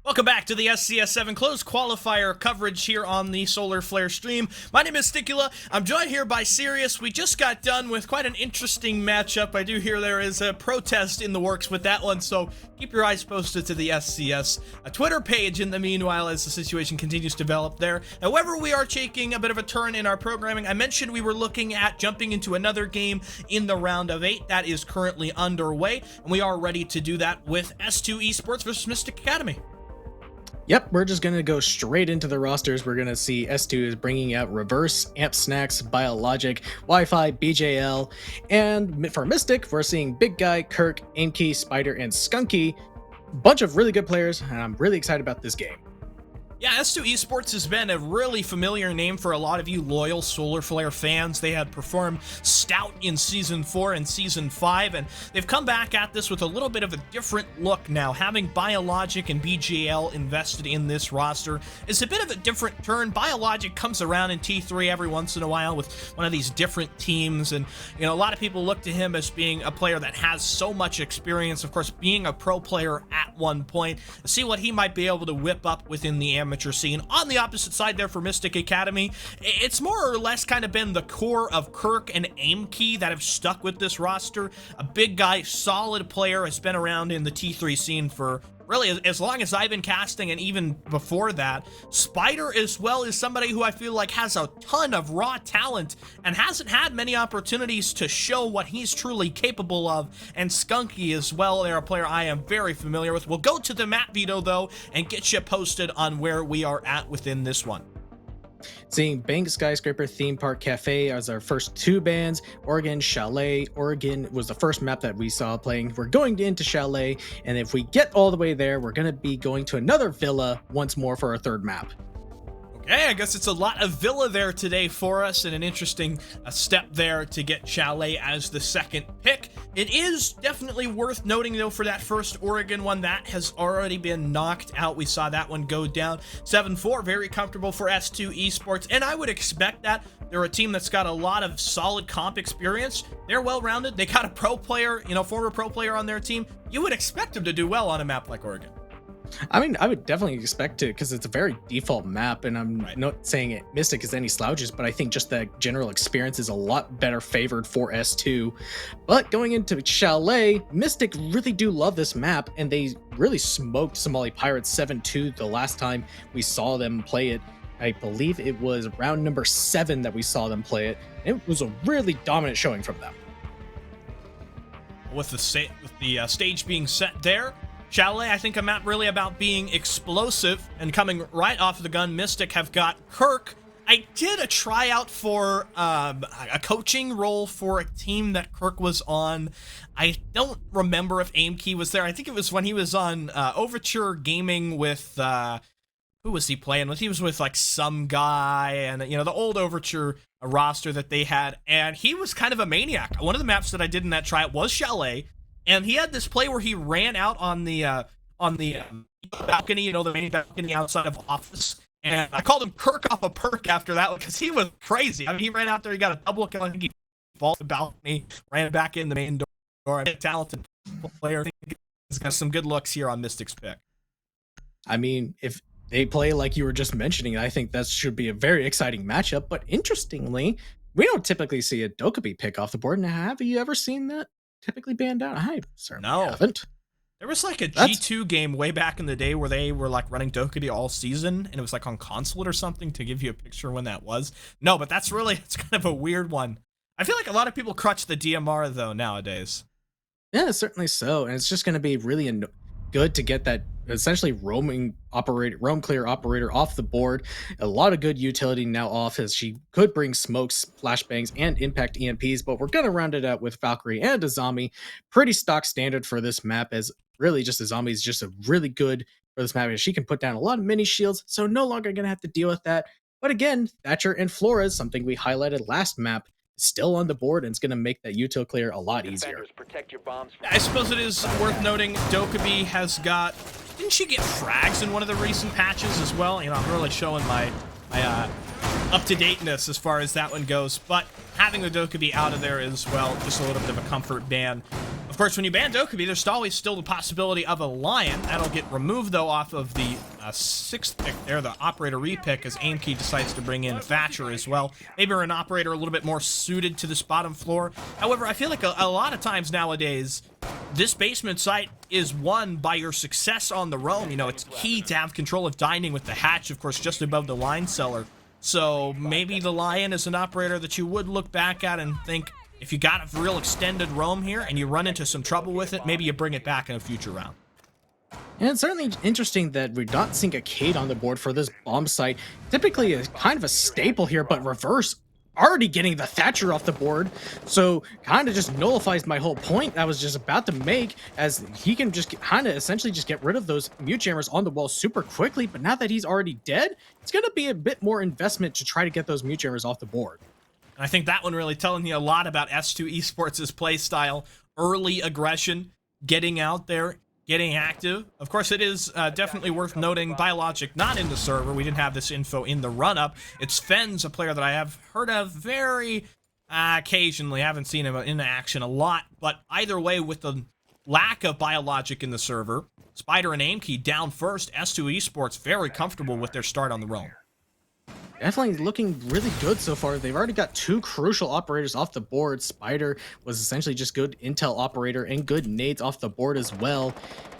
Welcome back to the SCS7 closed qualifier coverage here on the Solar Flare stream. My name is Sticula. I'm joined here by Sirius. We just got done with quite an interesting matchup. I do hear there is a protest in the works with that one, so keep your eyes posted to the SCS Twitter page in the meanwhile as the situation continues to develop there. However, we are taking a bit of a turn in our programming. I mentioned we were looking at jumping into another game in the round of 8. That is currently underway, and we are ready to do that with S2 Esports versus Mystic Academy. Yep, we're just going to go straight into the rosters. We're going to see S2 is bringing out Reverse, Amp Snacks, Biologic, Wi-Fi, BJL, and for Mystic, we're seeing Big Guy, Kirk, Aimkey, Spider, and Skunky. Bunch of really good players, and I'm really excited about this game. Yeah, S2 Esports has been a really familiar name for a lot of you loyal Solar Flare fans. They had performed stout in Season 4 and Season 5, and they've come back at this with a little bit of a different look now. Having Biologic and BGL invested in this roster is a bit of a different turn. Biologic comes around in T3 every once in a while with one of these different teams, and you know, a lot of people look to him as being a player that has so much experience, of course, being a pro player at one point. See what he might be able to whip up within the amateur scene. On the opposite side there for Mystic Academy, it's more or less kind of been the core of Kirk and Aimkey that have stuck with this roster. A Big Guy, solid player, has been around in the T3 scene for really as long as I've been casting, and even before that. Spider as well is somebody who I feel like has a ton of raw talent and hasn't had many opportunities to show what he's truly capable of. And Skunky as well, they're a player I am very familiar with. We'll go to the map veto though and get you posted on where we are at within this one. Seeing Bank Skyscraper Theme Park Cafe as our first two bands. Oregon Chalet. Oregon was the first map that we saw playing. We're going into Chalet, and if we get all the way there, we're going to be going to another villa once more for our third map. Okay, I guess it's a lot of villa there today for us, and an interesting step there to get Chalet as the second pick. It is definitely worth noting, though, for that first Oregon one, that has already been knocked out. We saw that one go down 7-4, very comfortable for S2 Esports, and I would expect that. They're a team that's got a lot of solid comp experience. They're well-rounded. They got a pro player, former pro player on their team. You would expect them to do well on a map like Oregon. I mean, I would definitely expect it because it's a very default map, and I'm not saying it Mystic is any slouches, but I think just the general experience is a lot better favored for S2. But going into Chalet, Mystic really do love this map, and they really smoked Somali Pirates 7-2 the last time we saw them play it. I believe it was round number 7 that we saw them play it. It was a really dominant showing from them. With the stage being set there, Chalet, I think a map really about being explosive, and coming right off the gun, Mystic have got Kirk. I did a tryout for a coaching role for a team that Kirk was on. I don't remember if Aimkey was there. I think it was when he was on Overture Gaming with, who was he playing with? He was with like some guy, and the old Overture roster that they had, and he was kind of a maniac. One of the maps that I did in that tryout was Chalet. And he had this play where he ran out on the balcony, the main balcony outside of office. And I called him Kirk off a perk after that because he was crazy. I mean, he ran out there, he got a double kill, I think he vaulted the balcony, ran back in the main door. A talented player. I think he's got some good looks here on Mystic's pick. I mean, if they play like you were just mentioning, I think that should be a very exciting matchup. But interestingly, we don't typically see a Dokkaebi pick off the board. Now, have you ever seen that typically banned out? I certainly haven't. There was like a G2 game way back in the day where they were like running Dokkaebi all season, and it was like on console or something, to give you a picture when that was. No, but it's kind of a weird one. I feel like a lot of people crutch the DMR though nowadays. Yeah, certainly so. And it's just going to be really good to get that essentially roam clear operator off the board. A lot of good utility now off, as she could bring smokes, flashbangs, and impact EMPs, but we're going to round it out with Valkyrie and a zombie. Pretty stock standard for this map, as really just a zombie is just a really good for this map. She can put down a lot of mini shields, so no longer going to have to deal with that. But again, Thatcher and Flores, something we highlighted last map, still on the board, and it's going to make that util clear a lot easier. I suppose it is worth noting Dokkaebi has got, didn't she get frags in one of the recent patches as well? I'm really showing my up-to-dateness as far as that one goes, but having the Dokkaebi out of there as well, just a little bit of a comfort ban. Of course, when you ban Dokkaebi, there's always still the possibility of a Lion. That'll get removed, though, off of the 6th pick there, the Operator repick, as Aimkey decides to bring in Thatcher as well. Maybe an Operator a little bit more suited to this bottom floor. However, I feel like a lot of times nowadays, this basement site is won by your success on the roam. You know, it's key to have control of dining with the hatch, of course, just above the line cellar. So maybe the Lion is an Operator that you would look back at and think, if you got a real extended roam here and you run into some trouble with it, maybe you bring it back in a future round. And it's certainly interesting that we're not seeing a Cade on the board for this bomb site. Typically a kind of a staple here, but reverse already getting the Thatcher off the board. So kind of just nullifies my whole point I was just about to make, as he can just kind of essentially just get rid of those mute jammers on the wall super quickly. But now that he's already dead, it's going to be a bit more investment to try to get those mute jammers off the board. I think that one really telling you a lot about S2 Esports' play style. Early aggression, getting out there, getting active. Of course, it is definitely worth noting Biologic not in the server. We didn't have this info in the run-up. It's Fens, a player that I have heard of very occasionally. I haven't seen him in action a lot. But either way, with the lack of Biologic in the server, Spider and Aimkey down first. S2 Esports very comfortable with their start on the roam. Definitely looking really good so far. They've already got 2 crucial operators off the board. Spider was essentially just good intel operator and good nades off the board as well.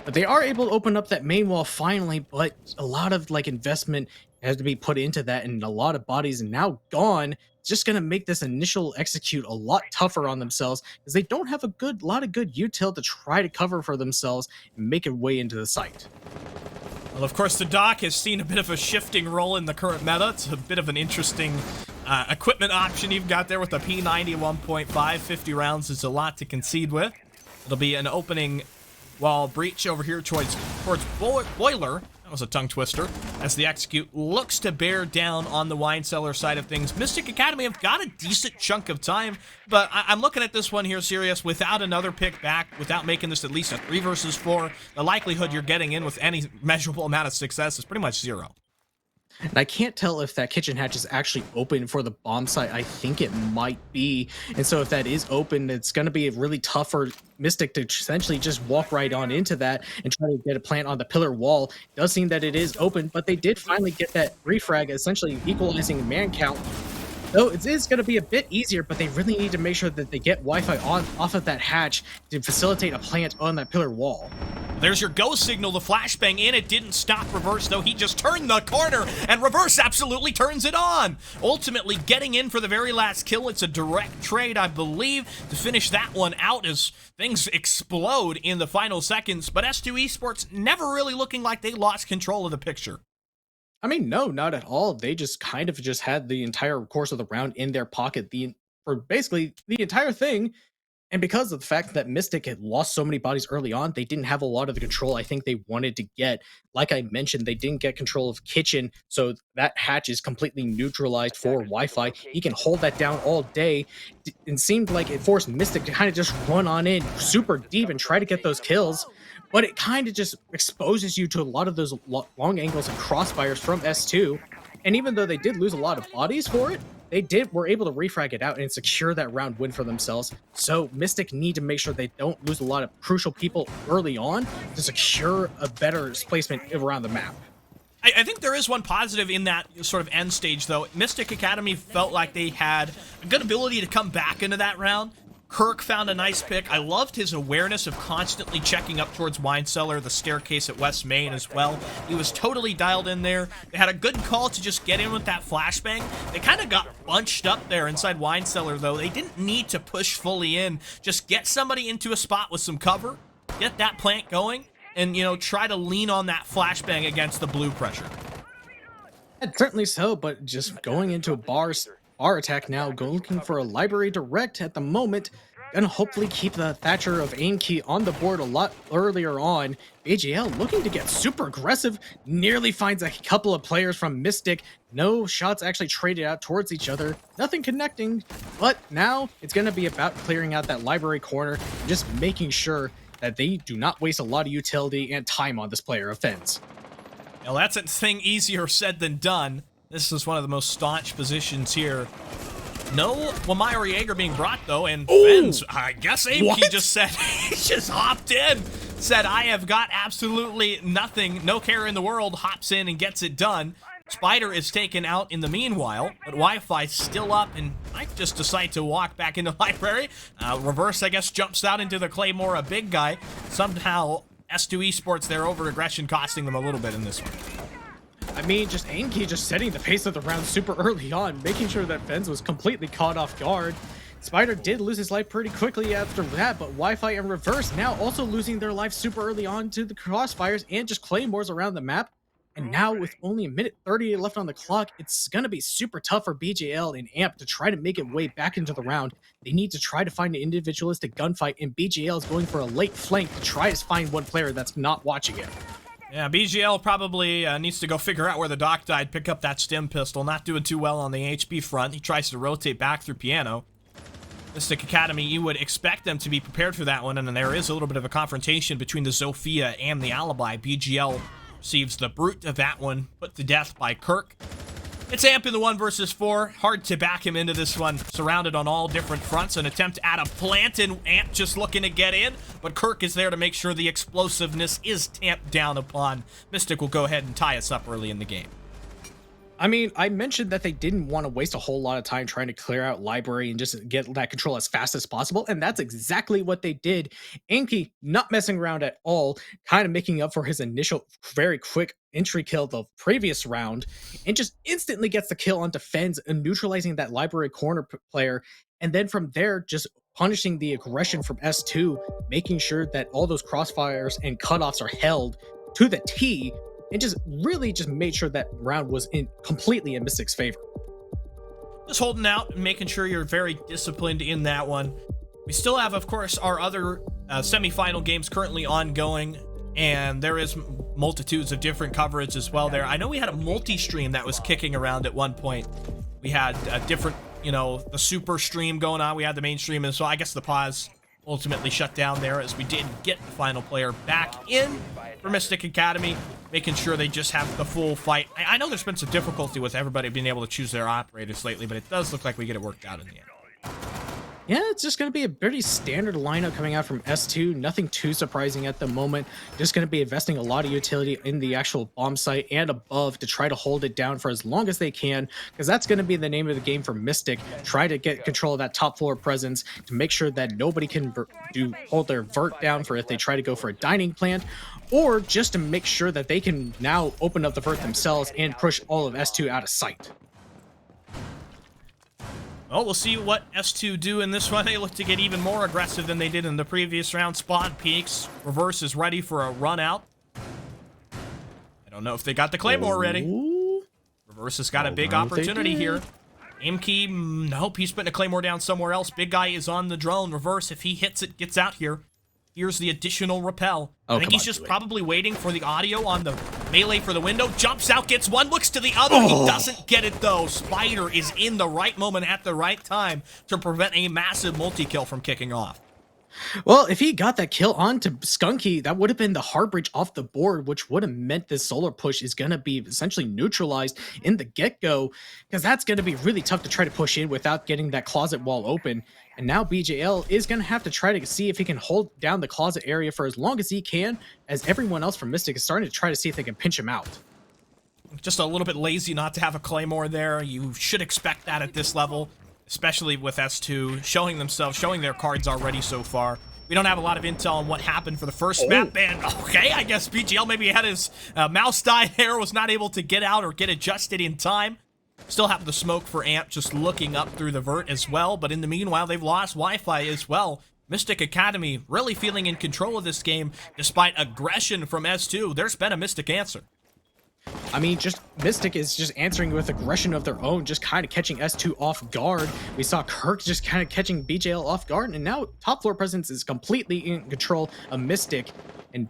But they are able to open up that main wall finally, but a lot of like investment has to be put into that, and a lot of bodies now gone. It's just going to make this initial execute a lot tougher on themselves, because they don't have a lot of good util to try to cover for themselves and make a way into the site. Well, of course, the Doc has seen a bit of a shifting role in the current meta. It's a bit of an interesting equipment option you've got there with the P90 1.5. 50 rounds is a lot to concede with. It'll be an opening wall breach over here towards Boiler. That was a tongue twister, as the execute looks to bear down on the wine cellar side of things. Mystic Academy have got a decent chunk of time, but I'm looking at this one here, Sirius, without another pick back, without making this at least a 3 versus 4, the likelihood you're getting in with any measurable amount of success is pretty much 0. And I can't tell if that kitchen hatch is actually open for the bomb site. I think it might be. And so if that is open, it's going to be really tough for Mystic to essentially just walk right on into that and try to get a plant on the pillar wall. It does seem that it is open, but they did finally get that refrag, essentially equalizing man count. Though it is going to be a bit easier, but they really need to make sure that they get Wi-Fi off of that hatch to facilitate a plant on that pillar wall. There's your go signal, the flashbang in. It didn't stop Reverse, though. He just turned the corner, and Reverse absolutely turns it on. Ultimately, getting in for the very last kill. It's a direct trade, I believe, to finish that one out as things explode in the final seconds. But S2 Esports never really looking like they lost control of the picture. I mean, no, not at all. They just kind of just had the entire course of the round in their pocket for basically the entire thing. And because of the fact that Mystic had lost so many bodies early on, they didn't have a lot of the control I think they wanted to get. Like I mentioned, they didn't get control of Kitchen, so that hatch is completely neutralized for Wi-Fi. He can hold that down all day. It seemed like it forced Mystic to kind of just run on in super deep and try to get those kills. But it kind of just exposes you to a lot of those long angles and crossfires from S2. And even though they did lose a lot of bodies for it, were able to refrag it out and secure that round win for themselves. So Mystic need to make sure they don't lose a lot of crucial people early on to secure a better placement around the map. I think there is one positive in that sort of end stage, though. Mystic Academy felt like they had a good ability to come back into that round. Kirk found a nice pick. I loved his awareness of constantly checking up towards Wine Cellar, the staircase at West Main as well. He was totally dialed in there. They had a good call to just get in with that flashbang. They kind of got bunched up there inside Wine Cellar, though. They didn't need to push fully in. Just get somebody into a spot with some cover, get that plant going, and, you know, try to lean on that flashbang against the blue pressure. Certainly so, but just going into a bar attack now, looking for a library direct at the moment. Gonna hopefully keep the Thatcher of Aimkey on the board a lot earlier on. AGL looking to get super aggressive, nearly finds a couple of players from Mystic. No shots actually traded out towards each other, nothing connecting, but now it's gonna be about clearing out that library corner, and just making sure that they do not waste a lot of utility and time on this player of Fens. Now that's a thing easier said than done. This is one of the most staunch positions here. No Wamairo Jaeger being brought, though, and Ooh. Fens, I guess Amke What? just said, he just hopped in, said, I have got absolutely nothing, no care in the world, hops in and gets it done. Spider is taken out in the meanwhile, but Wi-Fi still up and might just decide to walk back into library. Reverse, I guess, jumps out into the Claymore, a big guy. Somehow, S2 Esports, their over-aggression costing them a little bit in this one. I mean, just Anki just setting the pace of the round super early on, making sure that Fens was completely caught off guard. Spider did lose his life pretty quickly after that, but Wi-Fi and Reverse now also losing their life super early on to the crossfires and just claymores around the map. And now with only a minute 30 left on the clock, it's going to be super tough for BJL and AMP to try to make it way back into the round. They need to try to find an individualistic gunfight, and BJL is going for a late flank to try to find one player that's not watching it. Yeah, BGL probably needs to go figure out where the doc died, pick up that stim pistol. Not doing too well on the HP front. He tries to rotate back through piano. Mystic Academy, you would expect them to be prepared for that one, and then there is a little bit of a confrontation between the Zofia and the Alibi. BGL receives the brute of that one, put to death by Kirk. It's Amp in the 1 versus 4. Hard to back him into this one. Surrounded on all different fronts. An attempt at a plant, and Amp just looking to get in. But Kirk is there to make sure the explosiveness is tamped down upon. Mystic will go ahead and tie us up early in the game. I mean, I mentioned that they didn't want to waste a whole lot of time trying to clear out library and just get that control as fast as possible, and that's exactly what they did. Anki not messing around at all, kind of making up for his initial very quick entry kill the previous round, and just instantly gets the kill onto Fens and neutralizing that library corner player, and then from there just punishing the aggression from S2, making sure that all those crossfires and cutoffs are held to the T, and just really just made sure that round was completely in Mystic's favor. Just holding out and making sure you're very disciplined in that one. We still have, of course, our other semifinal games currently ongoing, and there is multitudes of different coverage as well there. I know we had a multi-stream that was kicking around at one point. We had a different, the super stream going on. We had the main stream as well. I guess the pause ultimately shut down there as we did get the final player back in for Mystic Academy, making sure they just have the full fight. I know there's been some difficulty with everybody being able to choose their operators lately, but it does look like we get it worked out in the end. Yeah, it's just going to be a pretty standard lineup coming out from S2. Nothing too surprising at the moment. Just going to be investing a lot of utility in the actual bomb site and above to try to hold it down for as long as they can, because that's going to be the name of the game for Mystic. Try to get control of that top floor presence to make sure that nobody can hold their vert down for if they try to go for a dining plant, or just to make sure that they can now open up the vert themselves and push all of S2 out of sight. Well, we'll see what S2 do in this one. They look to get even more aggressive than they did in the previous round. Spawn peaks. Reverse is ready for a run out. I don't know if they got the Claymore ready. Reverse has got a big opportunity here. Aim key, nope, he's putting a Claymore down somewhere else. Big guy is on the drone. Reverse, if he hits it, gets out here. Here's the additional rappel. I think he's just probably waiting for the audio on the melee for the window. Jumps out, gets one, looks to the other. He doesn't get it, though. Spider is in the right moment at the right time to prevent a massive multi-kill from kicking off. Well, if he got that kill onto Skunky, that would have been the Heartbreach off the board, which would have meant this solar push is going to be essentially neutralized in the get-go, because that's going to be really tough to try to push in without getting that closet wall open. And now BJL is going to have to try to see if he can hold down the closet area for as long as he can, as everyone else from Mystic is starting to try to see if they can pinch him out. Just a little bit lazy not to have a Claymore there. You should expect that at this level, especially with S2 showing their cards already so far. We don't have a lot of intel on what happened for the first map, and okay, I guess BGL maybe had his mouse die there, was not able to get out or get adjusted in time. Still have the smoke for Amp just looking up through the vert as well, but in the meanwhile, they've lost Wi-Fi as well. Mystic Academy really feeling in control of this game despite aggression from S2. There's been a Mystic answer. I mean, just Mystic is just answering with aggression of their own, just kind of catching S2 off guard. We saw Kirk just kind of catching BJL off guard, and now top floor presence is completely in control of Mystic.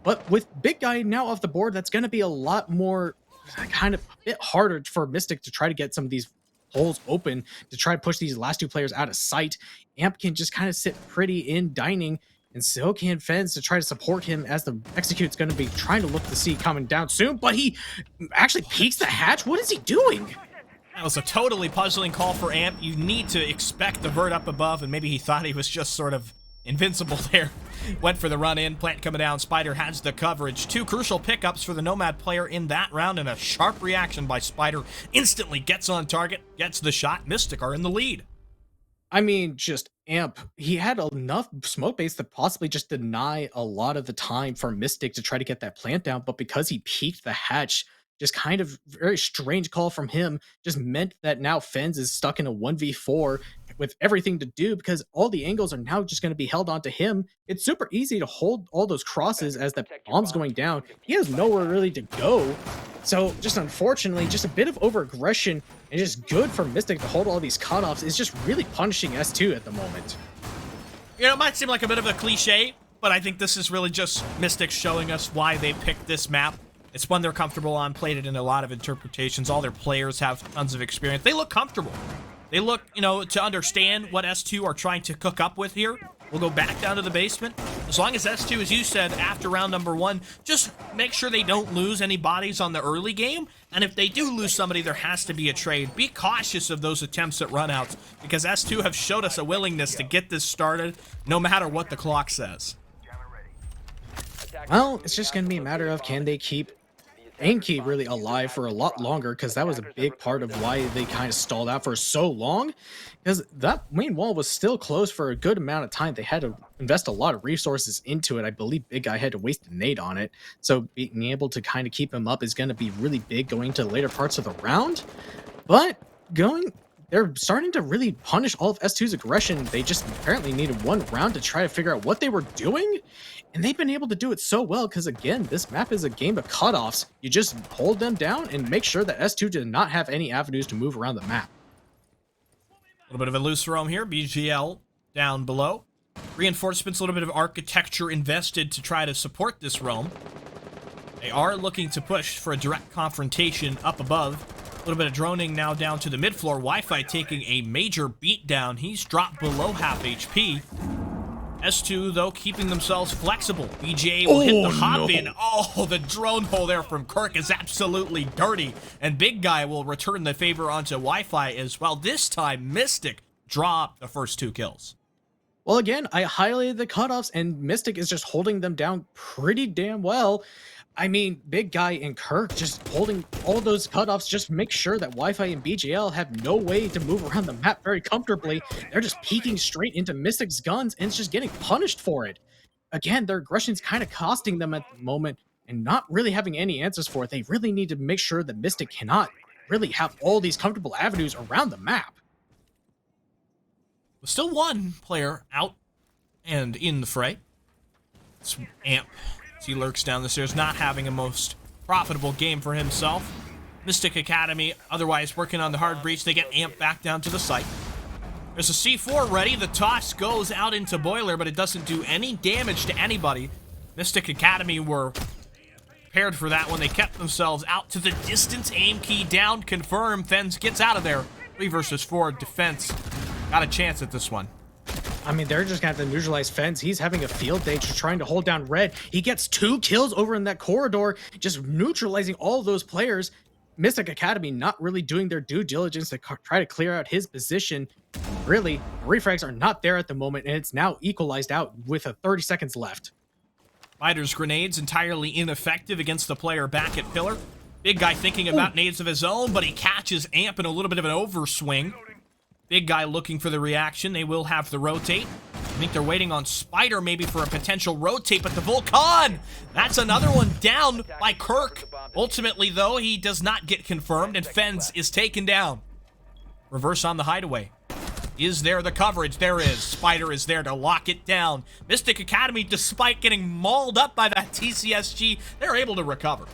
But with Big Guy now off the board, that's going to be a lot more, kind of a bit harder for Mystic to try to get some of these holes open, to try to push these last two players out of sight. Amp can just kind of sit pretty in dining, and so can Fens to try to support him as the Execute's going to be trying to look to see coming down soon, but he actually peeks the hatch. What is he doing? That was a totally puzzling call for Amp. You need to expect the vert up above, and maybe he thought he was just sort of invincible there. Went for the run in, plant coming down, Spider has the coverage. Two crucial pickups for the Nomad player in that round, and a sharp reaction by Spider. Instantly gets on target, gets the shot. Mystic are in the lead. I mean, just Amp, he had enough smoke base to possibly just deny a lot of the time for Mystic to try to get that plant down, but because he peeked the hatch, just kind of very strange call from him, just meant that now Fens is stuck in a 1v4 with everything to do because all the angles are now just going to be held onto him. It's super easy to hold all those crosses as the bomb's going down. He has nowhere really to go. So just unfortunately, just a bit of over-aggression and just good for Mystic to hold all these cutoffs is just really punishing S2 at the moment. You know, it might seem like a bit of a cliche, but I think this is really just Mystic showing us why they picked this map. It's one they're comfortable on, played it in a lot of interpretations. All their players have tons of experience. They look comfortable. They look, you know, to understand what S2 are trying to cook up with here. We'll go back down to the basement. As long as S2, as you said, after round number 1, just make sure they don't lose any bodies on the early game. And if they do lose somebody, there has to be a trade. Be cautious of those attempts at runouts, because S2 have showed us a willingness to get this started, no matter what the clock says. Well, it's just going to be a matter of can they keep Anki really alive for a lot longer, because that was a big part of why they kind of stalled out for so long, because that main wall was still closed for a good amount of time. They had to invest a lot of resources into it. I believe Big Guy had to waste a nade on it, so being able to kind of keep him up is going to be really big going to later parts of the round. But they're starting to really punish all of S2's aggression. They just apparently needed one round to try to figure out what they were doing, and they've been able to do it so well because, again, this map is a game of cutoffs. You just hold them down and make sure that S2 did not have any avenues to move around the map. A little bit of a loose roam here. BGL down below. Reinforcements, a little bit of architecture invested to try to support this roam. They are looking to push for a direct confrontation up above. A little bit of droning now down to the mid-floor. Wi-Fi taking a major beatdown. He's dropped below half HP. S2, though, keeping themselves flexible. BGA will hit the hop-in. No. Oh, the drone hole there from Kirk is absolutely dirty. And Big Guy will return the favor onto Wi-Fi as well. This time, Mystic drop the first 2 kills. Well, again, I highlighted the cutoffs, and Mystic is just holding them down pretty damn well. I mean, Big Guy and Kirk just holding all those cutoffs, just make sure that Wi-Fi and BGL have no way to move around the map very comfortably. They're just peeking straight into Mystic's guns, and it's just getting punished for it. Again, their aggression's kind of costing them at the moment, and not really having any answers for it. They really need to make sure that Mystic cannot really have all these comfortable avenues around the map. Still one player out and in the fray. It's Amp. He lurks down the stairs, not having a most profitable game for himself. Mystic Academy, otherwise working on the hard breach. They get Amp back down to the site. There's a C4 ready. The toss goes out into Boiler, but it doesn't do any damage to anybody. Mystic Academy were prepared for that when they kept themselves out to the distance. Aim key down, confirm. Fens gets out of there. 3 versus 4 defense. Got a chance at this one. I mean, they're just going to have to neutralize Fens. He's having a field day just trying to hold down Red. He gets 2 kills over in that corridor, just neutralizing all of those players. Mystic Academy not really doing their due diligence to try to clear out his position. Really, refrags are not there at the moment, and it's now equalized out with 30 seconds left. Spider's grenades entirely ineffective against the player back at Pillar. Big Guy thinking about nades of his own, but he catches Amp in a little bit of an overswing. Big Guy looking for the reaction. They will have the rotate. I think they're waiting on Spider maybe for a potential rotate, but the Volcan! That's another one down by Kirk. Ultimately, though, he does not get confirmed, and Fens is taken down. Reverse on the hideaway. Is there the coverage? There is. Spider is there to lock it down. Mystic Academy, despite getting mauled up by that TCSG, they're able to recover.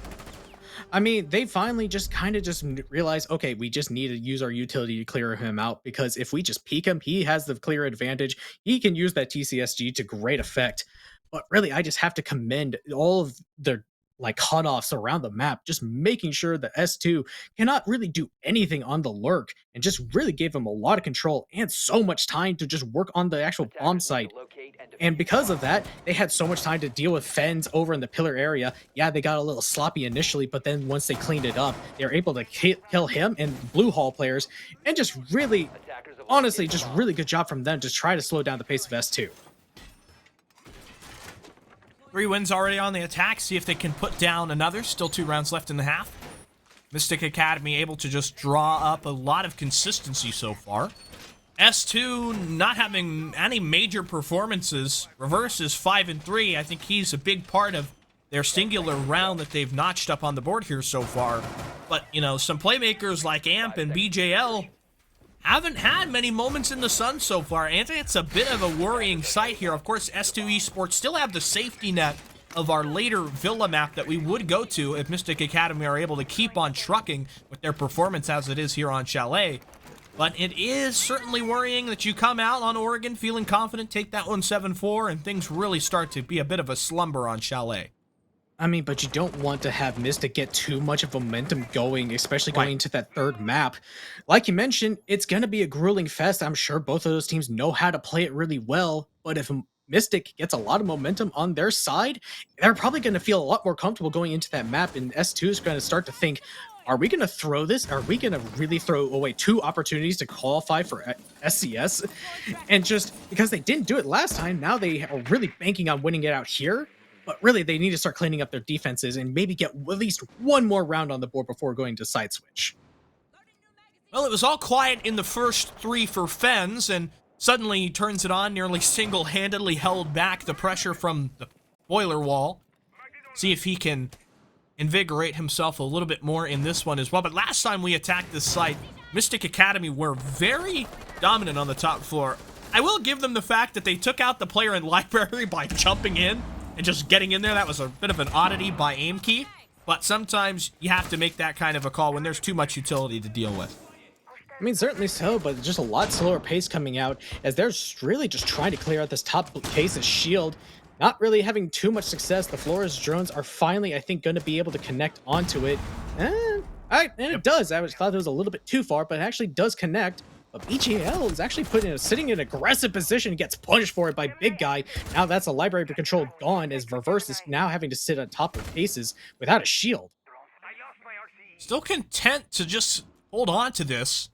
I mean, they finally just kind of just realized, okay, we just need to use our utility to clear him out, because if we just peek him, he has the clear advantage. He can use that TCSG to great effect. But really, I just have to commend all of their like cutoffs around the map, just making sure that S2 cannot really do anything on the lurk, and just really gave them a lot of control and so much time to just work on the actual bomb site. And because of that, they had so much time to deal with Fens over in the pillar area. Yeah, they got a little sloppy initially, but then once they cleaned it up, they were able to kill him and Blue Hall players, and just really, honestly, just really good job from them to try to slow down the pace of S2. 3 wins already on the attack. See if they can put down another. Still 2 rounds left in the half. Mystic Academy able to just draw up a lot of consistency so far. S2 not having any major performances. Reverse is 5-3. I think he's a big part of their singular round that they've notched up on the board here so far. But, you know, some playmakers like Amp and BJL haven't had many moments in the sun so far. And it's a bit of a worrying sight here. Of course, S2 Esports still have the safety net of our later Villa map that we would go to if Mystic Academy are able to keep on trucking with their performance as it is here on Chalet. But it is certainly worrying that you come out on Oregon feeling confident, take that one 7-4, and things really start to be a bit of a slumber on Chalet. I mean, but you don't want to have Mystic get too much of momentum going, especially going into that third map. Like you mentioned, it's going to be a grueling fest. I'm sure both of those teams know how to play it really well, but if Mystic gets a lot of momentum on their side, they're probably going to feel a lot more comfortable going into that map, and S2 is going to start to think, are we going to throw this? Are we going to really throw away 2 opportunities to qualify for SCS? And just because they didn't do it last time, now they are really banking on winning it out here. But really, they need to start cleaning up their defenses and maybe get at least one more round on the board before going to side switch. Well, it was all quiet in the first 3 for Fens, and suddenly he turns it on, nearly single-handedly held back the pressure from the boiler wall. See if he can invigorate himself a little bit more in this one as well. But last time we attacked this site, Mystic Academy were very dominant on the top floor. I will give them the fact that they took out the player in library by jumping in and just getting in there. That was a bit of an oddity by Aimkey, but sometimes you have to make that kind of a call when there's too much utility to deal with. I mean, certainly so, but just a lot slower pace coming out as they're really just trying to clear out this top case of shield. Not really having too much success. The Flores drones are finally, I think, going to be able to connect onto it. And it does. I thought it was a little bit too far, but it actually does connect. But BGL is actually sitting in an aggressive position, gets punished for it by Big Guy. Now that's a library control gone, as Reverse is now having to sit on top of cases without a shield. Still content to just hold on to this.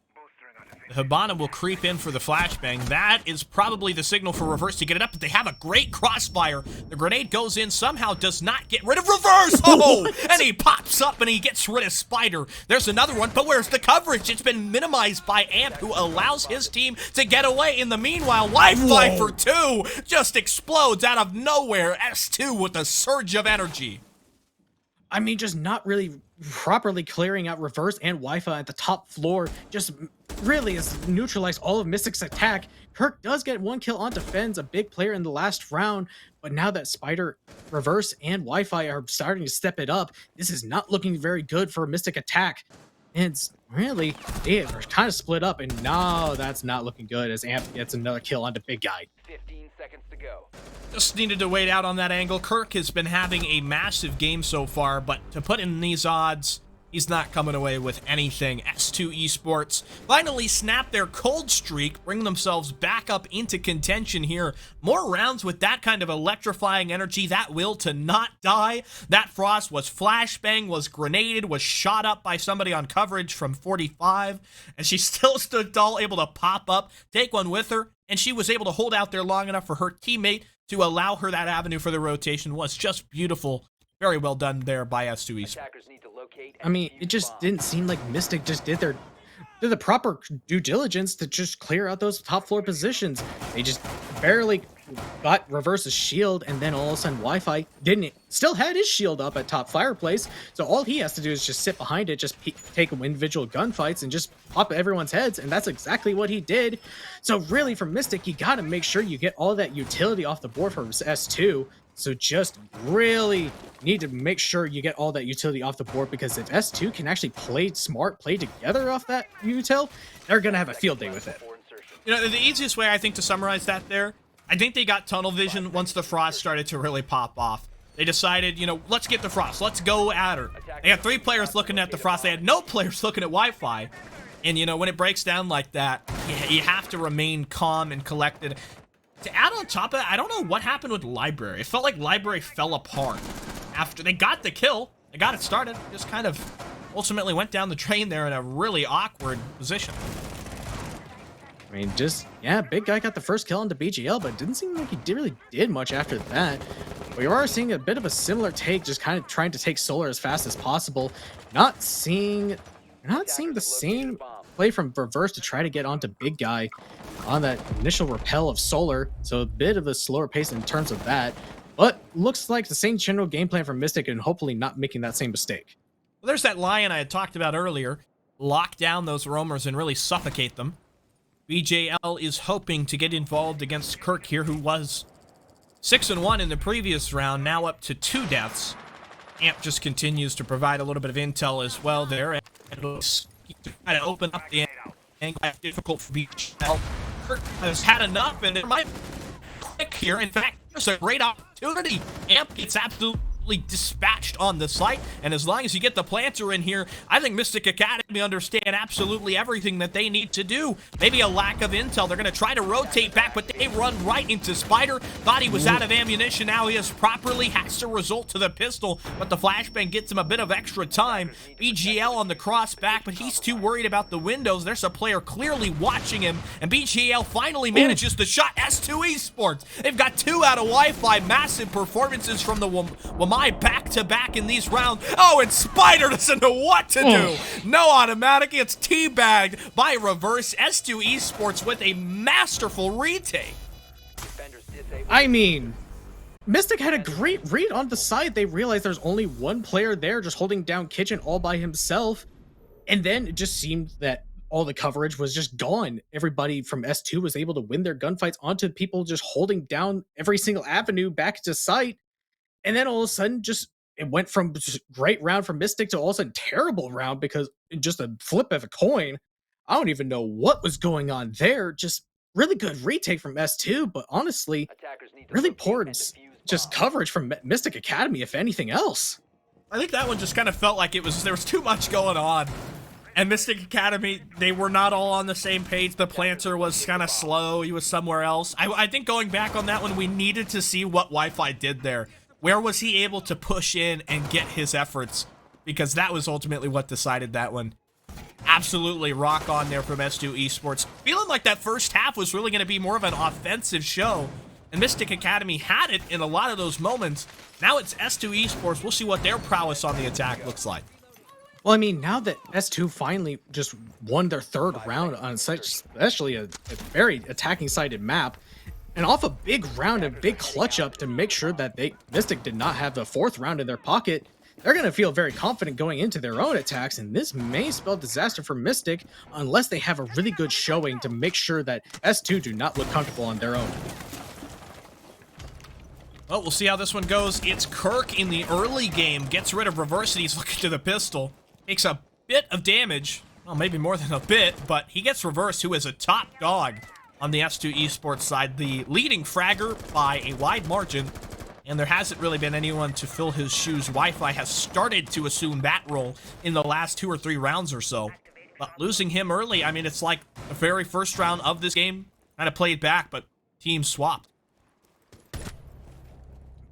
The Hibana will creep in for the flashbang. That is probably the signal for Reverse to get it up, but they have a great crossfire. The grenade goes in, somehow does not get rid of Reverse. Oh, and he pops up and he gets rid of Spider. There's another one, but where's the coverage? It's been minimized by Amp, who allows his team to get away. In the meanwhile, Wi-Fi for 2 just explodes out of nowhere. S2 with a surge of energy. I mean, just not really properly clearing out Reverse and Wi-Fi at the top floor. Just really has neutralized all of Mystic's attack. Kirk does get 1 kill on defense, a big player in the last round. But now that Spider, Reverse, and Wi-Fi are starting to step it up, this is not looking very good for Mystic attack. And it's really, they are kind of split up. And no, that's not looking good as Amp gets another kill onto Big Guy. 15 seconds to go. Just needed to wait out on that angle. Kirk has been having a massive game so far, but to put in these odds, he's not coming away with anything. S2 Esports finally snapped their cold streak, bring themselves back up into contention here. More rounds with that kind of electrifying energy, that will to not die. That Frost was flashbang, was grenaded, was shot up by somebody on coverage from 45, and she still stood tall, able to pop up, take one with her, and she was able to hold out there long enough for her teammate to allow her that avenue for the rotation. Was just beautiful. Very well done there by S2 Esports. I mean, it just didn't seem like Mystic just did the proper due diligence to just clear out those top floor positions. They just barely got Reverse's shield, and then all of a sudden Wi-Fi still had his shield up at top fireplace. So all he has to do is just sit behind it, just take individual gunfights and just pop everyone's heads, and that's exactly what he did. So really, for Mystic, you got to make sure you get all that utility off the board for S2. So just really need to make sure you get all that utility off the board, because if S2 can actually play smart, play together off that util, they're going to have a field day with it. You know, the easiest way, I think, to summarize that there, I think they got tunnel vision once the Frost started to really pop off. They decided, you know, let's get the Frost. Let's go at her. They had 3 players looking at the Frost. They had no players looking at Wi-Fi. And, you know, when it breaks down like that, you have to remain calm and collected. To add on top of that, I don't know what happened with Library. It felt like Library fell apart after they got the kill. They got it started. Just kind of ultimately went down the drain there in a really awkward position. I mean, just, yeah, big guy got the first kill onto BGL, but it didn't seem like he really did much after that. We are seeing a bit of a similar take, just kind of trying to take Solar as fast as possible. Not seeing the same play from Reverse to try to get onto big guy on that initial repel of Solar, so a bit of a slower pace in terms of that. But looks like the same general game plan from Mystic and hopefully not making that same mistake. Well, there's that lion I had talked about earlier. Lock down those roamers and really suffocate them. BJL is hoping to get involved against Kirk here, who was 6-1 in the previous round, now up to 2 deaths. Amp just continues to provide a little bit of intel as well there, and it'll try to open up the angle. Difficult for BJL. Kirk has had enough, and it might click here. In fact, there's a great opportunity. Amp gets absolutely dispatched on the site, and as long as you get the planter in here, I think Mystic Academy understand absolutely everything that they need to do. Maybe a lack of intel. They're going to try to rotate back, but they run right into Spider. Thought he was out of ammunition. Now he is properly. Has to result to the pistol, but the flashbang gets him a bit of extra time. BGL on the cross back, but he's too worried about the windows. There's a player clearly watching him, and BGL finally manages the shot. S2 Esports. They've got 2 out of Wi-Fi. Massive performances from the Wamai back-to-back in these rounds. Oh, and Spider doesn't know what to do. No automatic. It's teabagged by Reverse. S2 Esports with a masterful retake. I mean, Mystic had a great read on the side. They realized there's only one player there just holding down Kitchen all by himself. And then it just seemed that all the coverage was just gone. Everybody from S2 was able to win their gunfights onto people just holding down every single avenue back to site. And then all of a sudden, just it went from just great round for Mystic to all of a sudden terrible round because just a flip of a coin. I don't even know what was going on there. Just really good retake from S2, but honestly, really poor just coverage from Mystic Academy, if anything else. I think that one just kind of felt like there was too much going on. And Mystic Academy, they were not all on the same page. The planter was kind of slow. He was somewhere else. I think going back on that one, we needed to see what Wi-Fi did there. Where was he able to push in and get his efforts? Because that was ultimately what decided that one. Absolutely rock on there from S2 Esports. Feeling like that first half was really going to be more of an offensive show. And Mystic Academy had it in a lot of those moments. Now it's S2 Esports. We'll see what their prowess on the attack looks like. Well, I mean, now that S2 finally just won their 3rd round on such, especially a very attacking-sided map, and off a big round and big clutch up to make sure that Mystic did not have the 4th round in their pocket, they're going to feel very confident going into their own attacks, and this may spell disaster for Mystic unless they have a really good showing to make sure that S2 do not look comfortable on their own. Well, we'll see how this one goes. It's Kirk in the early game. Gets rid of Reverse, and he's looking to the pistol. Takes a bit of damage. Well, maybe more than a bit, but he gets Reverse, who is a top dog on the S2 Esports side, the leading fragger by a wide margin, and there hasn't really been anyone to fill his shoes. Wi-Fi has started to assume that role in the last 2 or 3 rounds or so, but losing him early, I mean, it's like the very first round of this game kind of played back, but teams swapped.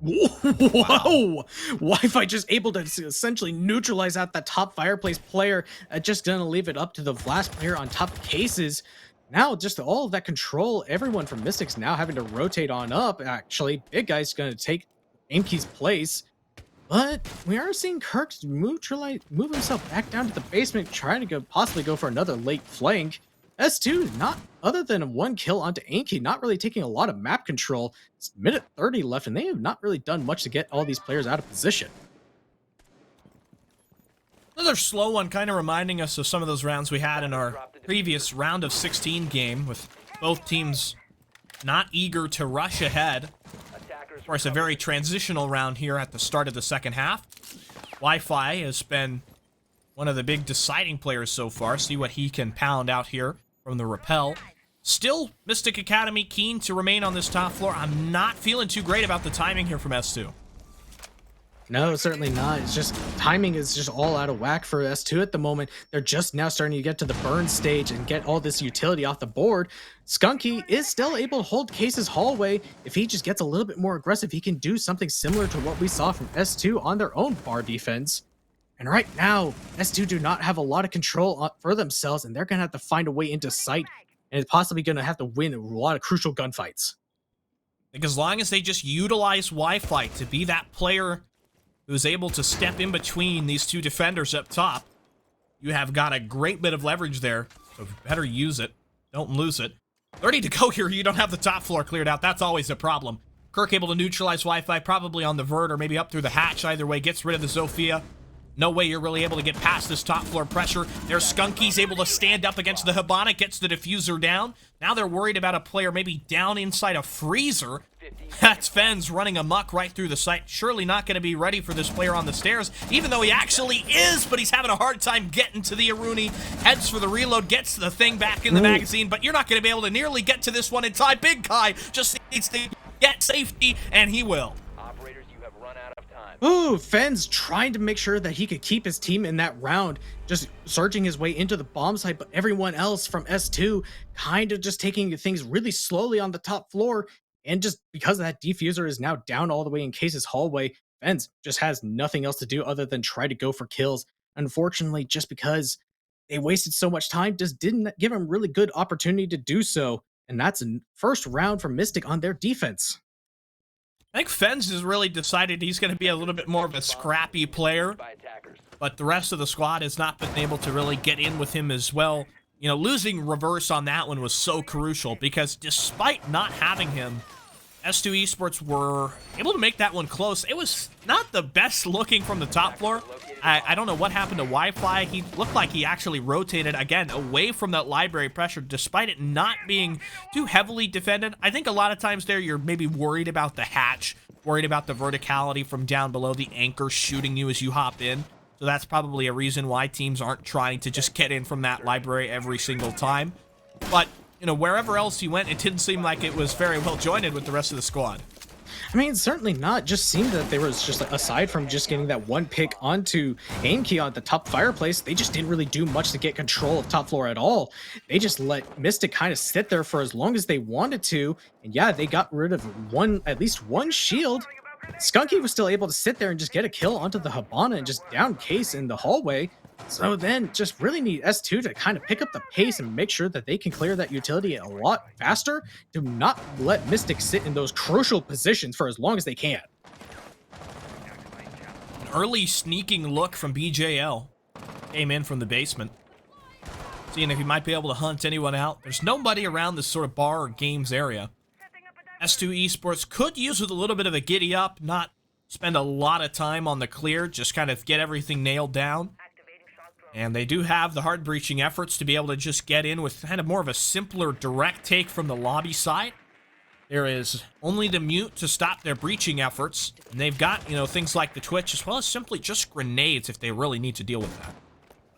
Whoa! Wi-Fi just able to essentially neutralize out that top fireplace player, just gonna leave it up to the last player on top cases. Now, just all of that control, everyone from Mystics now having to rotate on up. Actually, big guy's going to take Aimkey's place. But we are seeing Kirk move himself back down to the basement, trying to possibly go for another late flank. S2, not other than a 1 kill onto Aimkey, not really taking a lot of map control. It's minute 30 left, and they have not really done much to get all these players out of position. Another slow one, kind of reminding us of some of those rounds we had in our previous round of 16 game, with both teams not eager to rush ahead. Of course, a very transitional round here at the start of the second half. Wi-Fi has been one of the big deciding players so far. See what he can pound out here from the rappel. Still, Mystic Academy keen to remain on this top floor. I'm not feeling too great about the timing here from S2. No, certainly not. It's just timing is just all out of whack for S2 at the moment. They're just now starting to get to the burn stage and get all this utility off the board. Skunky is still able to hold Case's hallway. If he just gets a little bit more aggressive, he can do something similar to what we saw from S2 on their own bar defense. And right now, S2 do not have a lot of control for themselves, and they're going to have to find a way into sight, and it's possibly going to have to win a lot of crucial gunfights. I think as long as they just utilize Wi-Fi to be that player who's able to step in between these two defenders up top, you have got a great bit of leverage there, so better use it. Don't lose it. 30 to go here. You don't have the top floor cleared out. That's always a problem. Kirk able to neutralize Wi-Fi, probably on the vert or maybe up through the hatch. Either way, gets rid of the Zofia. No way you're really able to get past this top floor pressure. There's Skunky's able to stand up against the Hibana, gets the diffuser down. Now they're worried about a player maybe down inside a freezer. That's Fens running amok right through the site. Surely not going to be ready for this player on the stairs, even though he actually is, but he's having a hard time getting to the Aruni. Heads for the reload, gets the thing back in the magazine, but you're not going to be able to nearly get to this one in time. Big Kai just needs to get safety, and he will. Ooh, Fens trying to make sure that he could keep his team in that round, just surging his way into the bomb site, but everyone else from S2 kind of just taking things really slowly on the top floor, and just because that diffuser is now down all the way in Case's hallway, Fens just has nothing else to do other than try to go for kills. Unfortunately, just because they wasted so much time, just didn't give him really good opportunity to do so, and that's a first round for Mystic on their defense. I think Fens has really decided he's going to be a little bit more of a scrappy player, but the rest of the squad has not been able to really get in with him as well. You know, losing Reverse on that one was so crucial because despite not having him, S2 Esports were able to make that one close. It was not the best looking from the top floor. I don't know what happened to Wi-Fi. He looked like he actually rotated, again, away from that library pressure, despite it not being too heavily defended. I think a lot of times there you're maybe worried about the hatch, worried about the verticality from down below, the anchor shooting you as you hop in. So that's probably a reason why teams aren't trying to just get in from that library every single time. But, you know, wherever else he went, it didn't seem like it was very well jointed with the rest of the squad. I mean, certainly not. Just seemed that there was just, like, aside from just getting that one pick onto Aimkey on the top fireplace, they just didn't really do much to get control of top floor at all. They just let Mystic kind of sit there for as long as they wanted to. And yeah, they got rid of at least one shield. Skunky was still able to sit there and just get a kill onto the Hibana and just down Case in the hallway. So then just really need S2 to kind of pick up the pace and make sure that they can clear that utility a lot faster. Do not let Mystic sit in those crucial positions for as long as they can. An early sneaking look from BJL came in from the basement, seeing if he might be able to hunt anyone out. There's nobody around this sort of bar or games area. S2 Esports could use with a little bit of a giddy up, not spend a lot of time on the clear, just kind of get everything nailed down. And they do have the hard breaching efforts to be able to just get in with kind of more of a simpler direct take from the lobby side. There is only the mute to stop their breaching efforts. And they've got, you know, things like the Twitch as well as simply just grenades if they really need to deal with that.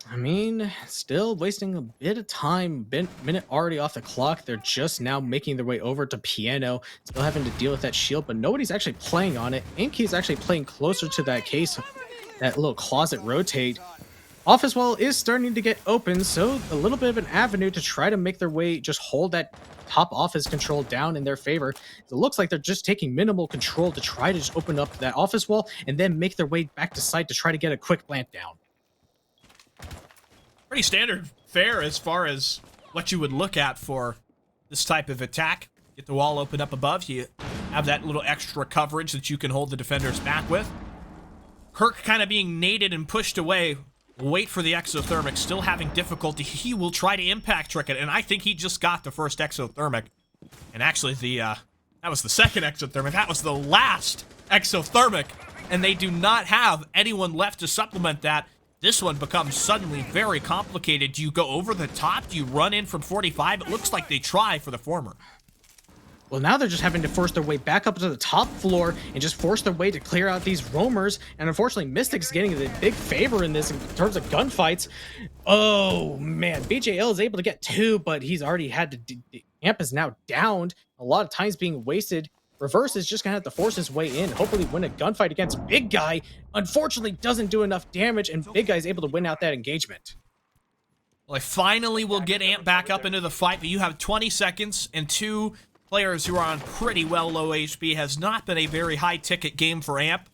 I mean, still wasting a bit of time, minute already off the clock. They're just now making their way over to Piano, still having to deal with that shield, but nobody's actually playing on it. Aimkey is actually playing closer to that Case, that little closet rotate. Office wall is starting to get open, so a little bit of an avenue to try to make their way, just hold that top office control down in their favor. It looks like they're just taking minimal control to try to just open up that office wall and then make their way back to site to try to get a quick plant down. Pretty standard fare as far as what you would look at for this type of attack. Get the wall open up above. You have that little extra coverage that you can hold the defenders back with. Kirk kind of being naded and pushed away. Wait for the exothermic, still having difficulty. He will try to impact trick it, and I think he just got the first exothermic. And actually, that was the second exothermic. That was the last exothermic, and they do not have anyone left to supplement that. This one becomes suddenly very complicated. Do you go over the top? Do you run in from 45? It looks like they try for the former. Well, now they're just having to force their way back up to the top floor and just force their way to clear out these roamers. And unfortunately, Mystic's getting the big favor in this in terms of gunfights. Oh, man. BJL is able to get two, but he's already had to... Amp is now downed. A lot of time's being wasted. Reverse is just gonna have to force his way in, hopefully win a gunfight against Big Guy. Unfortunately, doesn't do enough damage, and Big Guy is able to win out that engagement. Well, I finally will get Amp back up into the fight, but you have 20 seconds, and two players who are on pretty well low HP. Has not been a very high-ticket game for Amp.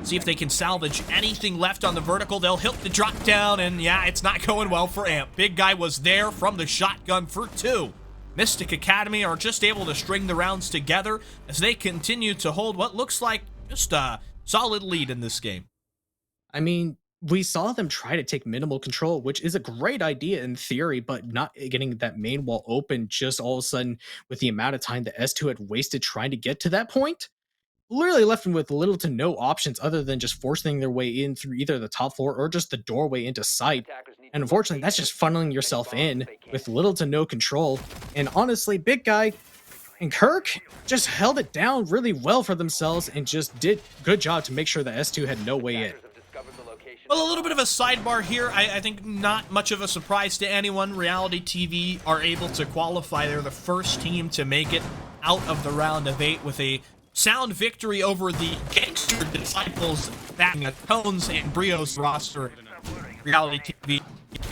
See if they can salvage anything left on the vertical. They'll hit the drop down, and yeah, it's not going well for Amp. Big Guy was there from the shotgun for two. Mystic Academy are just able to string the rounds together as they continue to hold what looks like just a solid lead in this game. I mean, we saw them try to take minimal control, which is a great idea in theory, but not getting that main wall open just all of a sudden with the amount of time that S2 had wasted trying to get to that point. Literally left them with little to no options other than just forcing their way in through either the top floor or just the doorway into sight. And unfortunately, that's just funneling yourself in with little to no control. And honestly, Big Guy and Kirk just held it down really well for themselves and just did good job to make sure that S2 had no way in. Well, a little bit of a sidebar here. I think not much of a surprise to anyone. Reality TV are able to qualify. They're the first team to make it out of the round of 8 with a sound victory over the Gangster Disciples, backing a Tones and Brios roster. Reality TV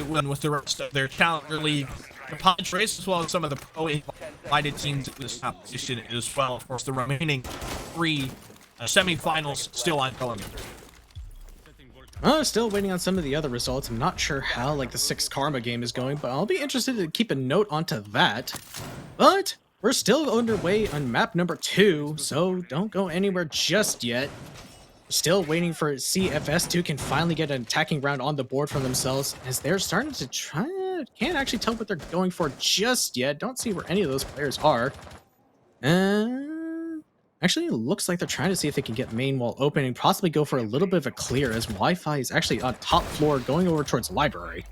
win with the rest of their Challenger League compadres, as well as some of the pro-invited teams in this competition as well. Of course, the remaining 3 semifinals still ongoing. Still waiting on some of the other results. I'm not sure how like the 6 Karma game is going, but I'll be interested to keep a note onto that. But we're still underway on map number 2, so don't go anywhere just yet. Still waiting for see if S2 can finally get an attacking round on the board for themselves, as they're starting to try. Can't actually tell what they're going for just yet. Don't see where any of those players are. Actually, it looks like they're trying to see if they can get main wall open and possibly go for a little bit of a clear, as Wi-Fi is actually on top floor going over towards library.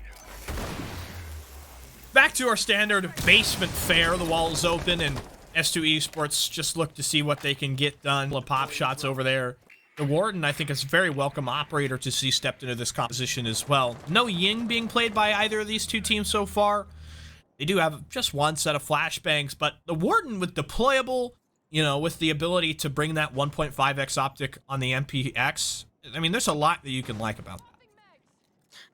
Back to our standard basement fare. The wall is open, and S2 Esports just look to see what they can get done. The pop shots over there. The Warden, I think, is a very welcome operator to see stepped into this composition as well. No Ying being played by either of these two teams so far. They do have just one set of flashbangs, but the Warden with deployable, you know, with the ability to bring that 1.5x optic on the MPX, I mean, there's a lot that you can like about that.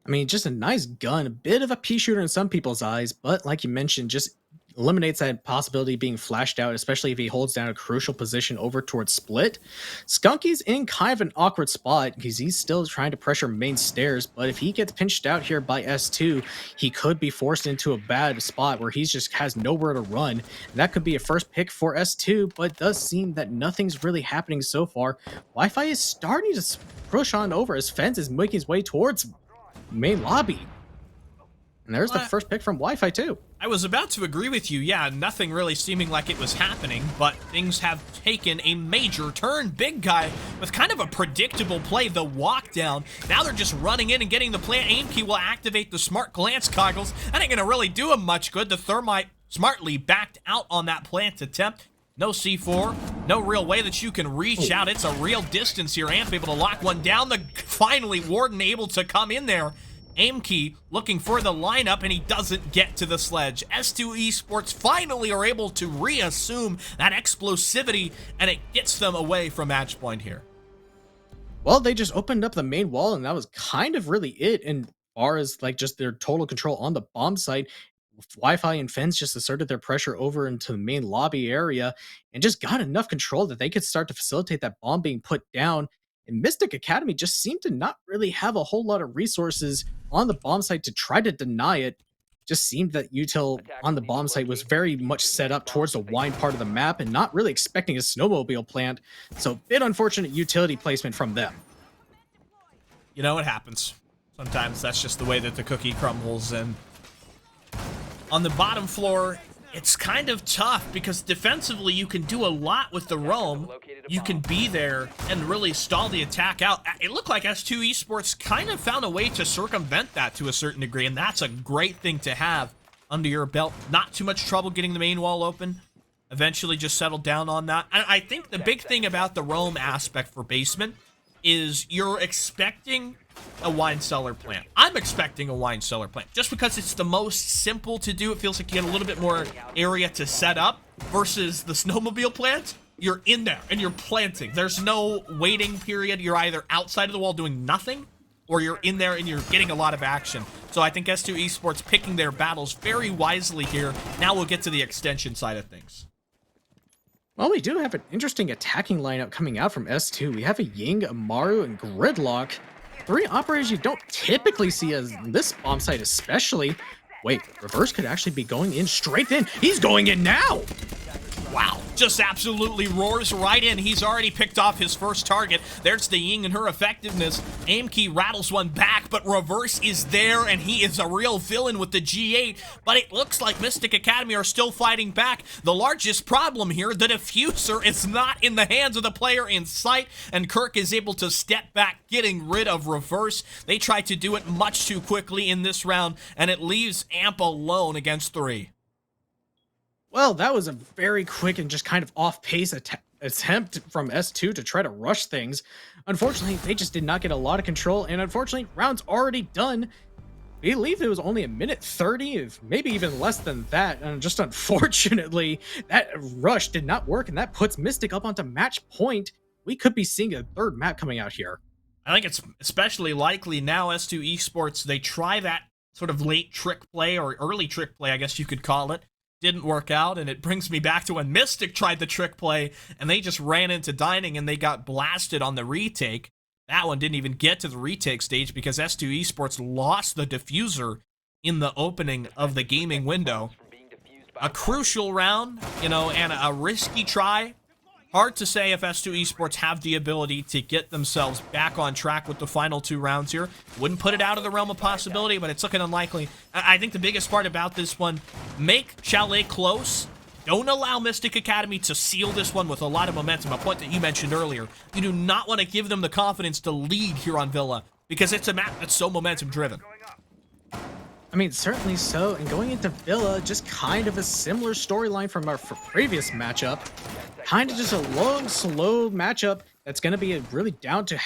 I mean, just a nice gun, a bit of a pea shooter in some people's eyes, but like you mentioned, just eliminates that possibility of being flashed out, especially if he holds down a crucial position over towards split. Skunky's in kind of an awkward spot because he's still trying to pressure main stairs, but if he gets pinched out here by S2, he could be forced into a bad spot where he just has nowhere to run. That could be a first pick for S2, but it does seem that nothing's really happening so far. Wi-Fi is starting to push on over as Fence is making his way towards main lobby. And there's the first pick from Wi-Fi too. I was about to agree with you. Yeah, nothing really seeming like it was happening, but things have taken a major turn. Big Guy with kind of a predictable play, the walk down. Now they're just running in and getting the plant. Aim key will activate the smart glance goggles. That ain't gonna really do him much good. The Thermite smartly backed out on that plant attempt. No C4, no real way that you can reach out. It's a real distance here. Amp able to lock one down. Finally, Warden able to come in there. Aim key looking for the lineup, and he doesn't get to the sledge. S2 Esports finally are able to reassume that explosivity, and it gets them away from match point here. Well, they just opened up the main wall, and that was kind of really it. And far as like just their total control on the bomb site, Wi-Fi and Fence just asserted their pressure over into the main lobby area and just got enough control that they could start to facilitate that bomb being put down. And Mystic Academy just seemed to not really have a whole lot of resources on the bomb site to try to deny it. Just seemed that util on the bomb site was very much set up towards the wide part of the map and not really expecting a snowmobile plant. So a bit unfortunate utility placement from them. You know, it happens. Sometimes that's just the way that the cookie crumbles. And on the bottom floor, it's kind of tough because defensively you can do a lot with the roam. You can be there and really stall the attack out. It looked like S2 Esports kind of found a way to circumvent that to a certain degree, and that's a great thing to have under your belt. Not too much trouble getting the main wall open. Eventually just settled down on that. And I think the big thing about the roam aspect for basement is you're expecting a wine cellar plant. I'm expecting a wine cellar plant just because it's the most simple to do. It feels like you get a little bit more area to set up versus the snowmobile plant. you're in there and you're planting. There's no waiting period. You're either outside of the wall doing nothing, or you're in there and you're getting a lot of action. So I think S2 Esports picking their battles very wisely here. Now we'll get to the extension side of things. Well, we do have an interesting attacking lineup coming out from S2. We have a Ying, a Maru, and Gridlock. 3 operators you don't typically see as this bomb site especially. Wait, Reverse could actually be going in straight in. He's going in now! Wow, just absolutely roars right in. He's already picked off his first target. There's the Ying and her effectiveness. Aim key rattles one back, but Reverse is there, and he is a real villain with the G8. But it looks like Mystic Academy are still fighting back. The largest problem here, the diffuser is not in the hands of the player in sight, and Kirk is able to step back, getting rid of Reverse. They tried to do it much too quickly in this round, and it leaves Amp alone against 3. Well, that was a very quick and just kind of off-pace attempt from S2 to try to rush things. Unfortunately, they just did not get a lot of control, and unfortunately, round's already done. I believe it was only a minute 30, if maybe even less than that, and just unfortunately, that rush did not work, and that puts Mystic up onto match point. We could be seeing a third map coming out here. I think it's especially likely now S2 Esports, they try that sort of late trick play, or early trick play, I guess you could call it. Didn't work out, and it brings me back to when Mystic tried the trick play, and they just ran into Dining, and they got blasted on the retake. That one didn't even get to the retake stage because S2 Esports lost the diffuser in the opening of the gaming window. A crucial round, you know, and a risky try. Hard to say if S2 Esports have the ability to get themselves back on track with the final 2 rounds here. Wouldn't put it out of the realm of possibility, but it's looking unlikely. I think the biggest part about this one, make Chalet close. Don't allow Mystic Academy to seal this one with a lot of momentum, a point that you mentioned earlier. You do not want to give them the confidence to lead here on Villa, because it's a map that's so momentum-driven. I mean, certainly so, and going into Villa, just kind of a similar storyline from our previous matchup. Kind of just a long, slow matchup that's going to be really down to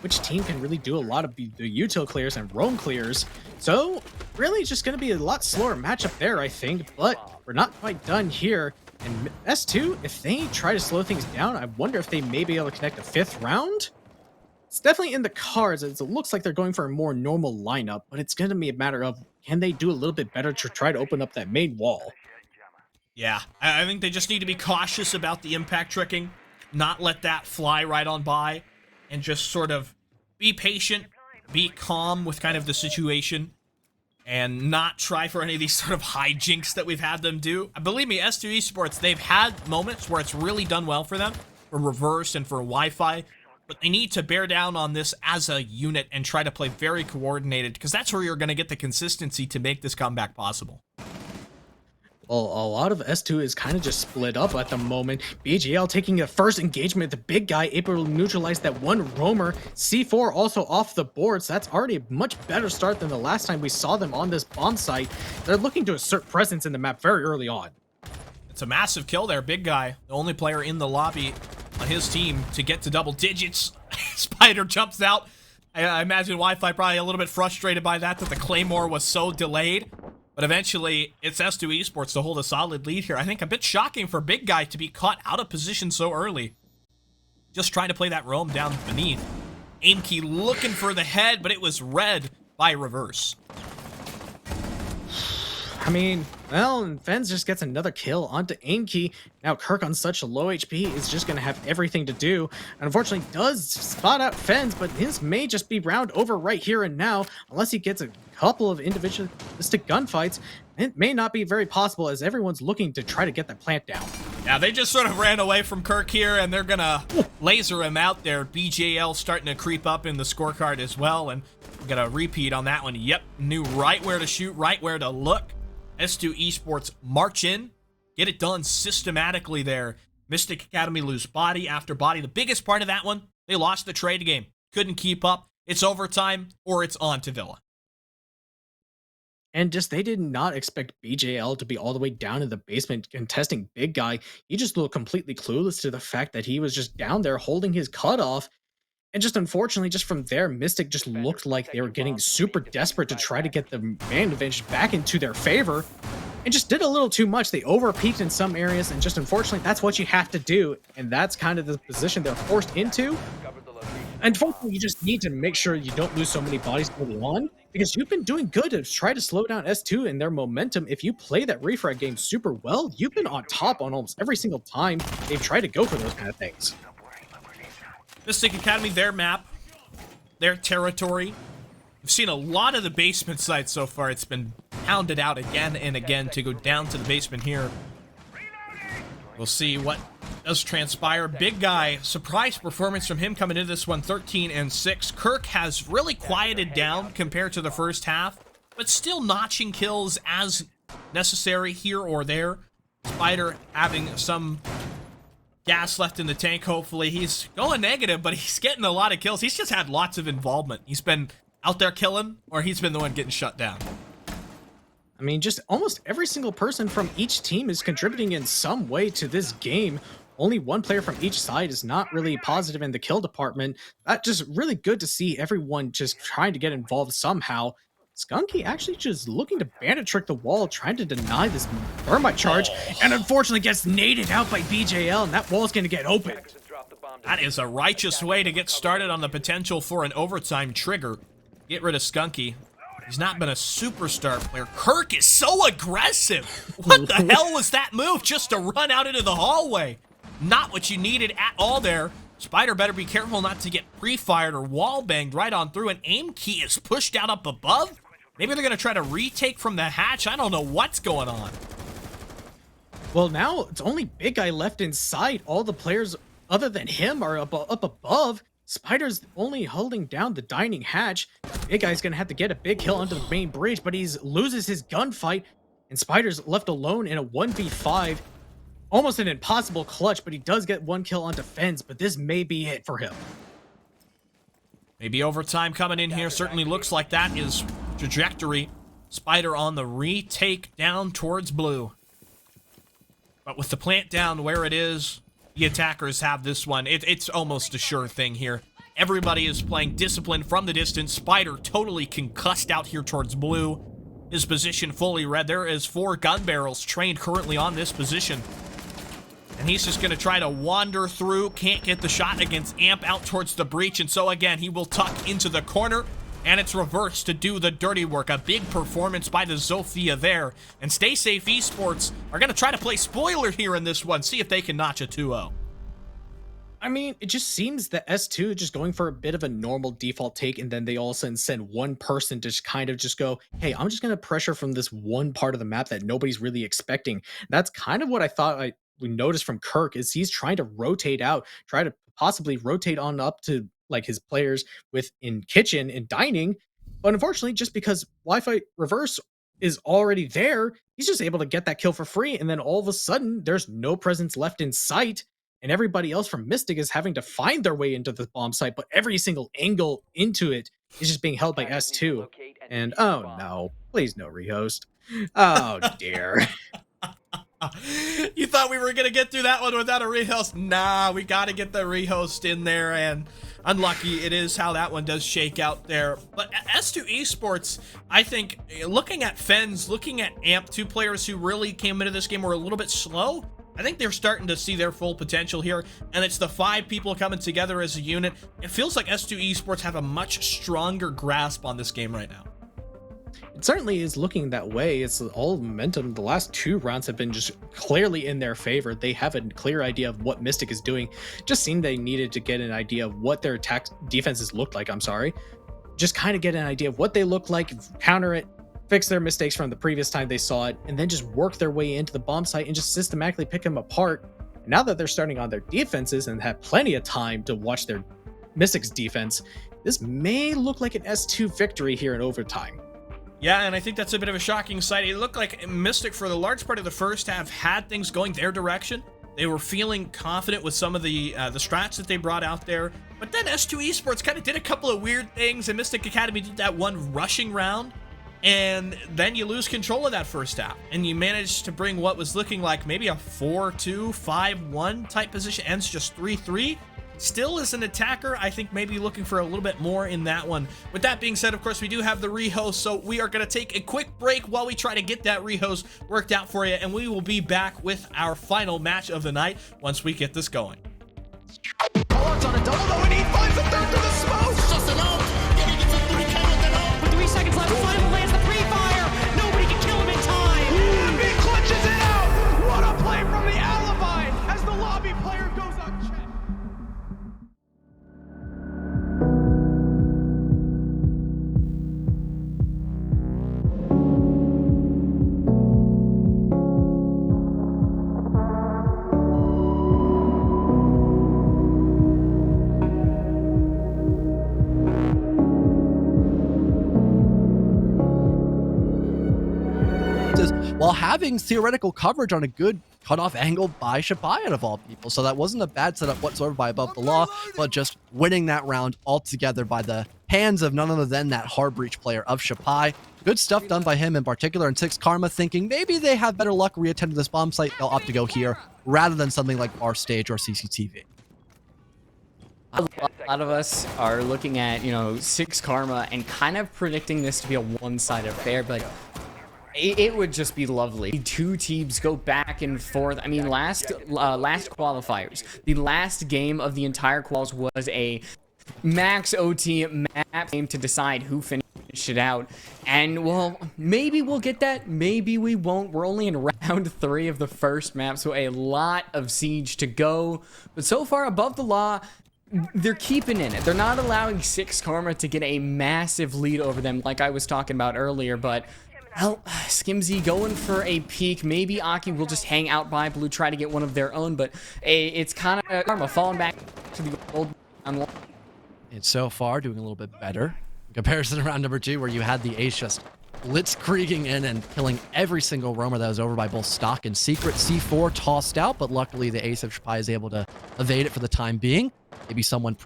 which team can really do a lot of the util clears and roam clears. So, really just going to be a lot slower matchup there, I think, but we're not quite done here. And S2, if they try to slow things down, I wonder if they may be able to connect a 5th round? It's definitely in the cards, as it looks like they're going for a more normal lineup, but it's going to be a matter of, can they do a little bit better to try to open up that main wall? Yeah, I think they just need to be cautious about the impact tricking, not let that fly right on by, and just sort of be patient, be calm with kind of the situation, and not try for any of these sort of hijinks that we've had them do. Believe me, S2 Esports, they've had moments where it's really done well for them, for Reverse and for Wi-Fi, but they need to bear down on this as a unit and try to play very coordinated, because that's where you're going to get the consistency to make this comeback possible. Well, a lot of S2 is kind of just split up at the moment. BGL taking the first engagement, the big guy able to neutralize that one roamer. C4 also off the board, so that's already a much better start than the last time we saw them on this bomb site. They're looking to assert presence in the map very early on. It's a massive kill there, big guy. The only player in the lobby on his team to get to double digits. Spider jumps out. I imagine Wi-Fi probably a little bit frustrated by that the Claymore was so delayed. But eventually, it's S2 Esports to hold a solid lead here. I think a bit shocking for Big Guy to be caught out of position so early. Just trying to play that roam down beneath. Aim key looking for the head, but it was read by Reverse. I mean, well, and Fens just gets another kill onto Aimkey. Now Kirk on such a low HP is just going to have everything to do. And unfortunately does spot out Fens, but his may just be round over right here and now. Unless he gets a couple of individualistic gunfights, it may not be very possible as everyone's looking to try to get that plant down. Yeah, they just sort of ran away from Kirk here, and they're going to laser him out there. BJL starting to creep up in the scorecard as well, and we're going to repeat on that one. Yep, knew right where to shoot, right where to look. S2 Esports march in, get it done systematically there. Mystic Academy lose body after body. The biggest part of that one, they lost the trade game. Couldn't keep up. It's overtime, or it's on to Villa. And just, they did not expect BJL to be all the way down in the basement contesting Big Guy. He just looked completely clueless to the fact that he was just down there holding his cutoff. And just unfortunately, just from there, Mystic just looked like they were getting super desperate to try to get the man advantage back into their favor. and just did a little too much. They overpeaked in some areas, and just unfortunately, that's what you have to do. And that's kind of the position they're forced into. Unfortunately, you just need to make sure you don't lose so many bodies early on, because you've been doing good to try to slow down S2 and their momentum. If you play that refrag game super well, you've been on top on almost every single time they've tried to go for those kind of things. Mystic Academy, their map, their territory. We've seen a lot of the basement sites so far. It's been pounded out again and again to go down to the basement here. We'll see what does transpire. Big guy, surprise performance from him coming into this one, 13-6. Kirk has really quieted down compared to the first half, but still notching kills as necessary here or there. Spider having some gas left in the tank, hopefully. He's going negative, but he's getting a lot of kills. He's just had lots of involvement. He's been out there killing, or he's been the one getting shut down. I mean, just almost every single person from each team is contributing in some way to this game. Only one player from each side is not really positive in the kill department. That's just really good to see everyone just trying to get involved somehow. Skunky actually just looking to bandit trick the wall, trying to deny this thermite charge, and unfortunately gets naded out by BJL, and that wall's going to get open. That is a righteous way to get started on the potential for an overtime trigger. Get rid of Skunky. He's not been a superstar player. Kirk is so aggressive. What the hell was that move just to run out into the hallway? Not what you needed at all there. Spider better be careful not to get pre-fired or wall banged right on through. An aim key is pushed out up above. Maybe they're going to try to retake from the hatch. I don't know what's going on. Well, now it's only Big Guy left inside. All the players other than him are up above. Spider's only holding down the dining hatch. Big Guy's gonna have to get a big kill onto the main bridge, but he loses his gunfight, and Spider's left alone in a 1v5. Almost an impossible clutch, but he does get one kill on defense, but this may be it for him. Maybe overtime coming in here. Certainly looks like that is trajectory. Spider on the retake down towards blue. But with the plant down where it is, the attackers have this one. It's almost a sure thing here. Everybody is playing discipline from the distance. Spider totally concussed out here towards blue. His position fully read. There is 4 gun barrels trained currently on this position. And he's just going to try to wander through. Can't get the shot against Amp out towards the breach. And so again, he will tuck into the corner. And it's reversed to do the dirty work. A big performance by the Zofia there. And Stay Safe Esports are going to try to play spoiler here in this one. See if they can notch a 2-0. I mean, it just seems that S2 just going for a bit of a normal default take, and then they all of a sudden send one person to just kind of just go, hey, I'm just going to pressure from this one part of the map that nobody's really expecting. That's kind of what I thought we noticed from Kirk, is he's trying to rotate out, try to possibly rotate on up to like his players within kitchen and dining. But unfortunately, just because Wi-Fi reverse is already there, he's just able to get that kill for free. And then all of a sudden, there's no presence left in sight. And everybody else from Mystic is having to find their way into the bomb site, but every single angle into it is just being held by S2. And oh no, please no rehost. Oh dear. You thought we were going to get through that one without a rehost? Nah, we got to get the rehost in there, and unlucky it is how that one does shake out there. But S2 Esports, I think, looking at Fens, looking at Amp, 2 players who really came into this game were a little bit slow. I think they're starting to see their full potential here, and it's the 5 people coming together as a unit. It feels like S2 Esports have a much stronger grasp on this game right now. It certainly is looking that way. It's all momentum. The last 2 rounds have been just clearly in their favor. They have a clear idea of what Mystic is doing. Just seemed they needed to get an idea of what their attack defenses looked like. Just kind of get an idea of what they look like, counter it, fix their mistakes from the previous time they saw it, and then just work their way into the bomb site and just systematically pick them apart. And now that they're starting on their defenses and have plenty of time to watch their Mystic's defense, this may look like an S2 victory here in overtime. Yeah, and I think that's a bit of a shocking sight. It looked like Mystic, for the large part of the first half, had things going their direction. They were feeling confident with some of the strats that they brought out there. But then S2 Esports kind of did a couple of weird things, and Mystic Academy did that one rushing round. And then you lose control of that first half, and you manage to bring what was looking like maybe a 4-2, 5-1 type position, ends just 3-3. still as an attacker, I think maybe looking for a little bit more in that one. With that being said, of course, we do have the rehost, so we are going to take a quick break while we try to get that rehost worked out for you, and we will be back with our final match of the night once we get this going. Pollard's on a double though, and he finds a third through the smoke. Just an ult. Getting it to 3K with an ult. With 3 seconds left, Final lands the pre-fire. Nobody can kill him in time. And he clutches it out. What a play from the alibi as the lobby player goes unchecked. While having theoretical coverage on a good cutoff angle by Shapai out of all people. So that wasn't a bad setup whatsoever by Above the Law, but just winning that round altogether by the hands of none other than that hard breach player of Shapai. Good stuff done by him in particular, and Six Karma thinking maybe they have better luck reattending this bomb site, they'll opt to go here rather than something like Bar Stage or CCTV. A lot of us are looking at, you know, Six Karma and kind of predicting this to be a one-sided affair, but it would just be lovely. Two teams go back and forth. I mean, last qualifiers, the last game of the entire quals was a max OT map game to decide who finished it out. And, well, maybe we'll get that. Maybe we won't. We're only in round 3 of the first map, so a lot of siege to go. But so far, Above the Law, they're keeping in it. They're not allowing Six Karma to get a massive lead over them like I was talking about earlier, but well, Skimzy going for a peek. Maybe Aki will just hang out by Blue, try to get one of their own, but it's kind of Karma falling back to the old. It's so far doing a little bit better in comparison to round number 2, where you had the Ace just blitzkrieging in and killing every single roamer that was over by both Stock and Secret. C4 tossed out, but luckily the Ace of Shapai is able to evade it for the time being. Maybe someone...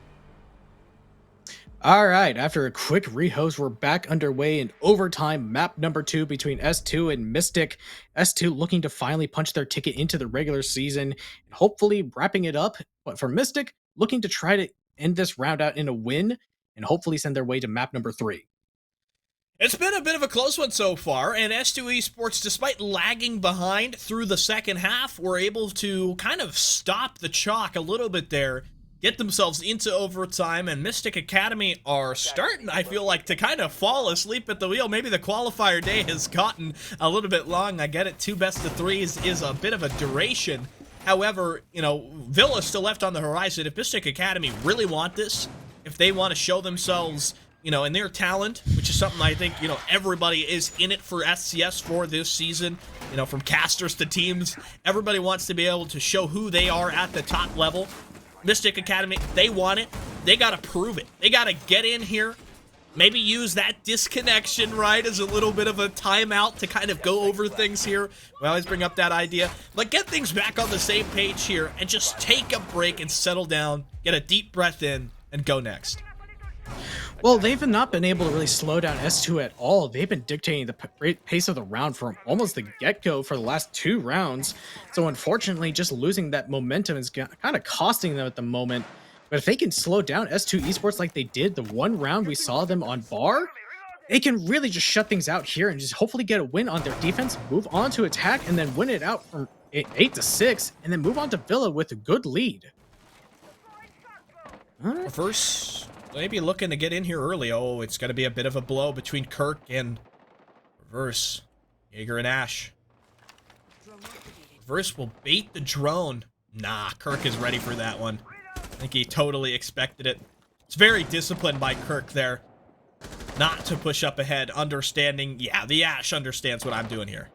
All right, after a quick rehost, we're back underway in overtime, map number 2 between S2 and Mystic. S2 looking to finally punch their ticket into the regular season, and hopefully wrapping it up. But for Mystic, looking to try to end this round out in a win, and hopefully send their way to map number 3. It's been a bit of a close one so far, and S2 Esports, despite lagging behind through the second half, were able to kind of stop the chalk a little bit there, get themselves into overtime, and Mystic Academy are starting, I feel like, to kind of fall asleep at the wheel. Maybe the qualifier day has gotten a little bit long. I get it, 2 best-of-3s is a bit of a duration. However, you know, Villa's still left on the horizon. If Mystic Academy really want this, if they want to show themselves, you know, and their talent, which is something I think, you know, everybody is in it for SCS for this season, you know, from casters to teams, everybody wants to be able to show who they are at the top level. Mystic Academy, they want it. They got to prove it. They got to get in here, maybe use that disconnection, right, as a little bit of a timeout to kind of go over things here. We always bring up that idea. But get things back on the same page here and just take a break and settle down, get a deep breath in, and go next. Well, they've not been able to really slow down S2 at all. They've been dictating the pace of the round from almost the get-go for the last 2 rounds. So unfortunately, just losing that momentum is kind of costing them at the moment. But if they can slow down S2 Esports like they did the one round we saw them on Bar, they can really just shut things out here and just hopefully get a win on their defense, move on to attack, and then win it out from 8-6, and then move on to Villa with a good lead. Reverse, maybe looking to get in here early. Oh, it's going to be a bit of a blow between Kirk and Reverse. Jaeger and Ash. Reverse will bait the drone. Nah, Kirk is ready for that one. I think he totally expected it. It's very disciplined by Kirk there. Not to push up ahead, understanding, yeah, the Ash understands what I'm doing here.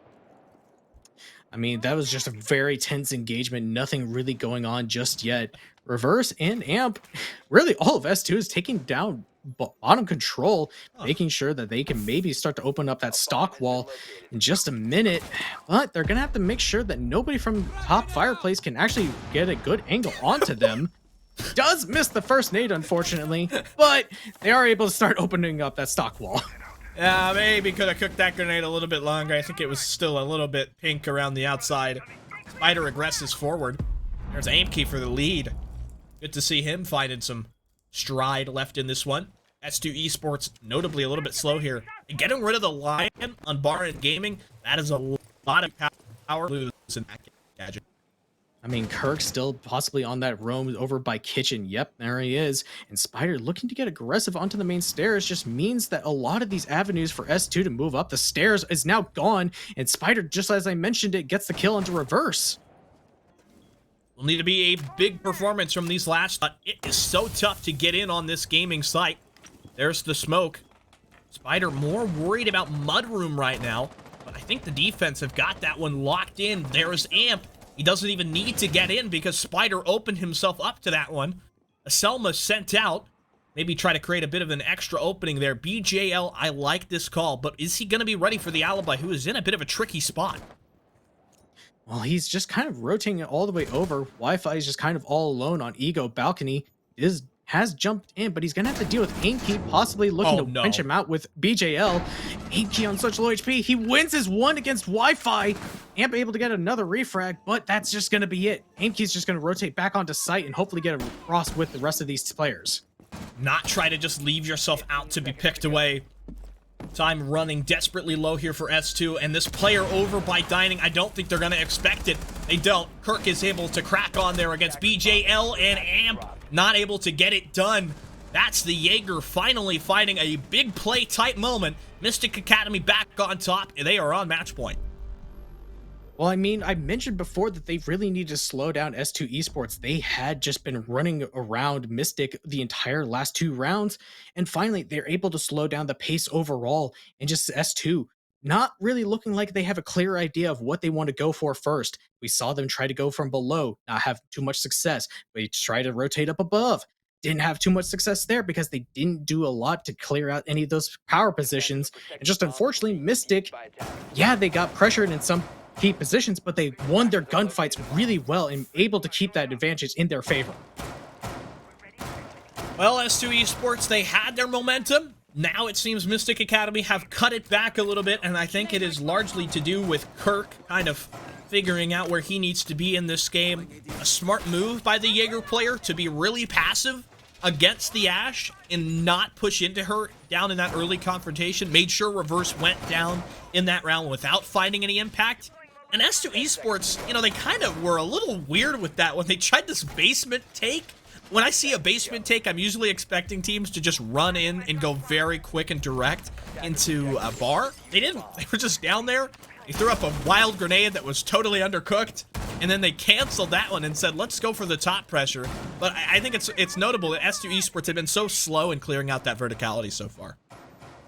I mean, that was just a very tense engagement. Nothing really going on just yet. Reverse and Amp, really all of S2 is taking down bottom control, making sure that they can maybe start to open up that stock wall in just a minute. But they're going to have to make sure that nobody from top fireplace can actually get a good angle onto them. Does miss the first nade, unfortunately, but they are able to start opening up that stock wall. Yeah, maybe could have cooked that grenade a little bit longer. I think it was still a little bit pink around the outside. Spider aggresses forward. There's aim key for the lead. Good to see him finding some stride left in this one. S2 Esports notably a little bit slow here. And getting rid of the Lion on Bar and Gaming, that is a lot of power lose in that gadget. I mean, Kirk still possibly on that roam over by Kitchen. Yep, there he is. And Spider looking to get aggressive onto the main stairs just means that a lot of these avenues for S2 to move up the stairs is now gone. And Spider, just as I mentioned it, gets the kill into reverse. Will need to be a big performance from these last. It is so tough to get in on this gaming site. There's the smoke. Spider more worried about Mudroom right now, but I think the defense have got that one locked in. There's Amp. He doesn't even need to get in because Spider opened himself up to that one. Selma sent out. Maybe try to create a bit of an extra opening there. BJL, I like this call, but is he going to be ready for the Alibi, who is in a bit of a tricky spot? Well, he's just kind of rotating it all the way over. Wi-Fi is just kind of all alone on Ego. Balcony has jumped in, but he's going to have to deal with Amkey, possibly looking to pinch him out with BJL. Amkey on such low HP. He wins his one against Wi-Fi. Amp able to get another refrag, but that's just going to be it. Amkey's just going to rotate back onto site and hopefully get a cross with the rest of these players. Not try to just leave yourself out to be picked away. Time running desperately low here for S2, and this player over by Dining, I don't think they're going to expect it. They don't. Kirk is able to crack on there against BJL, and Amp not able to get it done. That's the Jaeger finally finding a big play type moment. Mystic Academy back on top, and they are on match point. Well, I mean, I mentioned before that they really need to slow down S2 Esports. They had just been running around Mystic the entire last 2 rounds, and finally they're able to slow down the pace overall, and just S2 not really looking like they have a clear idea of what they want to go for first. We saw them try to go from below, not have too much success. They try to rotate up above. Didn't have too much success there because they didn't do a lot to clear out any of those power positions. And just unfortunately, Mystic, yeah, they got pressured in some key positions, but they won their gunfights really well and able to keep that advantage in their favor. Well, S2 Esports, they had their momentum. Now it seems Mystic Academy have cut it back a little bit, and I think it is largely to do with Kirk kind of figuring out where he needs to be in this game. A smart move by the Jaeger player to be really passive against the Ashe and not push into her down in that early confrontation. Made sure Reverse went down in that round without finding any impact. And S2 Esports, you know, they kind of were a little weird with that when they tried this basement take. When I see a basement take, I'm usually expecting teams to just run in and go very quick and direct into a bar. They didn't. They were just down there. They threw up a wild grenade that was totally undercooked, and then they canceled that one and said, let's go for the top pressure. But I think it's notable that S2 Esports have been so slow in clearing out that verticality so far.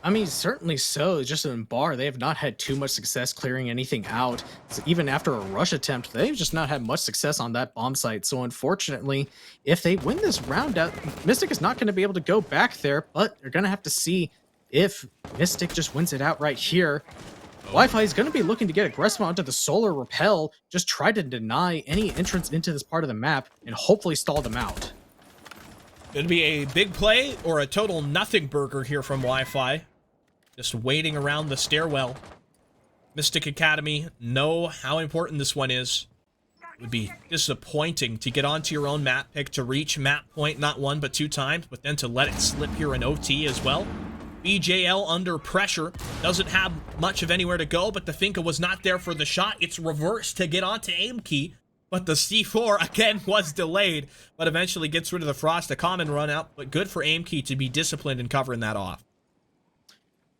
I mean, certainly so. Just in bar, they have not had too much success clearing anything out. So even after a rush attempt, they've just not had much success on that bomb site. So unfortunately, if they win this round out, Mystic is not going to be able to go back there, but they're going to have to see if Mystic just wins it out right here. Wi-Fi is going to be looking to get aggressive onto the solar rappel, just try to deny any entrance into this part of the map, and hopefully stall them out. Could be a big play or a total nothing burger here from Wi-Fi. Just waiting around the stairwell. Mystic Academy know how important this one is. It would be disappointing to get onto your own map pick, to reach map point not 1 but 2 times, but then to let it slip here in OT as well. BJL under pressure. Doesn't have much of anywhere to go, but the Finka was not there for the shot. It's reversed to get onto Amkey, but the C4 again was delayed, but eventually gets rid of the Frost. A common run out, but good for Amkey to be disciplined in covering that off.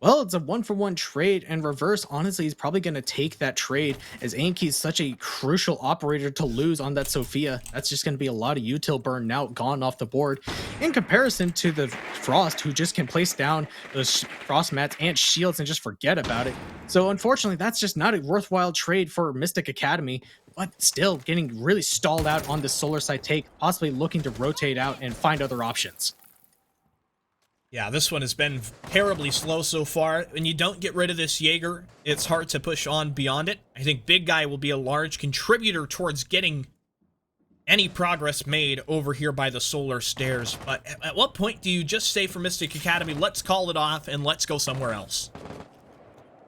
Well, it's a 1-for-1 trade, and Reverse, honestly, is probably going to take that trade as Amkey is such a crucial operator to lose on that Sophia. That's just going to be a lot of util burn now gone off the board in comparison to the Frost, who just can place down those Frost mats and shields and just forget about it. So unfortunately, that's just not a worthwhile trade for Mystic Academy, but still getting really stalled out on the solar side take, possibly looking to rotate out and find other options. Yeah, this one has been terribly slow so far. When you don't get rid of this Jaeger, it's hard to push on beyond it. I think Big Guy will be a large contributor towards getting any progress made over here by the solar stairs. But at what point do you just say for Mystic Academy, let's call it off and let's go somewhere else?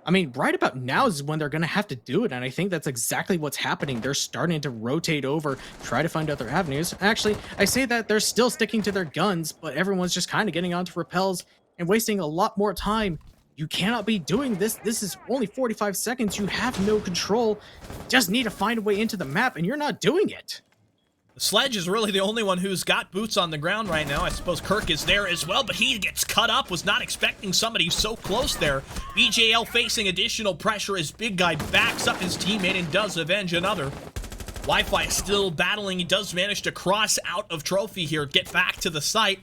I mean, right about now is when they're going to have to do it, and I think that's exactly what's happening. They're starting to rotate over, try to find other avenues. Actually, I say that they're still sticking to their guns, but everyone's just kind of getting onto repels and wasting a lot more time. You cannot be doing this. This is only 45 seconds. You have no control. Just need to find a way into the map, and you're not doing it. The Sledge is really the only one who's got boots on the ground right now. I suppose Kirk is there as well, but he gets cut up. Was not expecting somebody so close there. BJL facing additional pressure as Big Guy backs up his teammate and does avenge another. Wi-Fi still battling. He does manage to cross out of Trophy here, get back to the site.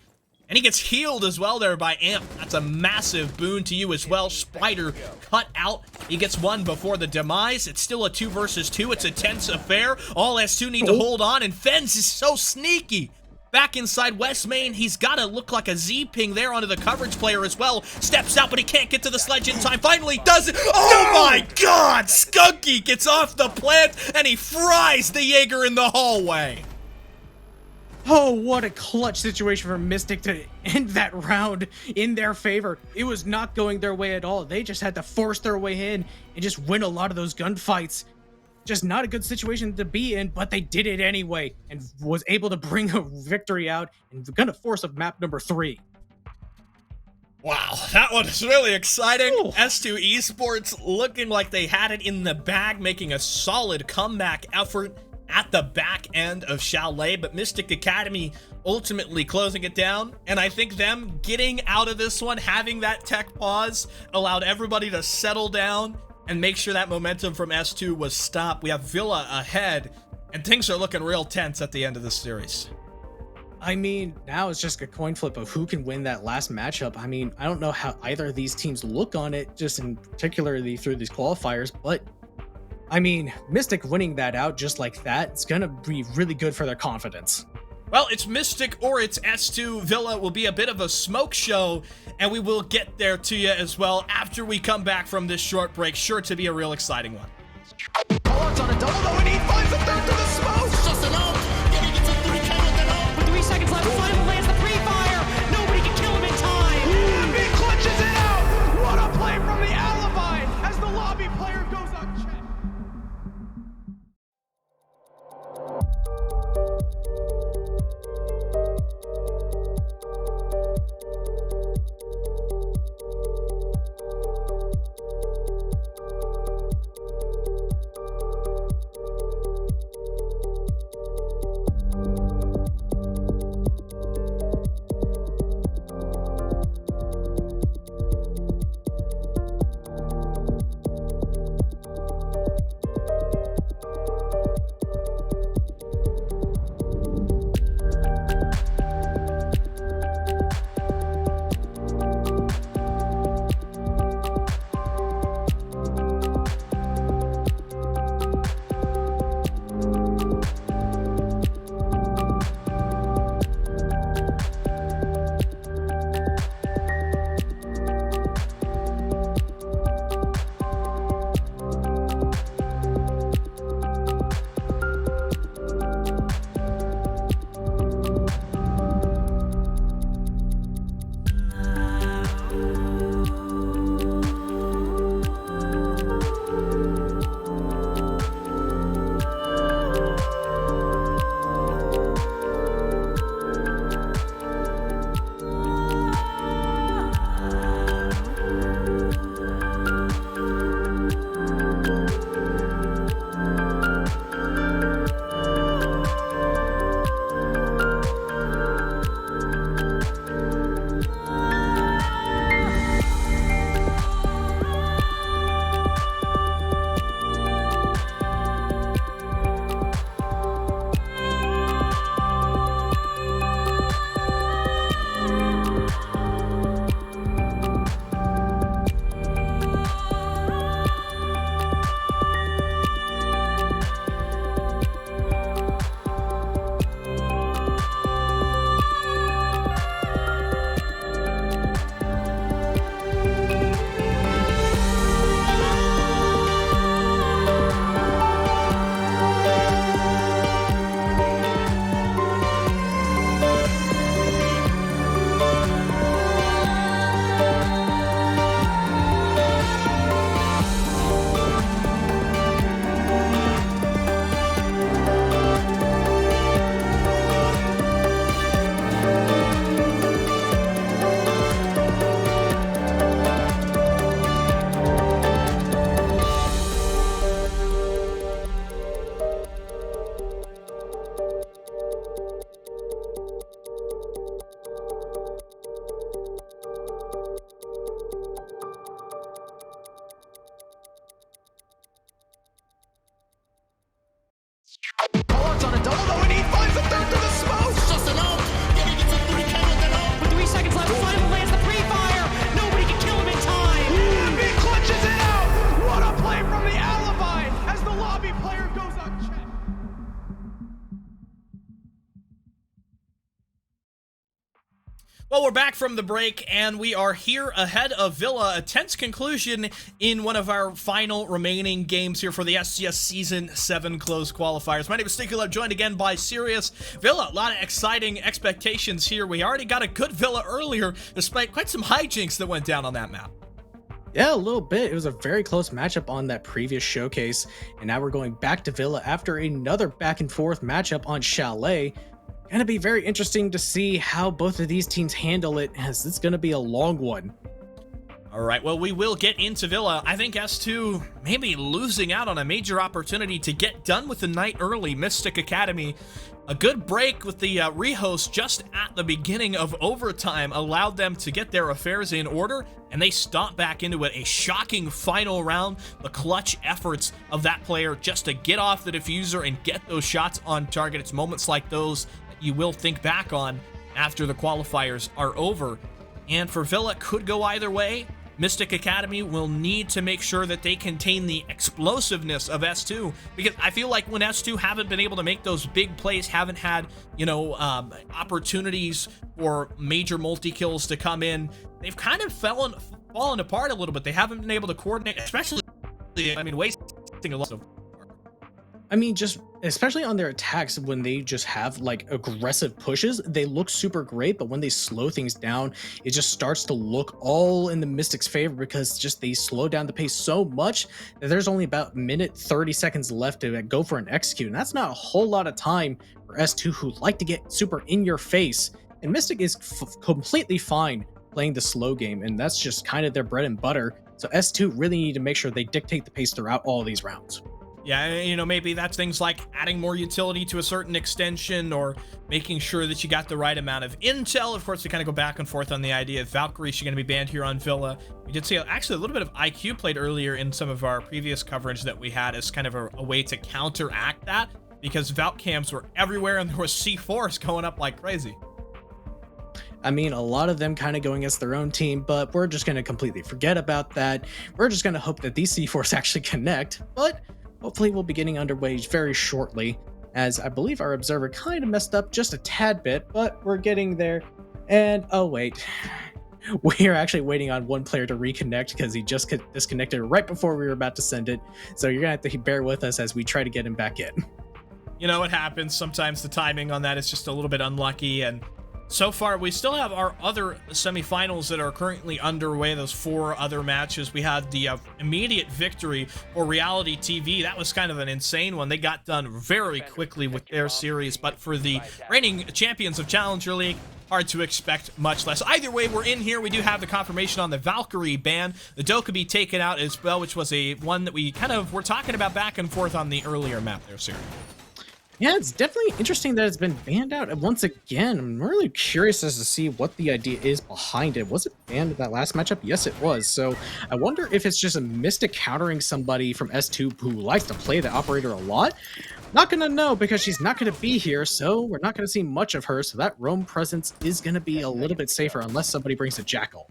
And he gets healed as well there by Amp. That's a massive boon to you as well. Spider cut out. He gets one before the demise. It's still a 2 versus 2. It's a tense affair. All S2 need to hold on, and Fens is so sneaky. Back inside West Main, he's got to look like a Z-ping there onto the coverage player as well. Steps out, but he can't get to the Sledge in time. Finally does it. Oh my God! Skunky gets off the plant, and he fries the Jaeger in the hallway. Oh, what a clutch situation for Mystic to end that round in their favor. It was not going their way at all. They just had to force their way in and just win a lot of those gunfights. Just not a good situation to be in, but they did it anyway and was able to bring a victory out and gonna force up map number 3. Wow, that one is really exciting. Ooh. S2 Esports looking like they had it in the bag, making a solid comeback effort at the back end of Chalet, but Mystic Academy ultimately closing it down. And I think them getting out of this one, having that tech pause, allowed everybody to settle down and make sure that momentum from S2 was stopped. We have Villa ahead, and things are looking real tense at the end of this series. I mean, now it's just a coin flip of who can win that last matchup. I mean, I don't know how either of these teams look on it, just in particularly through these qualifiers, but I mean, Mystic winning that out just like that, it's gonna be really good for their confidence. Well, it's Mystic or it's S2. Villa will be a bit of a smoke show, and we will get there to you as well after we come back from this short break. Sure to be a real exciting one. Hard's on a double though, and he finds a third through the smoke. Just an ult. Getting it to 3K with an ult. With 3 seconds left, Final lands the pre-fire. Nobody can kill him in time. And he clutches it out. What a play from the Alibi as the lobby player goes unchecked. Well, we're back from the break, and we are here ahead of Villa. A tense conclusion in one of our final remaining games here for the SCS Season 7 closed qualifiers. My name is Stinky Love, joined again by Sirius. Villa, a lot of exciting expectations here. We already got a good Villa earlier, despite quite some hijinks that went down on that map. Yeah, a little bit. It was a very close matchup on that previous showcase, and now we're going back to Villa after another back and forth matchup on Chalet. Gonna be very interesting to see how both of these teams handle it, as it's gonna be a long one. All right, well, we will get into Villa. I think S2 maybe losing out on a major opportunity to get done with the night early. Mystic Academy, a good break with the rehost just at the beginning of overtime allowed them to get their affairs in order, and they stomped back into it. A shocking final round. The clutch efforts of that player just to get off the diffuser and get those shots on target. It's moments like those that you will think back on after the qualifiers are over. And for Villa, it could go either way. Mystic Academy will need to make sure that they contain the explosiveness of S2, because I feel like when S2 haven't been able to make those big plays, haven't had, opportunities for major multi-kills to come in, they've kind of fallen apart a little bit. They haven't been able to coordinate, especially, wasting a lot of... just especially on their attacks, when they just have like aggressive pushes, they look super great, but when they slow things down, it just starts to look all in the Mystics' favor, because just they slow down the pace so much that there's only about a minute 30 seconds left to go for an execute, and that's not a whole lot of time for S2, who like to get super in your face, and Mystic is completely fine playing the slow game, and that's just kind of their bread and butter. So S2 really need to make sure they dictate the pace throughout all these rounds. Yeah, maybe that's things like adding more utility to a certain extension, or making sure that you got the right amount of intel. Of course, we kind of go back and forth on the idea of Valkyrie. She's going to be banned here on Villa. We did see actually a little bit of IQ played earlier in some of our previous coverage that we had as kind of a way to counteract that, because Valk cams were everywhere and there was C4s going up like crazy. A lot of them kind of going as their own team, but we're just going to completely forget about that. We're just going to hope that these C4s actually connect, but hopefully we'll be getting underway very shortly, as I believe our observer kind of messed up just a tad bit, but we're getting there. And oh wait, we are actually waiting on one player to reconnect, because he just disconnected right before we were about to send it. So you're gonna have to bear with us as we try to get him back in. It happens. Sometimes the timing on that is just a little bit unlucky, and so far, we still have our other semifinals that are currently underway, those 4 other matches. We had the immediate victory for Reality TV. That was kind of an insane one. They got done very quickly with their series, but for the reigning champions of Challenger League, hard to expect much less. Either way, we're in here. We do have the confirmation on the Valkyrie ban. The Dokkaebi taken out as well, which was a one that we kind of were talking about back and forth on the earlier map there, Siri. Yeah, it's definitely interesting that it's been banned out. And once again, I'm really curious as to see what the idea is behind it. Was it banned in that last matchup? Yes, it was. So I wonder if it's just a Mystic countering somebody from S2 who likes to play the operator a lot. Not gonna know, because she's not gonna be here, so we're not gonna see much of her. So that roam presence is gonna be a little bit safer unless somebody brings a Jackal.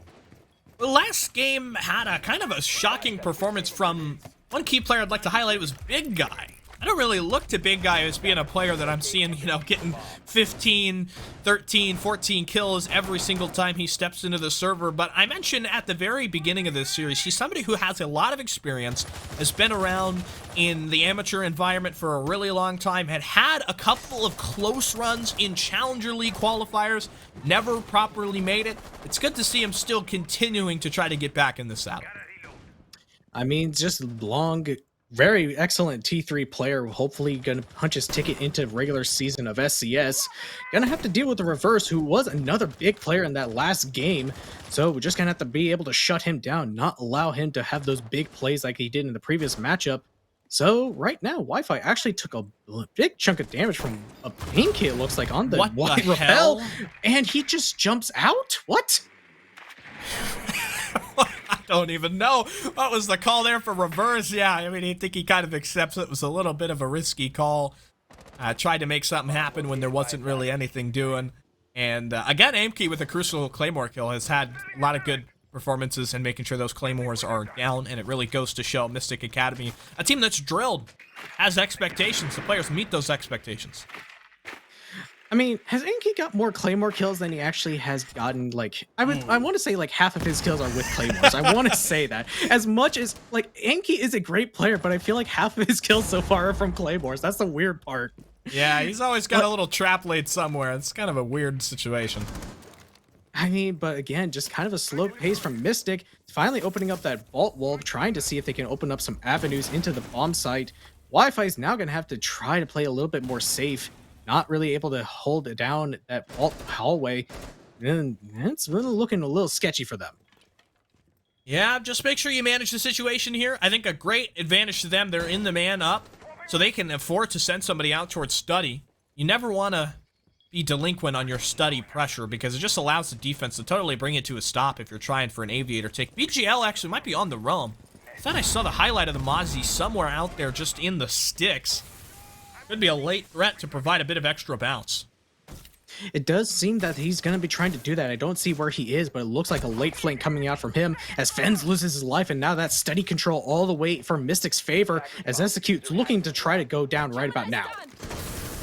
The last game had a kind of a shocking performance from one key player I'd like to highlight. It was Big Guy. I don't really look to Big Guy as being a player that I'm seeing, getting 15, 13, 14 kills every single time he steps into the server. But I mentioned at the very beginning of this series, she's somebody who has a lot of experience, has been around in the amateur environment for a really long time, had a couple of close runs in Challenger League qualifiers, never properly made it. It's good to see him still continuing to try to get back in the saddle. Just long... very excellent T3 player, hopefully gonna punch his ticket into regular season of SCS. Gonna have to deal with the reverse, who was another big player in that last game. So we're just gonna have to be able to shut him down, not allow him to have those big plays like he did in the previous matchup. So right now, Wi-Fi actually took a big chunk of damage from a pain kit, it looks like, on the wide rappel, and he just jumps out? What? I don't even know. What was the call there for reverse? Yeah, I think he kind of accepts it. It was a little bit of a risky call. Tried to make something happen when there wasn't really anything doing. And again, Aimkey with a crucial Claymore kill has had a lot of good performances in making sure those Claymores are down, and it really goes to show Mystic Academy, a team that's drilled, has expectations. The players meet those expectations. I mean, has Enki got more Claymore kills than he actually has gotten? Like, I want to say like half of his kills are with Claymores. I want to say that. As much as like Enki is a great player, but I feel like half of his kills so far are from Claymores. That's the weird part. Yeah, he's always got a little trap laid somewhere. It's kind of a weird situation. I mean, but again, just kind of a slow pace from Mystic, finally opening up that vault wall, trying to see if they can open up some avenues into the bomb site. Wi-Fi is now going to have to try to play a little bit more safe, not really able to hold it down that vault hallway. And it's really looking a little sketchy for them. Yeah, just make sure you manage the situation here. I think a great advantage to them, they're in the man up, so they can afford to send somebody out towards study. You never want to be delinquent on your study pressure because it just allows the defense to totally bring it to a stop if you're trying for an aviator take. BGL actually might be on the roam. I thought I saw the highlight of the Mozzie somewhere out there just in the sticks. Could be a late threat to provide a bit of extra bounce. It does seem that he's going to be trying to do that. I don't see where he is, but it looks like a late flank coming out from him as Fens loses his life, and now that's steady control all the way for Mystic's favor as Execute's looking to try to go down right about now.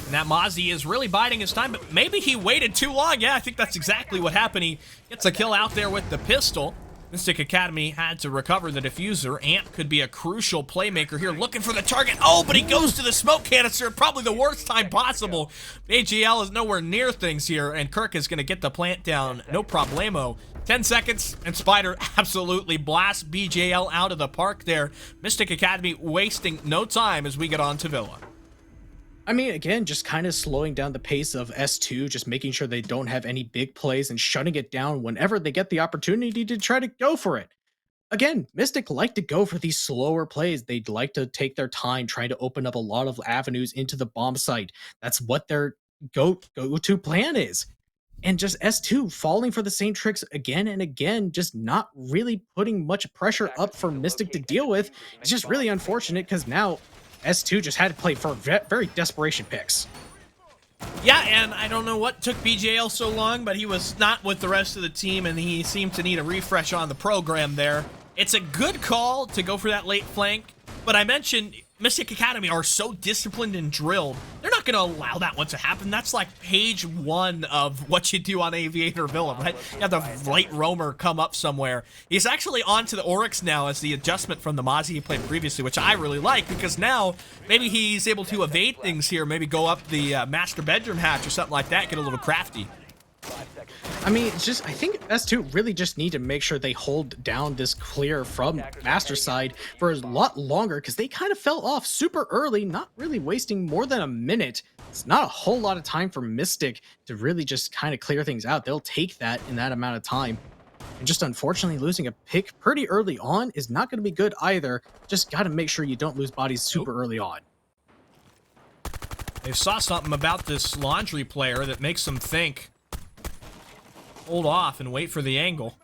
And that Mozzie is really biding his time, but maybe he waited too long. Yeah, I think that's exactly what happened. He gets a kill out there with the pistol. Mystic Academy had to recover the diffuser. Ant could be a crucial playmaker here, looking for the target. Oh, but he goes to the smoke canister, probably the worst time possible. AGL is nowhere near things here, and Kirk is going to get the plant down, no problemo. 10 seconds, and Spider absolutely blasts BJL out of the park there. Mystic Academy wasting no time as we get on to Villa. I mean, again, just kind of slowing down the pace of S2, just making sure they don't have any big plays and shutting it down whenever they get the opportunity to try to go for it. Again, Mystic like to go for these slower plays. They'd like to take their time trying to open up a lot of avenues into the bomb site. That's what their go-to plan is. And just S2 falling for the same tricks again and again, just not really putting much pressure up for Mystic to deal with. It's just really unfortunate because now S2 just had to play for very desperation picks. Yeah, and I don't know what took BJL so long, but he was not with the rest of the team, and he seemed to need a refresh on the program there. It's a good call to go for that late flank, but I mentioned Mystic Academy are so disciplined and drilled. They're not going to allow that one to happen. That's like page 1 of what you do on Aviator Villa, right? You have the late roamer come up somewhere. He's actually on to the Oryx now as the adjustment from the Mozzie he played previously, which I really like because now maybe he's able to evade things here, maybe go up the master bedroom hatch or something like that, get a little crafty. I mean, it's just, I think S2 really just need to make sure they hold down this clear from Master side for a lot longer because they kind of fell off super early, not really wasting more than a minute. It's not a whole lot of time for Mystic to really just kind of clear things out. They'll take that in that amount of time. And just unfortunately losing a pick pretty early on is not going to be good either. Just got to make sure you don't lose bodies super early on. They saw something about this Laundry player that makes them think hold off and wait for the angle.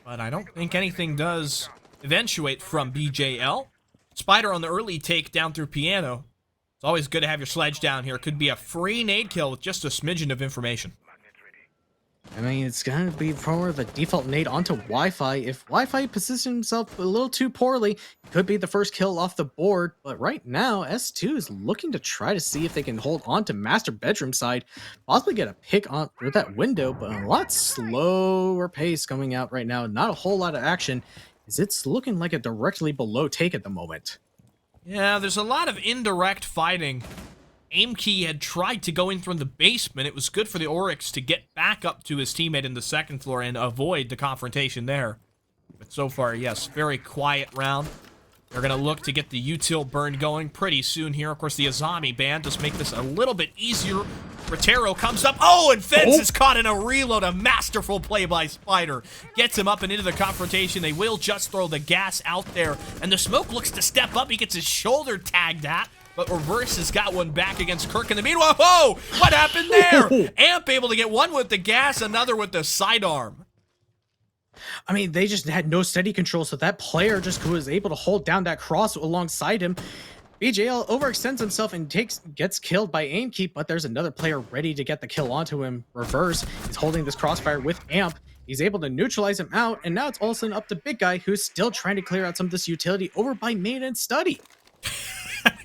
But I don't think anything does eventuate from BJL. Spider on the early take down through Piano. It's always good to have your sledge down here. Could be a free nade kill with just a smidgen of information. I mean, it's going to be more of a default nade onto Wi-Fi. If Wi-Fi positions himself a little too poorly, it could be the first kill off the board. But right now, S2 is looking to try to see if they can hold on to Master Bedroom side, possibly get a pick on through that window, but a lot slower pace coming out right now. Not a whole lot of action, as it's looking like a directly below take at the moment. Yeah, there's a lot of indirect fighting. Aimkey had tried to go in from the basement. It was good for the Oryx to get back up to his teammate in the second floor and avoid the confrontation there. But so far, yes, very quiet round. They're going to look to get the util burn going pretty soon here. Of course, the Azami band just make this a little bit easier. Rotero comes up. Oh, and Fence is caught in a reload. A masterful play by Spider. Gets him up and into the confrontation. They will just throw the gas out there. And the smoke looks to step up. He gets his shoulder tagged at. But Reverse has got one back against Kirk in the meanwhile. Whoa! What happened there? Amp able to get one with the gas, another with the sidearm. I mean, they just had no steady control, so that player just was able to hold down that cross alongside him. BJL overextends himself and gets killed by Aimkeep, but there's another player ready to get the kill onto him. Reverse is holding this crossfire with Amp. He's able to neutralize him out, and now it's all of a sudden up to Big Guy, who's still trying to clear out some of this utility over by Main and Study.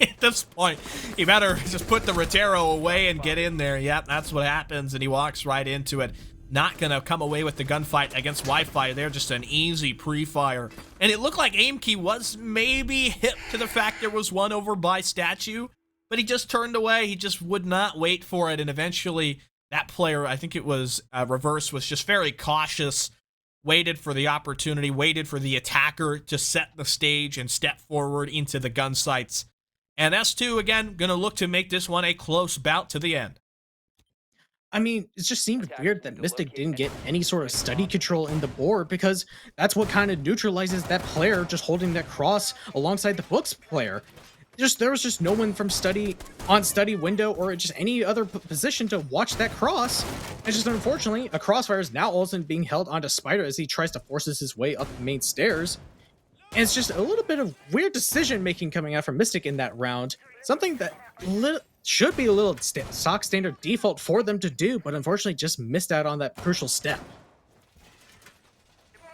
At this point, you better just put the Rotero away and get in there. Yep, that's what happens, and he walks right into it. Not gonna come away with the gunfight against Wi-Fi. They're just an easy pre-fire. And it looked like aim key was maybe hip to the fact there was one over by statue, but he just turned away. He just would not wait for it, and eventually that player, I think it was Reverse, was just very cautious, waited for the opportunity, waited for the attacker to set the stage and step forward into the gun sights. And S2, again, going to look to make this one a close bout to the end. I mean, it just seemed weird that Mystic didn't get any sort of study control in the board, because that's what kind of neutralizes that player just holding that cross alongside the Books player. There was just no one from study window or just any other position to watch that cross. And just unfortunately, a crossfire is now also being held onto Spider as he tries to forces his way up the main stairs. And it's just a little bit of weird decision making coming out from Mystic in that round. Something that should be a little stock standard default for them to do, but unfortunately just missed out on that crucial step.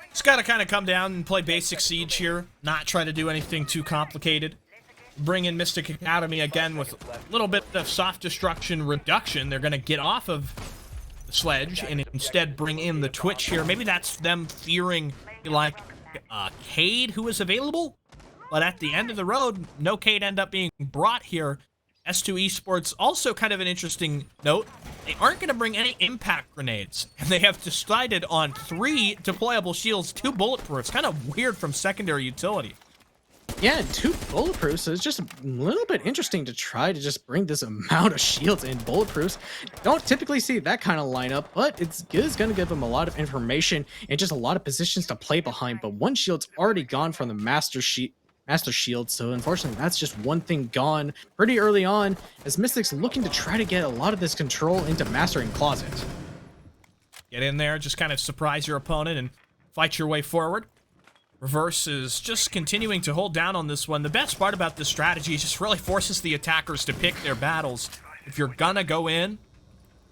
Just got to kind of come down and play basic Siege here, not try to do anything too complicated. Bring in Mystic Academy again with a little bit of soft destruction reduction. They're going to get off of the sledge and instead bring in the Twitch here. Maybe that's them fearing like Cade, who is available, but at the end of the road, no Cade end up being brought here. S2 Esports, also kind of an interesting note, they aren't going to bring any impact grenades, and they have decided on 3 deployable shields, 2 bulletproofs. Kind of weird from secondary utility. Yeah, 2 bulletproofs, so it's just a little bit interesting to try to just bring this amount of shields and bulletproofs. Don't typically see that kind of lineup, but it's going to give them a lot of information and just a lot of positions to play behind. But 1 shield's already gone from the Master Shield, so unfortunately that's just one thing gone pretty early on, as Mystic's looking to try to get a lot of this control into Mastering Closet. Get in there, just kind of surprise your opponent and fight your way forward. Reverse is just continuing to hold down on this one. The best part about this strategy is just really forces the attackers to pick their battles. If you're gonna go in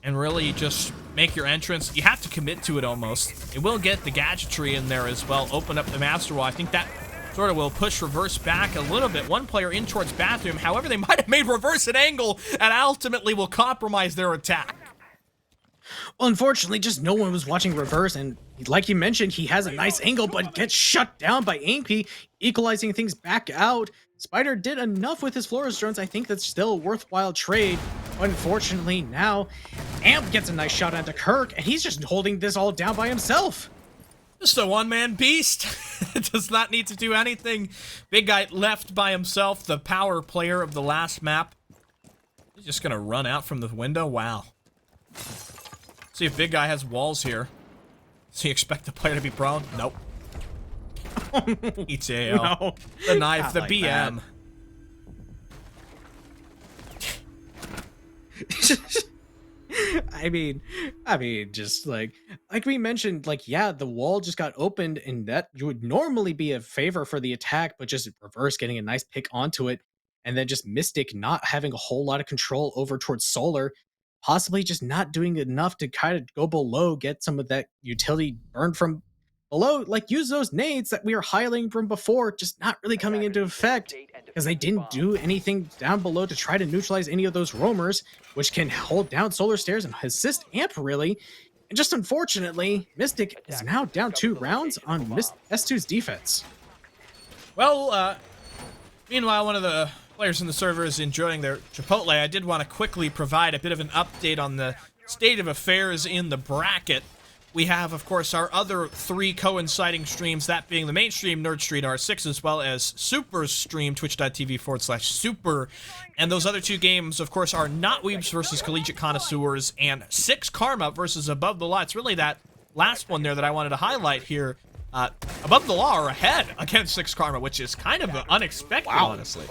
and really just make your entrance, you have to commit to it almost. It will get the gadgetry in there as well, open up the Master Wall. I think that sort of will push Reverse back a little bit. One player in towards Bathroom, however, they might have made Reverse an angle and ultimately will compromise their attack. Well, unfortunately, just no one was watching Reverse, and like you mentioned, he has a nice angle, but gets shut down by AMP, equalizing things back out. Spider did enough with his Flores drones. I think that's still a worthwhile trade. Unfortunately, now Amp gets a nice shot onto Kirk, and he's just holding this all down by himself. Just a one-man beast. Does not need to do anything. Big guy left by himself, the power player of the last map. He's just gonna run out from the window. Wow. See if Big Guy has walls here. Does he expect the player to be prone? Nope. Eats AL. No, the knife, not the like BM. I mean, just like we mentioned, like, yeah, the wall just got opened, and that would normally be a favor for the attack, but just Reverse getting a nice pick onto it, and then just Mystic not having a whole lot of control over towards Solar, possibly just not doing enough to kind of go below, get some of that utility burned from below, like use those nades that we were highlighting from before, just not really coming into effect, because they didn't do anything down below to try to neutralize any of those roamers, which can hold down Solar Stairs and assist Amp, really. And just unfortunately, Mystic is now down 2 rounds on S2's defense. Well, meanwhile, one of the players in the server is enjoying their Chipotle. I did want to quickly provide a bit of an update on the state of affairs in the bracket. We have, of course, our other 3 coinciding streams, that being the main stream, Nerd Street R6, as well as Super's stream, twitch.tv/super. And those other 2 games, of course, are Not Weebs versus Collegiate Connoisseurs and 6 Karma versus Above the Law. It's really that last one there that I wanted to highlight here. Above the Law are ahead against 6 Karma, which is kind of unexpected, honestly.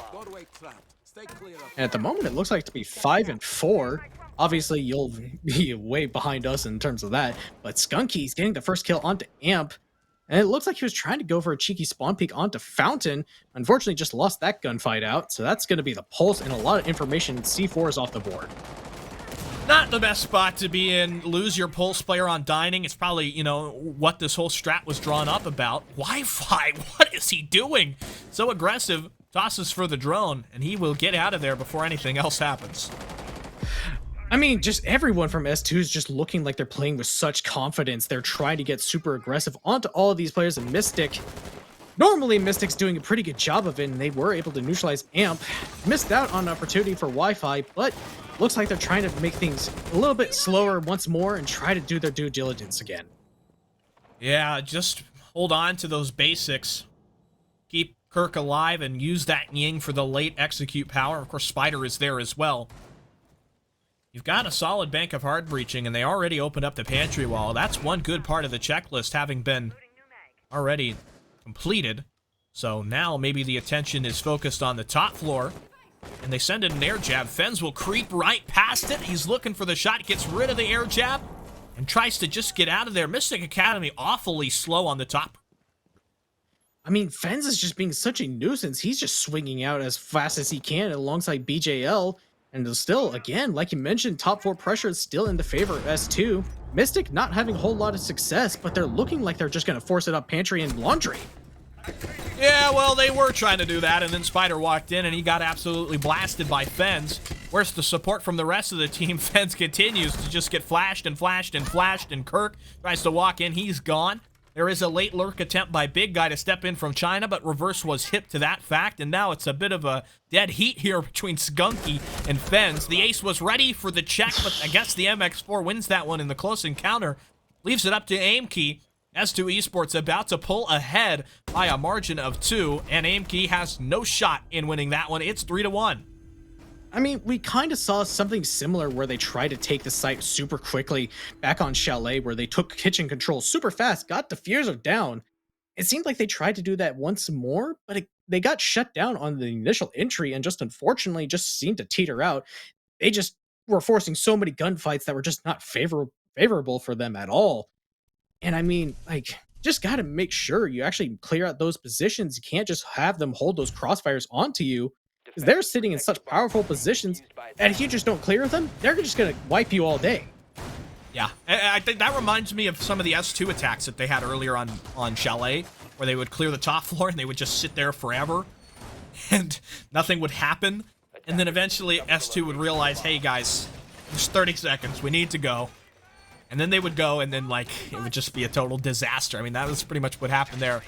And at the moment, it looks like to be 5 and 4. Obviously, you'll be way behind us in terms of that, but Skunky's getting the first kill onto Amp, and it looks like he was trying to go for a cheeky spawn peek onto Fountain. Unfortunately, just lost that gunfight out, so that's going to be the pulse, and a lot of information. C4 is off the board. Not the best spot to be in. Lose your pulse player on dining. It's probably, you know, what this whole strat was drawn up about. Wi-Fi, what is he doing? So aggressive. tosses for the drone, and he will get out of there before anything else happens. I mean, just everyone from S2 is just looking like they're playing with such confidence. They're trying to get super aggressive onto all of these players, and Mystic, normally Mystic's doing a pretty good job of it, and they were able to neutralize Amp. Missed out on an opportunity for Wi-Fi, but looks like they're trying to make things a little bit slower once more and try to do their due diligence again. Yeah, just hold on to those basics. Keep Kirk alive and use that Ying for the late execute power. Of course, Spider is there as well. You've got a solid bank of hard breaching, and they already opened up the pantry wall. That's one good part of the checklist having been already completed. So now maybe the attention is focused on the top floor, and they send in an air jab. Fens will creep right past it. He's looking for the shot, gets rid of the air jab, and tries to just get out of there. Mystic Academy awfully slow on the top. I mean, Fens is just being such a nuisance. He's just swinging out as fast as he can alongside BJL. And still, again, like you mentioned, top 4 pressure is still in the favor of S2. Mystic not having a whole lot of success, but they're looking like they're just going to force it up pantry and laundry. Yeah, well, they were trying to do that, and then Spider walked in, and he got absolutely blasted by Fens. Where's the support from the rest of the team? Fens continues to just get flashed and flashed and flashed, and Kirk tries to walk in. He's gone. There is a late lurk attempt by Big Guy to step in from China, but Reverse was hip to that fact, and now it's a bit of a dead heat here between Skunky and Fens. The ace was ready for the check, but I guess the MX4 wins that one in the close encounter. Leaves it up to Aimkey. S2 Esports about to pull ahead by a margin of 2, and Aimkey has no shot in winning that one. It's 3-1. I mean, we kind of saw something similar where they tried to take the site super quickly back on Chalet, where they took kitchen control super fast, got diffuser down. It seemed like they tried to do that once more, but they got shut down on the initial entry and just unfortunately just seemed to teeter out. They just were forcing so many gunfights that were just not favorable for them at all. And I mean, like, just got to make sure you actually clear out those positions. You can't just have them hold those crossfires onto you, because they're sitting in such powerful positions that if you just don't clear them, they're just going to wipe you all day. Yeah, I think that reminds me of some of the S2 attacks that they had earlier on Chalet, where they would clear the top floor and they would just sit there forever, and nothing would happen. And then eventually S2 would realize, hey guys, there's 30 seconds, we need to go. And then they would go, and then, like, it would just be a total disaster. I mean, that was pretty much what happened there.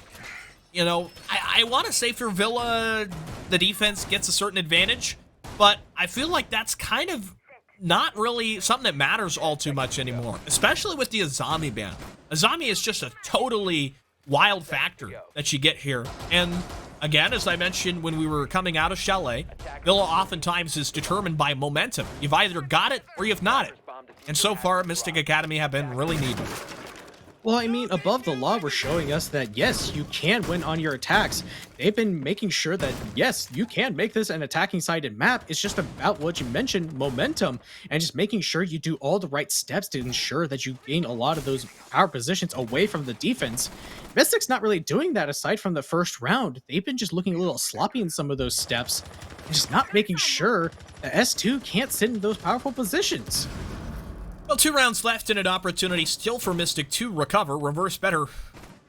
You know, I want to say for Villa, the defense gets a certain advantage, but I feel like that's kind of not really something that matters all too much anymore, especially with the Azami ban. Azami is just a totally wild factor that you get here. And again, as I mentioned when we were coming out of Chalet, Villa oftentimes is determined by momentum. You've either got it or you've not it. And so far, Mystic Academy have been really needed. Well, I mean, above the law, we're showing us that, yes, you can win on your attacks. They've been making sure that, yes, you can make this an attacking-sided map. It's just about what you mentioned, momentum, and just making sure you do all the right steps to ensure that you gain a lot of those power positions away from the defense. Mystic's not really doing that aside from the first round. They've been just looking a little sloppy in some of those steps, and just not making sure that S2 can't sit in those powerful positions. Well, 2 rounds left and an opportunity still for Mystic to recover. Reverse better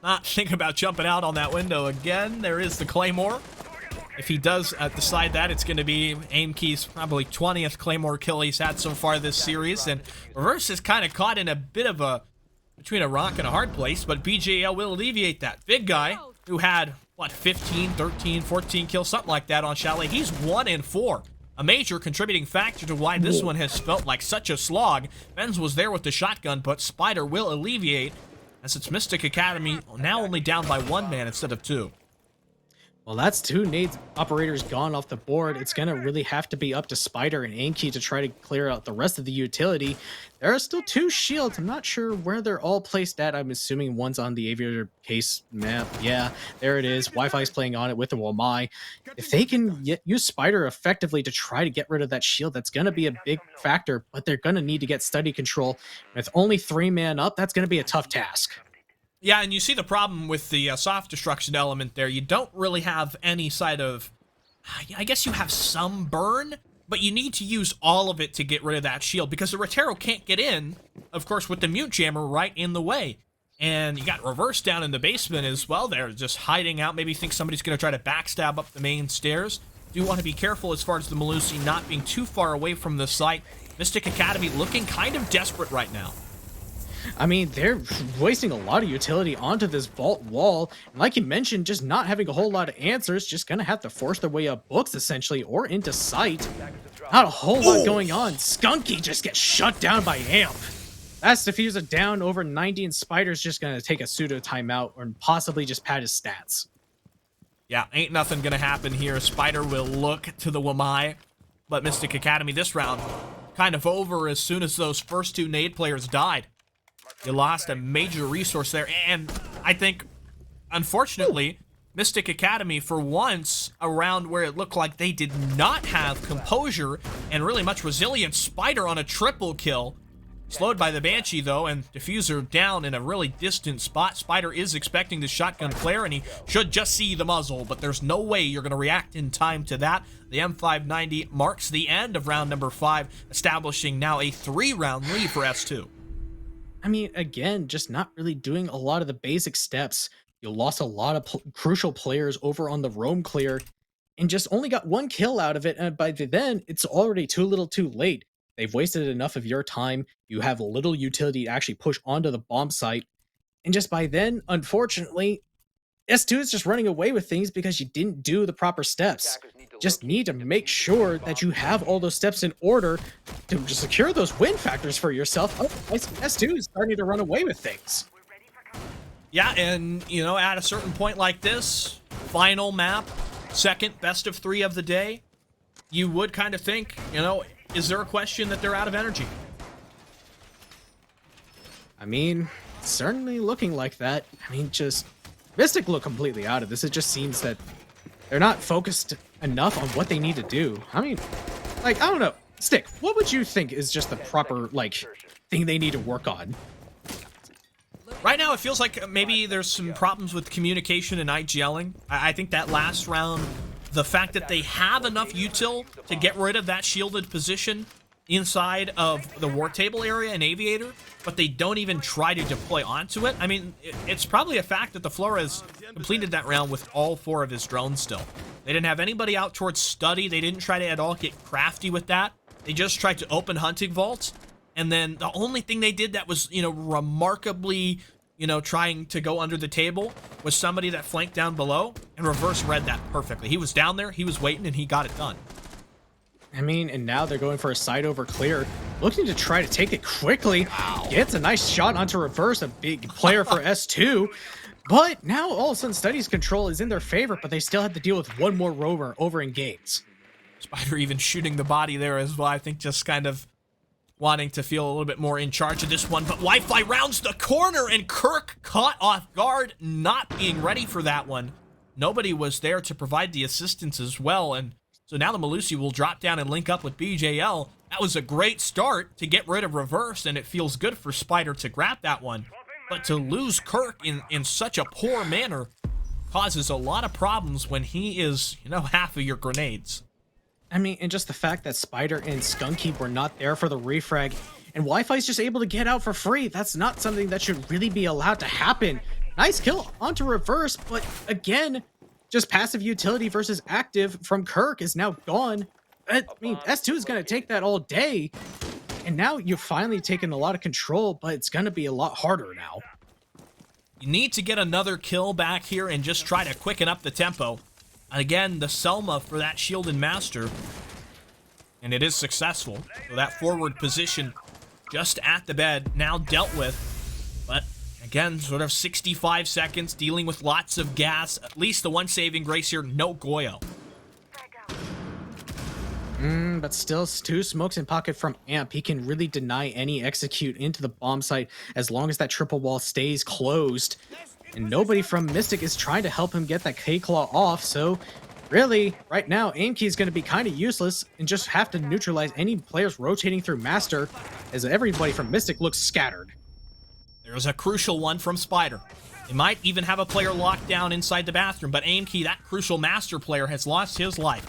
not think about jumping out on that window again. There is the Claymore. If he does decide that, it's going to be Aimkey's probably 20th Claymore kill he's had so far this series. And Reverse is kind of caught in a bit of between a rock and a hard place, but BJL will alleviate that. Big Guy, who had, what, 15, 13, 14 kills, something like that on Chalet, he's 1-4. A major contributing factor to why this one has felt like such a slog. Benz was there with the shotgun, but Spider will alleviate, as it's Mystic Academy now only down by 1 man instead of 2. Well, that's 2 nades operators gone off the board. It's going to really have to be up to Spider and Aimkey to try to clear out the rest of the utility. There are still 2 shields. I'm not sure where they're all placed at. I'm assuming one's on the aviator case map. Yeah, there it is. Wi-Fi's playing on it with the Wamai. If they can use Spider effectively to try to get rid of that shield, that's going to be a big factor, but they're going to need to get steady control. With only 3 man up, that's going to be a tough task. Yeah, and you see the problem with the soft destruction element there. You don't really have any side of... I guess you have some burn, but you need to use all of it to get rid of that shield, because the Rotero can't get in, of course, with the Mute Jammer right in the way. And you got Reverse down in the basement as well there, just hiding out. Maybe think somebody's going to try to backstab up the main stairs. Do want to be careful as far as the Melusi not being too far away from the site. Mystic Academy looking kind of desperate right now. I mean, they're wasting a lot of utility onto this vault wall. And like you mentioned, just not having a whole lot of answers, just gonna have to force their way up books, essentially, or into sight. Not a whole lot going on. Skunky just gets shut down by Amp. That's Diffuser down over 90, and Spider's just gonna take a pseudo timeout or possibly just pad his stats. Yeah, ain't nothing gonna happen here. Spider will look to the Wamai, but Mystic Academy this round kind of over as soon as those first two nade players died. You lost a major resource there, and I think, unfortunately, Mystic Academy, for once, around where it looked like they did not have composure and really much resilience, Spider on a triple kill. Slowed by the Banshee, though, and Diffuser down in a really distant spot. Spider is expecting the shotgun flare, and he should just see the muzzle, but there's no way you're going to react in time to that. The M590 marks the end of round number 5, establishing now a 3-round lead for S2. I mean, again, just not really doing a lot of the basic steps. You lost a lot of crucial players over on the roam clear and just only got 1 kill out of it. And by then, it's already too little too late. They've wasted enough of your time. You have little utility to actually push onto the bomb site. And just by then, unfortunately, S2 is just running away with things because you didn't do the proper steps. Just need to make sure that you have all those steps in order to secure those win factors for yourself. Otherwise, S2 is starting to run away with things. Yeah, and, you know, at a certain point like this, final map, second best of 3 of the day, you would kind of think, you know, is there a question that they're out of energy? I mean, certainly looking like that. I mean, just Mystic look completely out of this. It just seems that they're not focused enough on what they need to do. I mean, like, I don't know. Stick, what would you think is just the proper, like, thing they need to work on? Right now, it feels like maybe there's some problems with communication and IGLing. I think that last round, the fact that they have enough util to get rid of that shielded position inside of the war table area in Aviator, but they don't even try to deploy onto it. I mean, it's probably a fact that the Flores completed that round with all 4 of his drones still. They didn't have anybody out towards study. They didn't try to at all get crafty with that. They just tried to open hunting vaults. And then the only thing they did that was, you know, remarkably, you know, trying to go under the table was somebody that flanked down below, and Reverse read that perfectly. He was down there, he was waiting, and he got it done. I mean, and now they're going for a side over clear, looking to try to take it quickly. Gets a nice shot onto Reverse, a big player for S2. But now all of a sudden Study's control is in their favor, but they still have to deal with 1 more rover over in gates. Spider even shooting the body there as well. I think just kind of wanting to feel a little bit more in charge of this one. But Wi-Fi rounds the corner, and Kirk caught off guard, not being ready for that one. Nobody was there to provide the assistance as well, and so now the Melusi will drop down and link up with BJL. That was a great start to get rid of Reverse, and it feels good for Spider to grab that one. But to lose Kirk in such a poor manner causes a lot of problems when he is, you know, half of your grenades. I mean, and just the fact that Spider and Skunky were not there for the refrag, and Wi-Fi's just able to get out for free. That's not something that should really be allowed to happen. Nice kill onto Reverse, but again, just passive utility versus active from Kirk is now gone. I mean, S2 is going to take that all day, and now you've finally taken a lot of control, but it's going to be a lot harder now. You need to get another kill back here and just try to quicken up the tempo. Again, the Selma for that shielded master, and it is successful. So that forward position just at the bed, now dealt with. But again, sort of 65 seconds, dealing with lots of gas. At least the one saving grace here, no Goyo. But still, 2 smokes in pocket from Amp. He can really deny any execute into the bomb site as long as that triple wall stays closed. And nobody from Mystic is trying to help him get that K-Claw off, so really, right now, aim key is going to be kind of useless and just have to neutralize any players rotating through Master as everybody from Mystic looks scattered. There's a crucial one from Spider. They might even have a player locked down inside the bathroom, but aim key, that crucial Master player, has lost his life.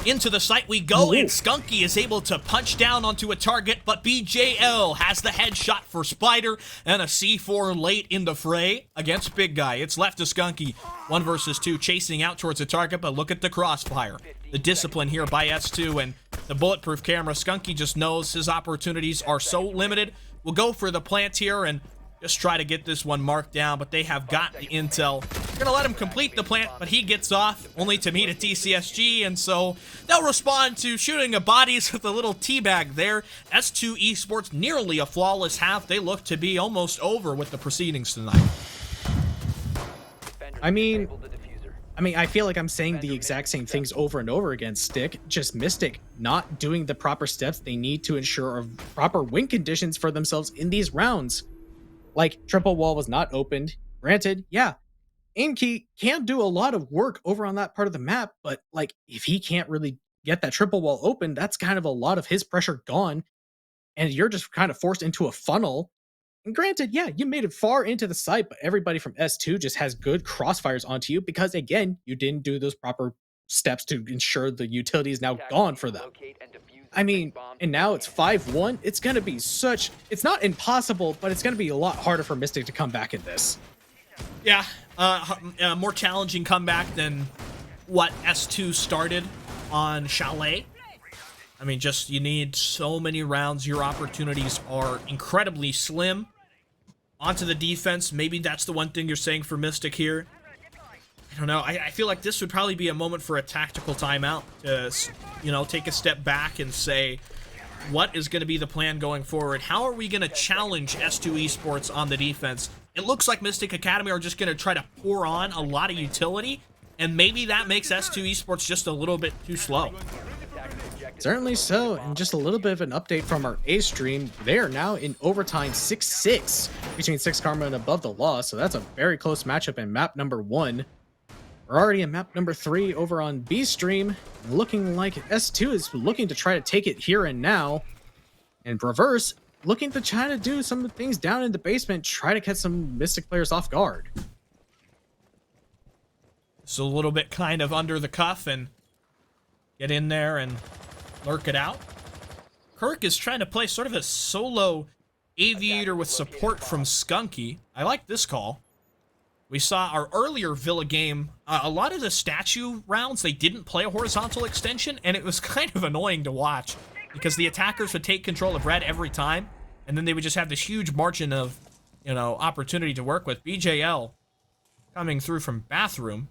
Into the site we go, Ooh. and Skunky is able to punch down onto a target, but BJL has the headshot for Spider, and a C4 late in the fray against Big Guy. It's left to Skunky, 1 versus 2, chasing out towards the target, but look at the crossfire. The discipline here by S2 and the bulletproof camera. Skunky just knows his opportunities are so limited. We'll go for the plant here and just try to get this one marked down, but they have got the intel. They're gonna let him complete the plant, but he gets off, only to meet a TCSG, and so they'll respond to shooting a bodies with a little teabag there. S2 Esports, nearly a flawless half. They look to be almost over with the proceedings tonight. I mean, I feel like I'm saying the exact same things over and over again, Stick. Just Mystic not doing the proper steps they need to ensure proper win conditions for themselves in these rounds. Like, triple wall was not opened. Granted, yeah, aim key can do a lot of work over on that part of the map, but like, if he can't really get that triple wall open, that's kind of a lot of his pressure gone, and you're just kind of forced into a funnel. And granted, yeah, you made it far into the site, but everybody from S2 just has good crossfires onto you because, again, you didn't do those proper steps to ensure the utility is now gone for them. I mean, and now it's 5-1. It's going to be it's not impossible, but it's going to be a lot harder for Mystic to come back in this. Yeah, more challenging comeback than what S2 started on Chalet. I mean, just you need so many rounds. Your opportunities are incredibly slim. Onto the defense. Maybe that's the one thing you're saying for Mystic here. I don't know. I feel like this would probably be a moment for a tactical timeout to, you know, take a step back and say, what is going to be the plan going forward? How are we going to challenge S2 Esports on the defense? It looks like Mystic Academy are just going to try to pour on a lot of utility, and maybe that makes S2 Esports just a little bit too slow. Certainly so, and just a little bit of an update from our A stream. They are now in overtime 6-6 between 6 Karma and Above the Law, so that's a very close matchup in map number 1. We're already in map number 3 over on B stream, looking like S2 is looking to try to take it here and now, and Reverse looking to try to do some things down in the basement, try to catch some Mystic players off guard. It's a little bit kind of under the cuff and get in there and lurk it out. Kirk is trying to play sort of a solo aviator with support from Skunky. I like this call. We saw our earlier Villa game, a lot of the statue rounds, they didn't play a horizontal extension, and it was kind of annoying to watch because the attackers would take control of red every time, and then they would just have this huge margin of, you know, opportunity to work with. BJL coming through from bathroom.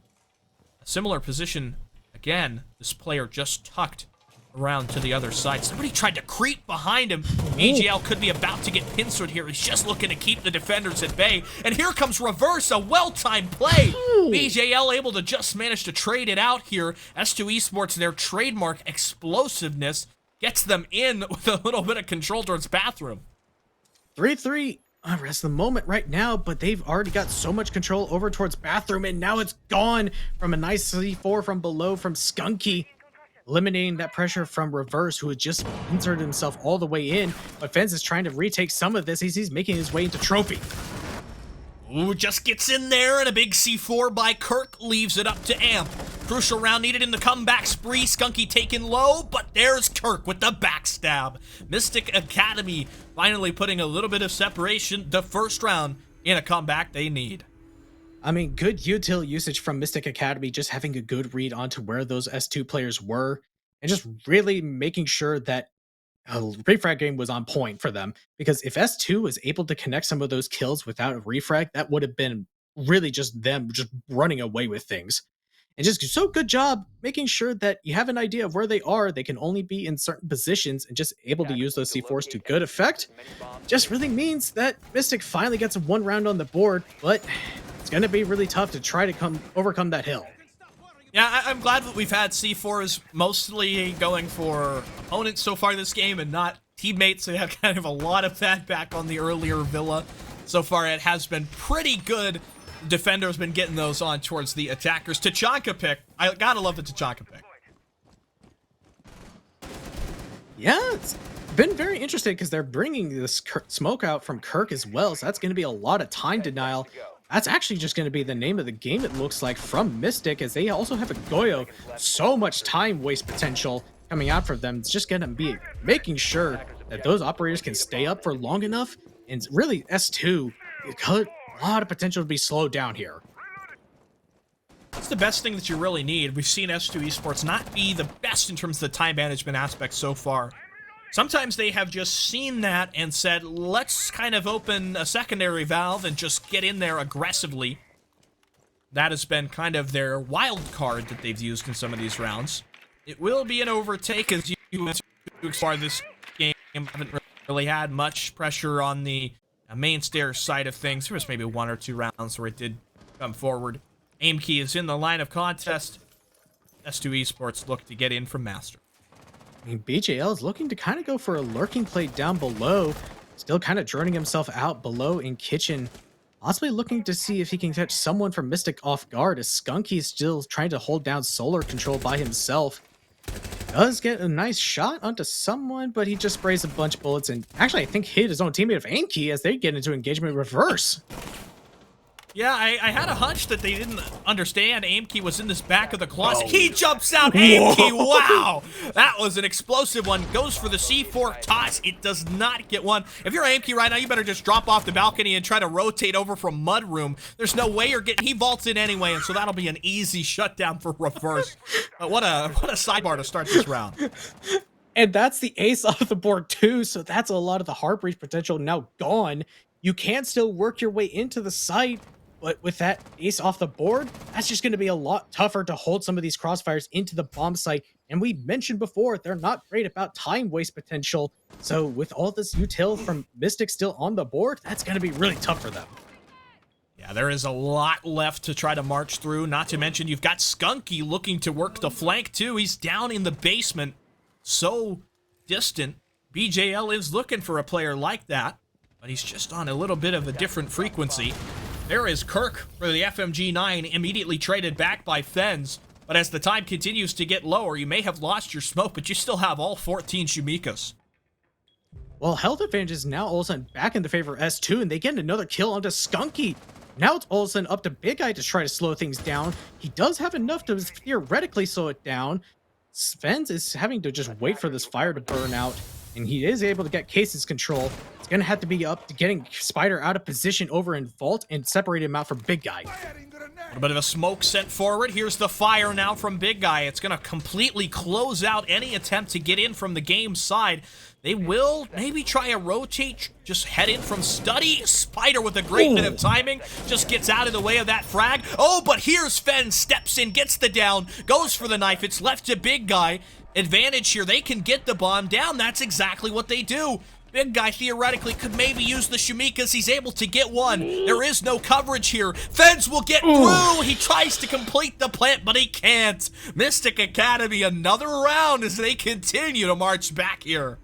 A similar position again. This player just tucked around to the other side. Somebody tried to creep behind him. BGL could be about to get pincered here. He's just looking to keep the defenders at bay. And here comes Reverse, a well-timed play. BJL able to just manage to trade it out here. S2 Esports, their trademark explosiveness, gets them in with a little bit of control towards bathroom. 3-3. Rest of the moment right now, but they've already got so much control over towards bathroom, and now it's gone from a nice C4 from below from Skunky. Eliminating that pressure from Reverse, who had just inserted himself all the way in, but Fence is trying to retake some of this as he's making his way into Trophy. Ooh, just gets in there, and a big C4 by Kirk leaves it up to Amp. Crucial round needed in the comeback spree. Skunky taken low, but there's Kirk with the backstab. Mystic Academy finally putting a little bit of separation. The first round in a comeback they need. I mean, good util usage from Mystic Academy, just having a good read onto where those S2 players were, and just really making sure that refrag game was on point for them. Because if S2 was able to connect some of those kills without a refrag, that would have been really just them just running away with things. And just so good job making sure that you have an idea of where they are. They can only be in certain positions, and just able to use those C4s to good effect just really means that Mystic finally gets one round on the board, but it's going to be really tough to try to overcome that hill. Yeah, I'm glad that we've had C4s mostly going for opponents so far this game and not teammates. They have kind of a lot of that back on the earlier Villa. So far, it has been pretty good. Defender's been getting those on towards the attackers. Tachanka pick. I gotta love the Tachanka pick. Yeah, it's been very interesting because they're bringing this smoke out from Kirk as well. So that's going to be a lot of time denial. that's actually just going to be the name of the game, it looks like, from Mystic, as they also have a Goyo. So much time waste potential coming out for them. It's just going to be making sure that those operators can stay up for long enough. And really, S2, it could a lot of potential to be slowed down here. That's the best thing that you really need. We've seen S2 Esports not be the best in terms of the time management aspect so far. Sometimes they have just seen that and said, let's kind of open a secondary valve and just get in there aggressively. That has been kind of their wild card that they've used in some of these rounds. It will be an overtake as you explore this game. Haven't really had much pressure on the main stair side of things. There was maybe 1 or 2 rounds where it did come forward. Aimkey is in the line of contest. S2 Esports look to get in from Master. I mean, BJL is looking to kind of go for a lurking play down below, still kind of droning himself out below in kitchen, possibly looking to see if he can catch someone from Mystic off guard, as Skunky is still trying to hold down solar control by himself. Does get a nice shot onto someone, but he just sprays a bunch of bullets and actually I think hit his own teammate of Aimkey as they get into engagement reverse. Yeah, I had a hunch that they didn't understand Aimkey was in this back of the closet. He jumps out, Aimkey, wow! That was an explosive one. Goes for the C4 toss. It does not get one. If you're Aimkey right now, you better just drop off the balcony and try to rotate over from Mudroom. There's no way you're getting... He vaults in anyway, and so that'll be an easy shutdown for reverse. But what a sidebar to start this round. And that's the ace off the board too, so that's a lot of the heart breach potential now gone. You can still work your way into the site, but with that ace off the board, that's just going to be a lot tougher to hold some of these crossfires into the bomb site. And we mentioned before, they're not great about time waste potential. So with all this util from Mystic still on the board, that's going to be really tough for them. Yeah, there is a lot left to try to march through. Not to mention, you've got Skunky looking to work the flank too. He's down in the basement, so distant. BJL is looking for a player like that, but he's just on a little bit of a different frequency. There is Kirk for the FMG9, immediately traded back by Fens. But as the time continues to get lower, you may have lost your smoke, but you still have all 14 Shumikas. Well, health advantage is now all of a sudden back in the favor of S2, and they get another kill onto Skunky. Now it's all of a sudden up to Big Guy to try to slow things down. He does have enough to theoretically slow it down. Fens is having to just wait for this fire to burn out, and he is able to get Case's control. It's going to have to be up to getting Spider out of position over in Vault and separate him out from Big Guy. A little bit of a smoke sent forward. Here's the fire now from Big Guy. It's going to completely close out any attempt to get in from the game side. They will maybe try a rotate, just head in from Study. Spider with a great bit of timing, just gets out of the way of that frag. Oh, but here's Fen, steps in, gets the down, goes for the knife. It's left to Big Guy. Advantage here, they can get the bomb down. That's exactly what they do. Big Guy theoretically could maybe use the Shumikas. He's able to get one. There is no coverage here. Fens will get through. He tries to complete the plant, but he can't. Mystic Academy, another round as they continue to march back here.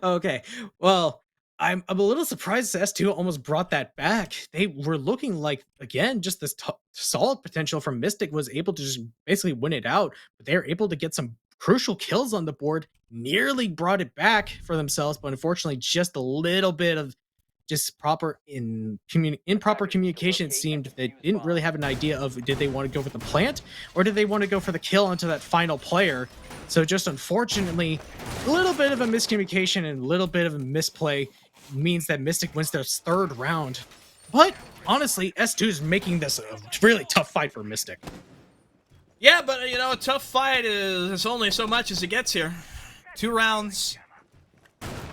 Okay, well, I'm a little surprised S2 almost brought that back. They were looking like, again, just this solid potential from Mystic was able to just basically win it out, but they're able to get some crucial kills on the board, nearly brought it back for themselves, but unfortunately just a little bit of just improper communication. It seemed they didn't really have an idea of, did they want to go for the plant or did they want to go for the kill onto that final player? So just unfortunately, a little bit of a miscommunication and a little bit of a misplay means that Mystic wins their third round. But honestly, S2 is making this a really tough fight for Mystic. Yeah, but you know, a tough fight is only so much as it gets here. 2 rounds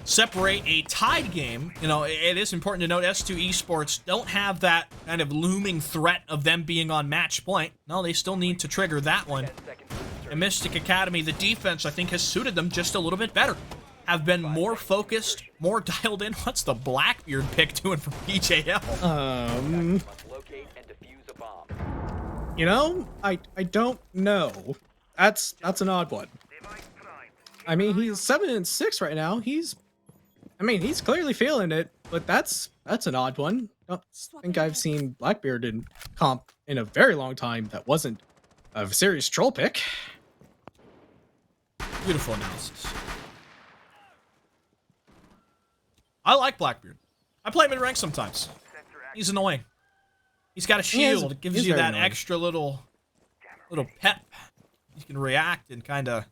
separate a tied game. You know, it is important to note S2 Esports don't have that kind of looming threat of them being on match point. No, they still need to trigger that one. And Mystic Academy, the defense, I think, has suited them just a little bit better. Have been more focused, more dialed in. What's the Blackbeard pick doing for BJL? You know, I don't know. That's an odd one. I mean, he's 7-6 right now. He's clearly feeling it, but that's an odd one. I don't think I've seen Blackbeard in comp in a very long time that wasn't a serious troll pick. Beautiful analysis. I like Blackbeard. I play him in rank sometimes. He's annoying. He's got a shield. It gives you that extra little pep. You can react and kind of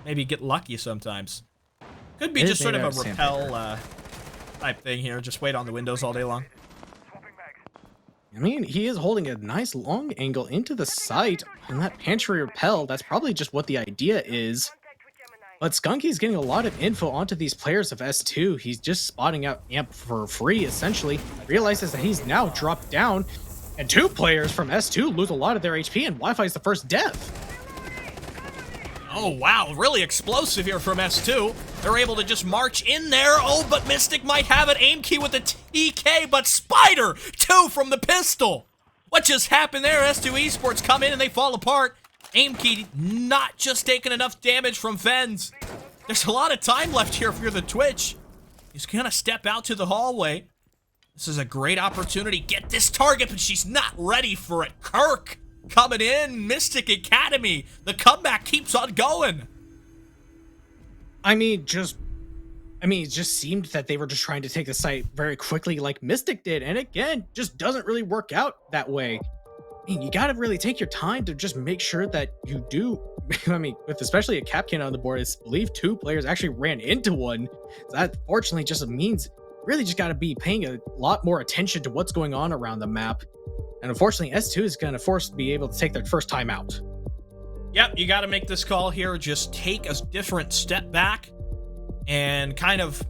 maybe get lucky sometimes. Could be just sort of a repel type thing here. Just wait on the windows all day long. I mean, he is holding a nice long angle into the site, and that pantry repel, that's probably just what the idea is. But Skunky's getting a lot of info onto these players of S2. He's just spotting out Amp for free, essentially. Realizes that he's now dropped down, and 2 players from S2 lose a lot of their HP, and Wi-Fi is the first death. Oh, wow. Really explosive here from S2. They're able to just march in there. Oh, but Mystic might have an aim key with the TK, but Spider, 2 from the pistol. What just happened there? S2 Esports come in and they fall apart. Aim key not just taking enough damage from Fens. There's a lot of time left here if you're the Twitch. He's gonna step out to the hallway. This is a great opportunity. Get this target, but she's not ready for it. Kirk coming in, Mystic Academy. The comeback keeps on going. I mean, it just seemed that they were just trying to take the site very quickly like Mystic did, and again, just doesn't really work out that way. I mean, you gotta really take your time to just make sure that you do. I mean, with especially a Capcan on the board, I believe 2 players actually ran into one. So that fortunately just means really just gotta be paying a lot more attention to what's going on around the map. And unfortunately, S2 is gonna force to be able to take their first time out. Yep, you got to make this call here. Just take a different step back and kind of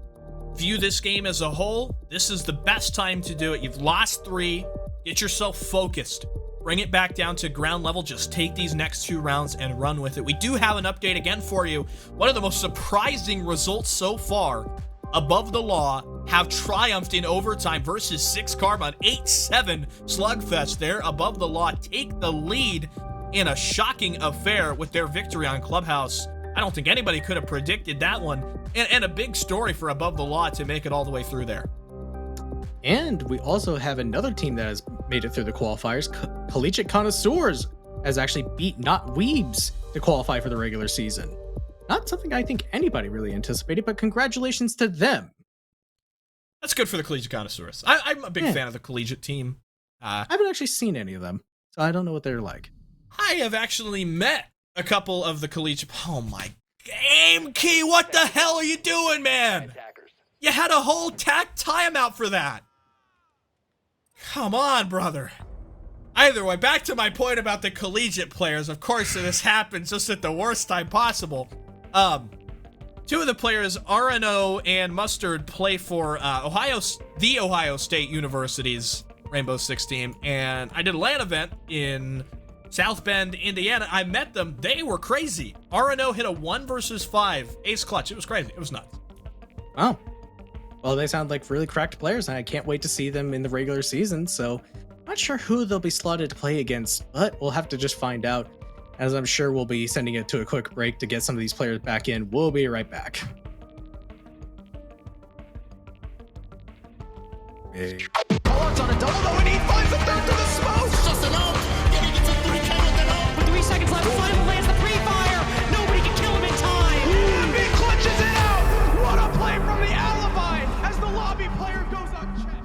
view this game as a whole. This is the best time to do it. You've lost 3. Get yourself focused. Bring it back down to ground level. Just take these next 2 rounds and run with it. We do have an update again for you. One of the most surprising results so far. Above the Law have triumphed in overtime versus 6 Karma. An 8-7 slugfest there. Above the Law take the lead in a shocking affair with their victory on Clubhouse. I don't think anybody could have predicted that one. And a big story for Above the Law to make it all the way through there. And we also have another team that has made it through the qualifiers. Collegiate Connoisseurs has actually beat Not Weebs to qualify for the regular season. Not something I think anybody really anticipated, but congratulations to them. That's good for the Collegiate Connoisseurs. I'm a big fan of the Collegiate team. I haven't actually seen any of them, so I don't know what they're like. I have actually met a couple of the Collegiate... Oh my... Aim key, what the hell are you doing, man? You had a whole timeout for that. Come on, brother. Either way, back to my point about the collegiate players. Of course, this happens just at the worst time possible. 2 of the players, RNO and Mustard, play for the Ohio State University's Rainbow Six team, and I did a LAN event in South Bend, Indiana. I met them. They were crazy. RNO hit a 1 versus 5 ace clutch. It was crazy. It was nuts. Oh. Well, they sound like really cracked players, and I can't wait to see them in the regular season, so not sure who they'll be slotted to play against, but we'll have to just find out, as I'm sure we'll be sending it to a quick break to get some of these players back in. We'll be right back. Bullets on a double, though, and he finds the third through the smoke. Just an ult. Getting it to 3K with an ult. With 3 seconds left, Final lands the pre-fire. Nobody can kill him in time. And he clutches it out. What a play from the Alibi as the lobby player goes unchecked.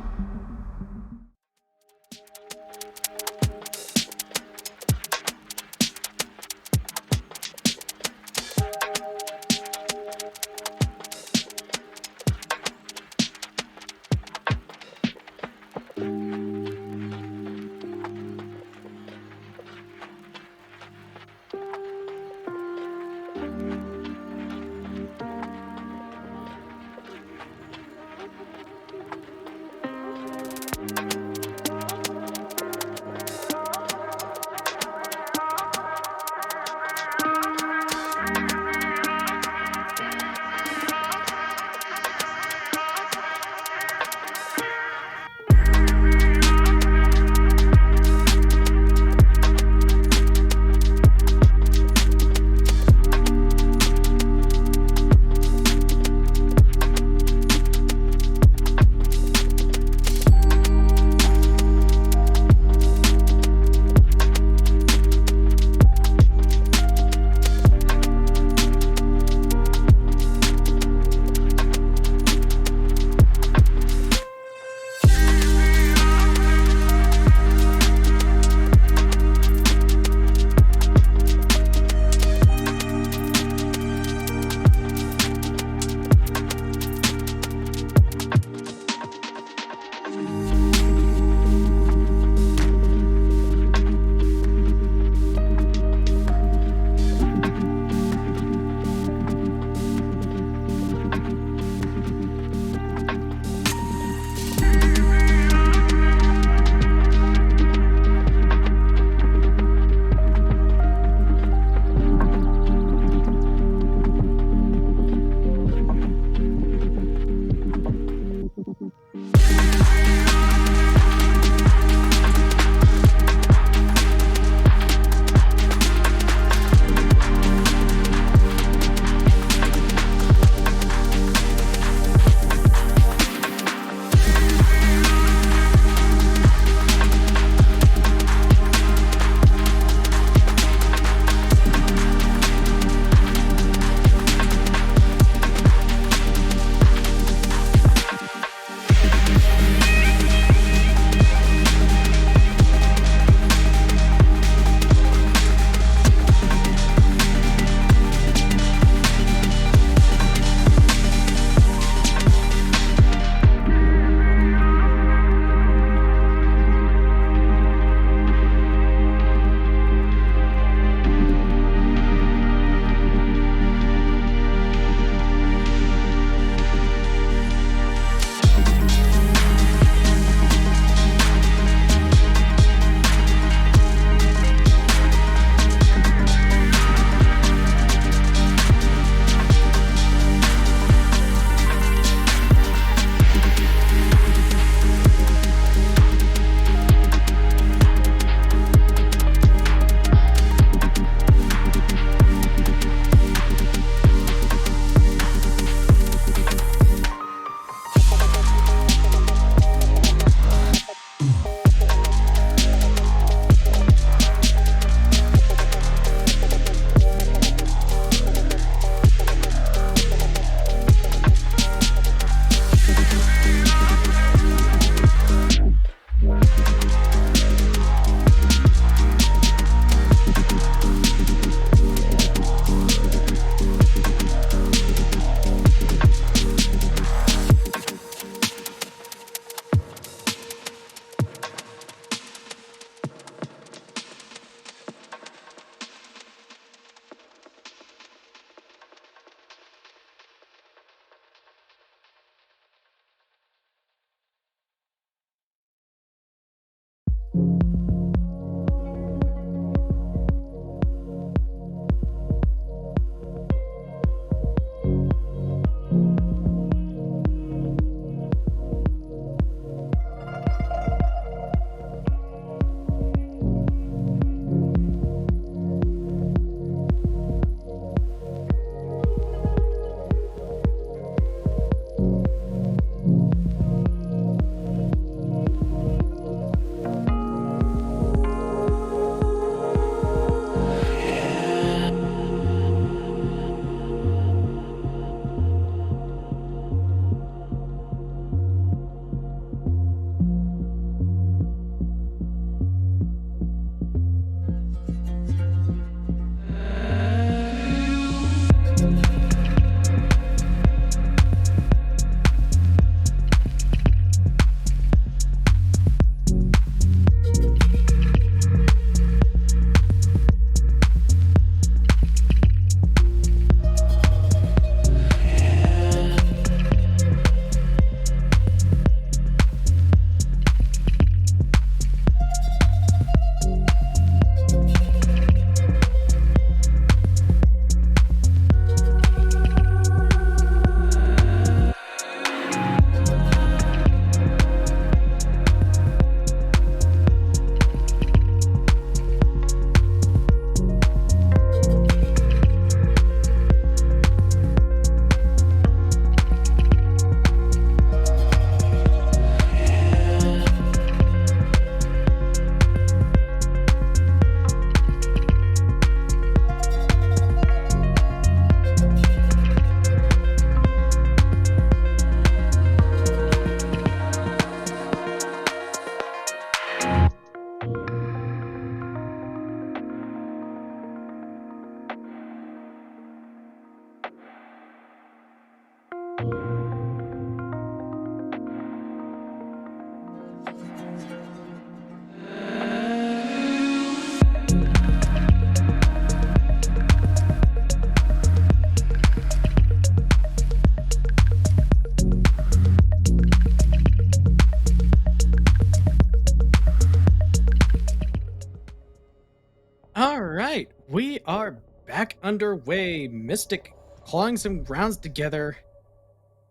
All right, we are back underway. Mystic clawing some rounds together.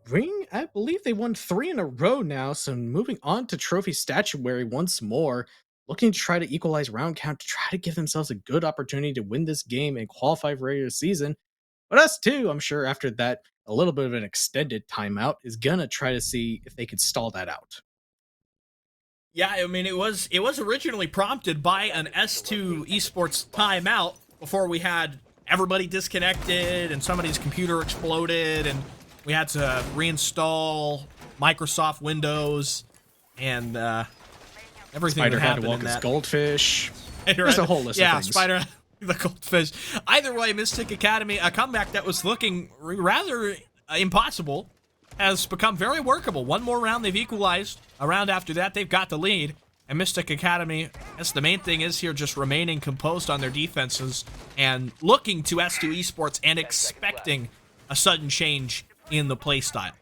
Ring, I believe they won 3 in a row now, so moving on to trophy statuary once more, looking to try to equalize round count to try to give themselves a good opportunity to win this game and qualify for regular season. But us too, I'm sure after that, a little bit of an extended timeout is gonna try to see if they could stall that out. Yeah, I mean, it was originally prompted by an S2 Esports timeout before we had everybody disconnected and somebody's computer exploded and we had to reinstall Microsoft Windows and everything Spider that had happened to walk in his that. goldfish. There's a whole list of things. Spider, the goldfish. Either way, Mystic Academy, a comeback that was looking rather impossible, has become very workable. One more round, they've equalized. A round after that, they've got the lead. And Mystic Academy, I guess the main thing is here just remaining composed on their defenses and looking to S2 Esports and expecting a sudden change in the playstyle.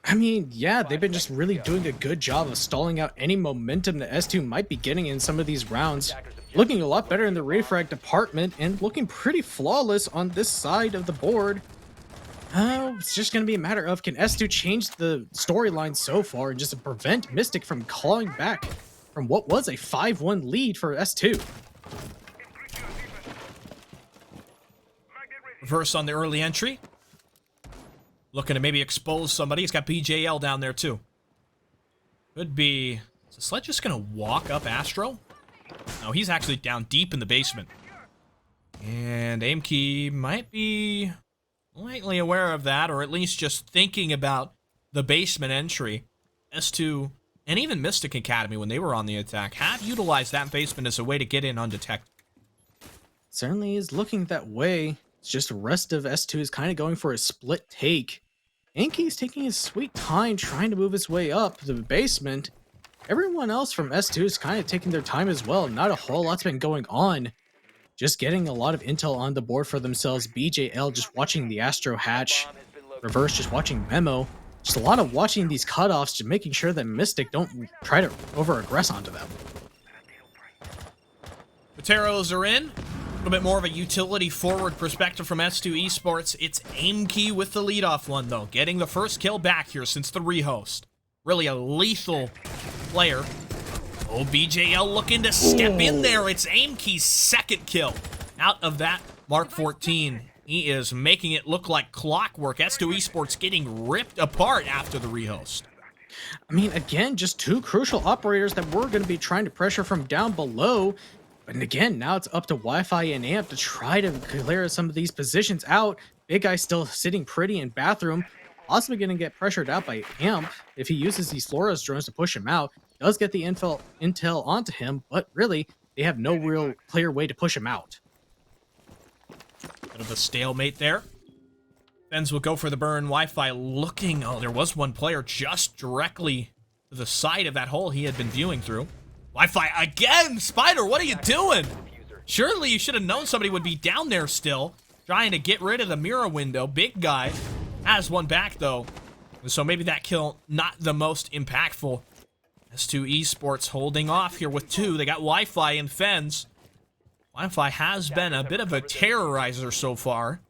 I mean, yeah, they've been just really doing a good job of stalling out any momentum that S2 might be getting in some of these rounds. Looking a lot better in the refrag department and looking pretty flawless on this side of the board. It's just going to be a matter of can S2 change the storyline so far and just prevent Mystic from clawing back from what was a 5-1 lead for S2. Reverse on the early entry. Looking to maybe expose somebody. He's got BJL down there too. Could be... Is the Sledge just going to walk up Astro? No, he's actually down deep in the basement. And Aimkey might be lightly aware of that, or at least just thinking about the basement entry. S2 and even Mystic Academy, when they were on the attack, have utilized that basement as a way to get in undetected. Certainly is looking that way. It's just the rest of S2 is kind of going for a split take. Aimkey's taking his sweet time trying to move his way up the basement. Everyone else from S2 is kind of taking their time as well. Not a whole lot's been going on. Just getting a lot of intel on the board for themselves. BJL just watching the Astro hatch. Reverse just watching Memo. Just a lot of watching these cutoffs, just making sure that Mystic don't try to over-aggress onto them. Pateros are in. A little bit more of a utility forward perspective from S2 Esports. It's Aimkey with the leadoff one, though. Getting the first kill back here since the rehost. Really a lethal player. Oh, BJL looking to step in there. It's Aimkey's second kill out of that Mark 14. He is making it look like clockwork. S2 Esports getting ripped apart after the rehost. I mean, again, just two crucial operators that we're going to be trying to pressure from down below. And again, now it's up to Wi-Fi and Amp to try to clear some of these positions out. Big Guy still sitting pretty in bathroom. Possibly going to get pressured out by Amp if he uses these Flores drones to push him out. Does get the intel onto him, but really, they have no real clear way to push him out. Bit of a stalemate there. Benz will go for the burn. Wi-Fi looking. Oh, there was one player just directly to the side of that hole he had been viewing through. Wi-Fi again! Spider, what are you doing? Surely you should have known somebody would be down there still, trying to get rid of the mirror window. Big Guy has one back, though. So maybe that kill not the most impactful. S2 Esports holding off here with two. They got Wi-Fi and Fens. Wi-Fi has been a bit of a terrorizer so far,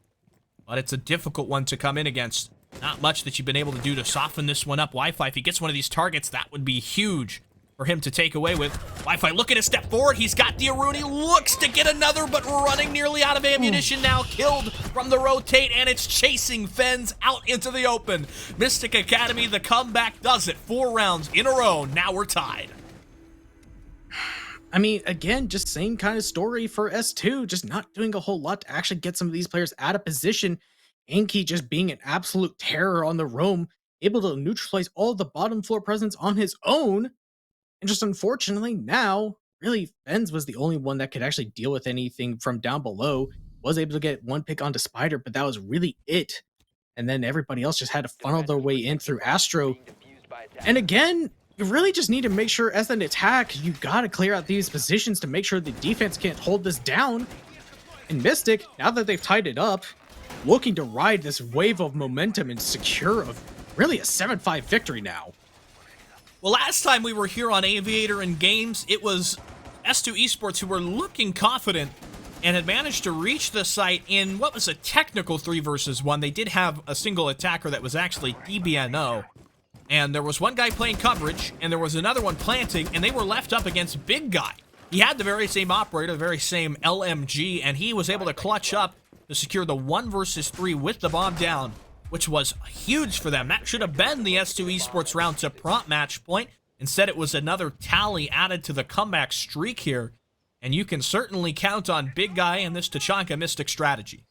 but it's a difficult one to come in against. Not much that you've been able to do to soften this one up. Wi-Fi, if he gets one of these targets, that would be huge for him to take away with. Wi-Fi looking to step forward. He's got the Aruni, looks to get another, but running nearly out of ammunition now. Killed from the rotate, and it's chasing Fens out into the open. Mystic Academy, the comeback does it. 4 rounds in a row. Now we're tied. I mean, again, just same kind of story for S2, just not doing a whole lot to actually get some of these players out of position. Aimkey just being an absolute terror on the roam, able to neutralize all the bottom floor presence on his own. And just unfortunately now, really, Benz was the only one that could actually deal with anything from down below. Was able to get one pick onto Spider, but that was really it. And then everybody else just had to funnel their way in through Astro. And again, you really just need to make sure as an attack, you gotta clear out these positions to make sure the defense can't hold this down. And Mystic, now that they've tied it up, looking to ride this wave of momentum and secure of really a 7-5 victory now. Well, last time we were here on Aviator and Games, it was S2 Esports, who were looking confident and had managed to reach the site in what was a technical 3 versus 1. They did have a single attacker that was actually DBNO. And there was one guy playing coverage, and there was another one planting, and they were left up against Big Guy. He had the very same operator, the very same LMG, and he was able to clutch up to secure the 1 versus 3 with the bomb down, which was huge for them. That should have been the S2 Esports round to prompt match point. Instead, it was another tally added to the comeback streak here. And you can certainly count on Big Guy and this Tachanka Mystic strategy.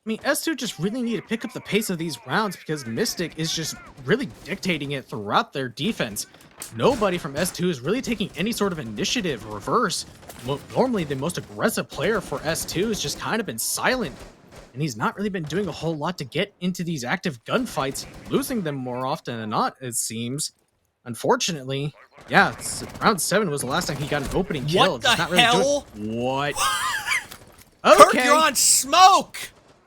I mean, S2 just really need to pick up the pace of these rounds because Mystic is just really dictating it throughout their defense. Nobody from S2 is really taking any sort of initiative or reverse. Normally, the most aggressive player for S2 has just kind of been silent. And he's not really been doing a whole lot to get into these active gunfights, losing them more often than not, it seems. Unfortunately, yeah, round 7 was the last time he got an opening kill. What the Just not really hell? What? Kirk, Okay. you're on smoke!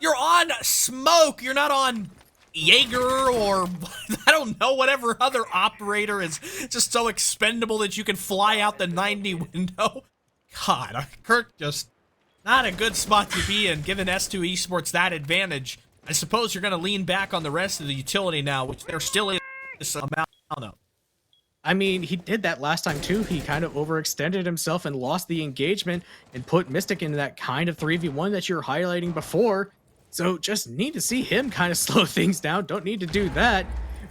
You're on smoke! You're not on Jaeger or, I don't know, whatever other operator is just so expendable that you can fly out the 90 window. God, Kirk, just not a good spot to be in, given S2 Esports that advantage. I suppose you're going to lean back on the rest of the utility now, which there still is some amount of. I mean, he did that last time too. He kind of overextended himself and lost the engagement and put Mystic into that kind of 3v1 that you were highlighting before. So just need to see him kind of slow things down. Don't need to do that.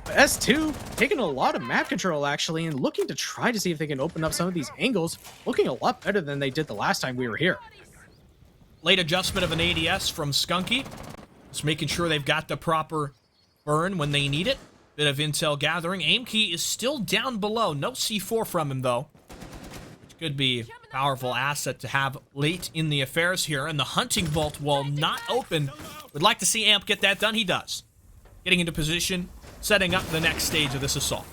But S2 taking a lot of map control actually and looking to try to see if they can open up some of these angles. Looking a lot better than they did the last time we were here. Late adjustment of an ADS from Skunky. Just making sure they've got the proper burn when they need it. Bit of intel gathering. Aim key is still down below. No C4 from him, though. Which could be a powerful asset to have late in the affairs here. And the hunting vault, while not open, would like to see Amp get that done. He does. Getting into position, setting up the next stage of this assault.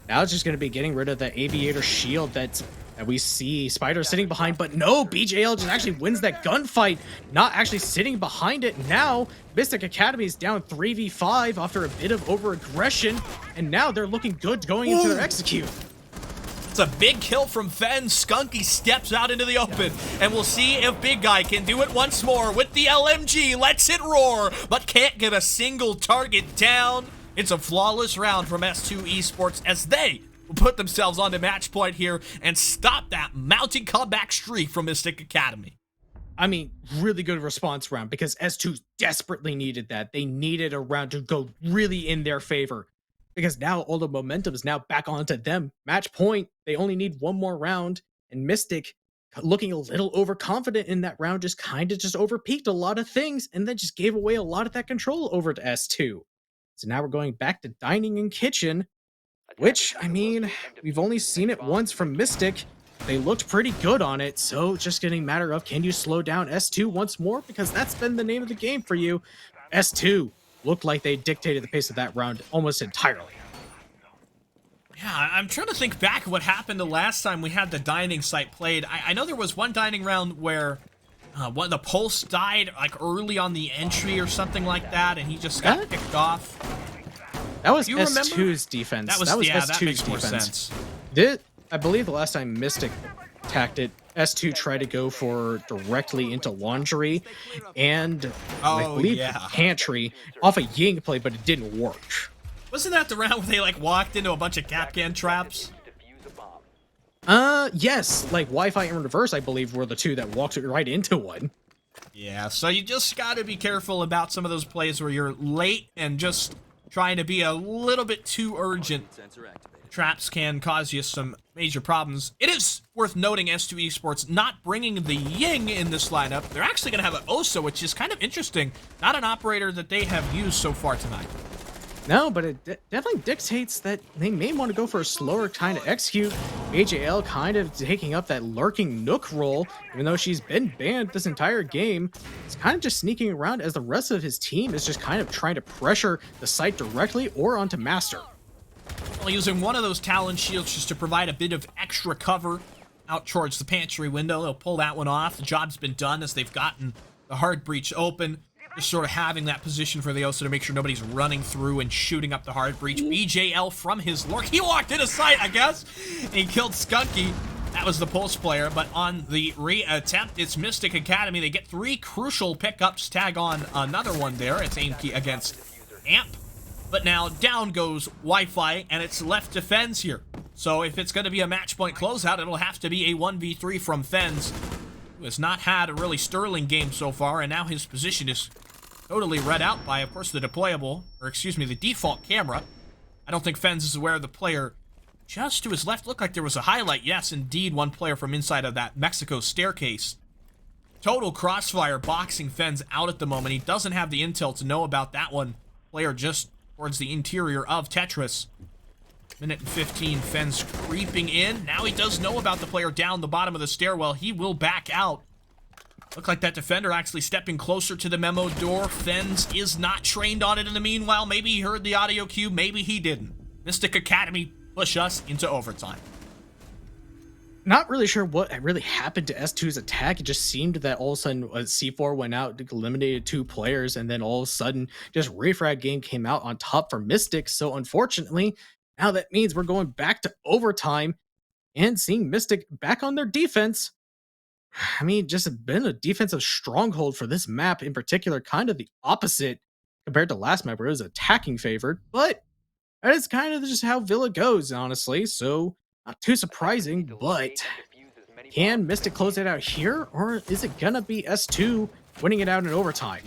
Now it's just going to be getting rid of the aviator shield that we see Spider sitting behind, but no, BJL just actually wins that gunfight, not actually sitting behind it. Now, Mystic Academy is down 3v5 after a bit of over-aggression, and now they're looking good going into their execute. It's a big kill from Fen. Skunky steps out into the open, and we'll see if Big Guy can do it once more with the LMG. Lets it roar, but can't get a single target down. It's a flawless round from S2 Esports as they will put themselves onto match point here and stop that mounting comeback streak from Mystic Academy. I mean, really good response round because S2 desperately needed that. They needed a round to go really in their favor because now all the momentum is now back onto them. Match point, they only need one more round, and Mystic, looking a little overconfident in that round, just kind of just overpeaked a lot of things and then just gave away a lot of that control over to S2. So now we're going back to dining and kitchen, which, I mean, we've only seen it once from Mystic. They looked pretty good on it, so just getting a matter of, can you slow down S2 once more? Because that's been the name of the game for you. S2 looked like they dictated the pace of that round almost entirely. Yeah, I'm trying to think back what happened the last time we had the dining site played. I know there was one dining round where the pulse died like early on the entry or something like that, and he just got picked off. That was You S2's remember? defense. That was yeah, S2's that makes more defense. sense. I believe the last time Mystic attacked it, S2 tried to go for directly into laundry and I believe pantry off a Ying play, but it didn't work. Wasn't that the round where they like walked into a bunch of Capcan traps? Yes, like Wi-Fi and reverse, I believe, were the two that walked right into one. Yeah, so you just gotta be careful about some of those plays where you're late and just trying to be a little bit too urgent. Traps can cause you some major problems. It is worth noting S2 Esports not bringing the Ying in this lineup. They're actually going to have an Osa, which is kind of interesting. Not an operator that they have used so far tonight. No, but it definitely dictates that they may want to go for a slower kind of execute. AJL kind of taking up that lurking Nook role, even though she's been banned this entire game. It's kind of just sneaking around as the rest of his team is just kind of trying to pressure the site directly or onto Master. Well, using one of those Talon shields just to provide a bit of extra cover out towards the pantry window. They'll pull that one off. The job's been done as they've gotten the hard breach open. Just sort of having that position for the Osa to make sure nobody's running through and shooting up the hard breach. BJL from his lurk. He walked into sight, I guess. And he killed Skunky. That was the Pulse player, but on the re-attempt, it's Mystic Academy. They get 3 crucial pickups. Tag on another one there. It's aim key against Amp. But now down goes Wi-Fi, and it's left to Fens here. So if it's going to be a match point closeout, it'll have to be a 1v3 from Fens, who has not had a really sterling game so far, and now his position is totally read out by, of course, the the default camera. I don't think Fens is aware of the player just to his left. Looked like there was a highlight. Yes, indeed, one player from inside of that Mexico staircase. Total crossfire boxing Fens out at the moment. He doesn't have the intel to know about that one. Player just towards the interior of Tetris. Minute and 15, Fens creeping in. Now he does know about the player down the bottom of the stairwell. He will back out. Look like that defender actually stepping closer to the memo door. Fens is not trained on it in the meanwhile. Maybe he heard the audio cue, maybe he didn't. Mystic Academy push us into overtime. Not really sure what really happened to S2's attack. It just seemed that all of a sudden C4 went out, eliminated 2 players, and then all of a sudden just refrag game came out on top for Mystic. So unfortunately, now that means we're going back to overtime and seeing Mystic back on their defense. I mean, just been a defensive stronghold for this map in particular, kind of the opposite compared to last map where it was attacking favored, but that is kind of just how Villa goes, honestly, so not too surprising. But can Mystic close it out here, or is it gonna be S2 winning it out in overtime?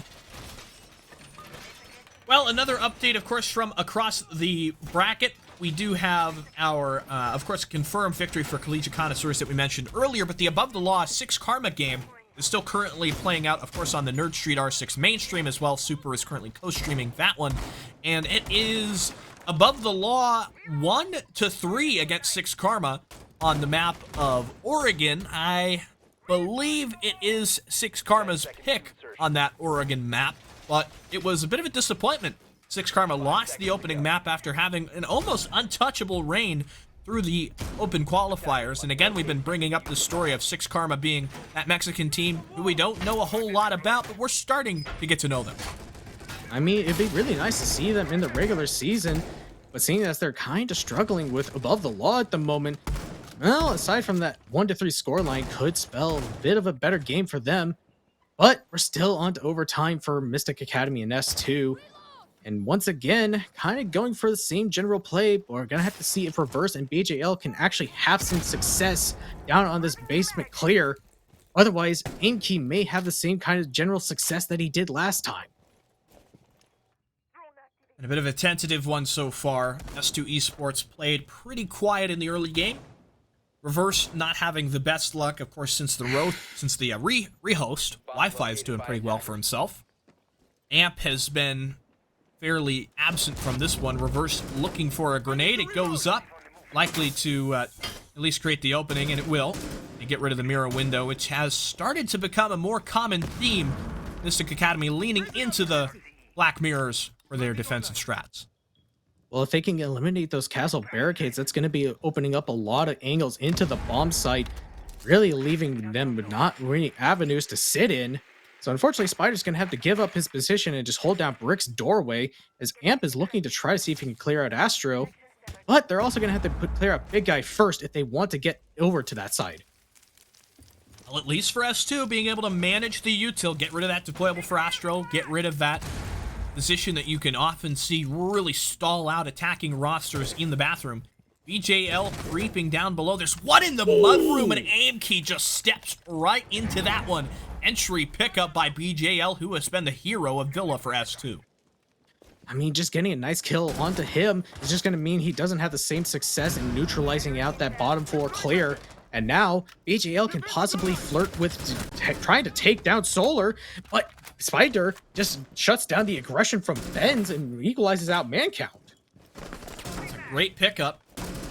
Well, another update, of course, from across the bracket. We do have our, of course, confirmed victory for Collegiate Connoisseurs that we mentioned earlier, but the Above the Law 6 Karma game is still currently playing out, of course, on the Nerd Street R6 mainstream as well. Super is currently co-streaming that one, and it is Above the Law 1-3 against 6 Karma on the map of Oregon. I believe it is 6 Karma's pick on that Oregon map, but it was a bit of a disappointment. 6 Karma lost the opening map after having an almost untouchable reign through the open qualifiers. And again, we've been bringing up the story of 6 Karma being that Mexican team who we don't know a whole lot about, but we're starting to get to know them. I mean, it'd be really nice to see them in the regular season, but seeing as they're kind of struggling with Above the Law at the moment, well, aside from that 1-3 scoreline could spell a bit of a better game for them. But we're still on to overtime for Mystic Academy and S2. And once again, kind of going for the same general play, but we're going to have to see if Reverse and BJL can actually have some success down on this basement clear. Otherwise, Aimkey may have the same kind of general success that he did last time. And a bit of a tentative one so far. S2 Esports played pretty quiet in the early game. Reverse not having the best luck, of course, since the rehost. Wi-Fi is doing pretty well for himself. Amp has been fairly absent from this one. Reverse looking for a grenade. It goes up, likely to at least create the opening, and it will. They get rid of the mirror window, which has started to become a more common theme. Mystic Academy leaning into the black mirrors for their defensive strats. Well, if they can eliminate those castle barricades, that's going to be opening up a lot of angles into the bomb site, really leaving them with not really avenues to sit in. So unfortunately, Spider's going to have to give up his position and just hold down Brick's doorway, as Amp is looking to try to see if he can clear out Astro. But they're also going to have to clear out Big Guy first if they want to get over to that side. Well, at least for S2, being able to manage the util, get rid of that deployable for Astro, get rid of that position that you can often see really stall out attacking rosters in the bathroom. BJL creeping down below. There's one in the mudroom, and Aimkey just steps right into that one. Entry pickup by BJL, who has been the hero of Villa for S2. I mean, just getting a nice kill onto him is just going to mean he doesn't have the same success in neutralizing out that bottom floor clear. And now, BJL can possibly flirt with trying to take down Solar, but Spider just shuts down the aggression from Benz and equalizes out man count. That's a great pickup.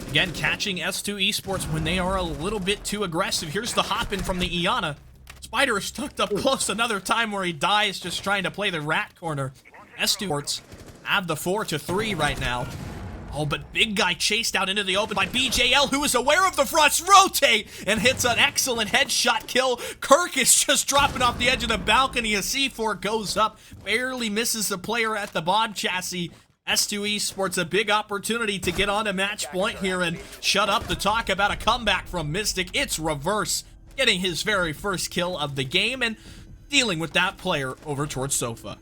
Again, catching S2 Esports when they are a little bit too aggressive. Here's the hop in from the Iana. Spider is tucked up close another time where he dies just trying to play the rat corner. S2 Esports have the 4-3 right now. Oh, but Big Guy chased out into the open by BJL, who is aware of the fronts, rotate, and hits an excellent headshot kill. Kirk is just dropping off the edge of the balcony. A C4 goes up, barely misses the player at the bomb chassis. S2 Esports a big opportunity to get on a match point here and shut up the talk about a comeback from Mystic. It's Reverse getting his very first kill of the game and dealing with that player over towards Sofa.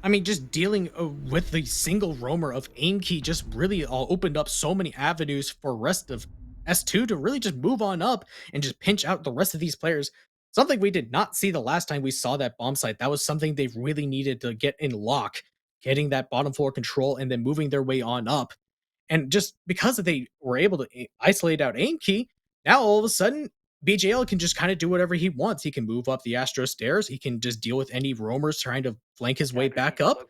I mean, just dealing with the single roamer of Aimkey just really opened up so many avenues for rest of S2 to really just move on up and just pinch out the rest of these players. Something we did not see the last time we saw that bomb site. That was something they really needed to get in lock, getting that bottom floor control and then moving their way on up. And just because they were able to isolate out Aimkey, now all of a sudden, BJL can just kind of do whatever he wants. He can move up the Astro stairs. He can just deal with any roamers trying to flank his way back up.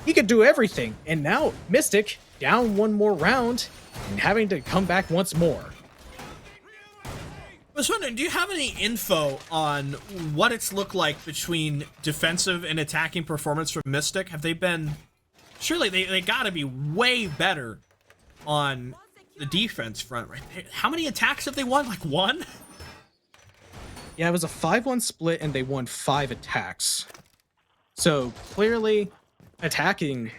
He could do everything. And now Mystic down one more round and having to come back once more. I was wondering, do you have any info on what it's looked like between defensive and attacking performance from Mystic? Have they been... Surely they gotta be way better on the defense front, right? How many attacks have they won? Like one? Yeah, it was a 5-1 split and they won 5 attacks. So clearly attacking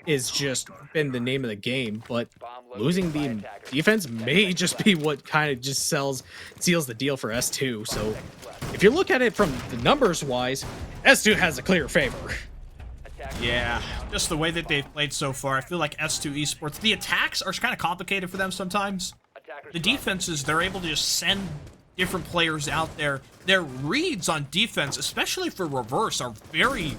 is just been the name of the game, but losing the defense may just be what kind of just seals the deal for S2. So if you look at it from the numbers wise, S2 has a clear favor. Yeah, just the way that they've played so far. I feel like S2 Esports, the attacks are kind of complicated for them sometimes. The defenses, they're able to just send different players out there. Their reads on defense, especially for Reverse, are very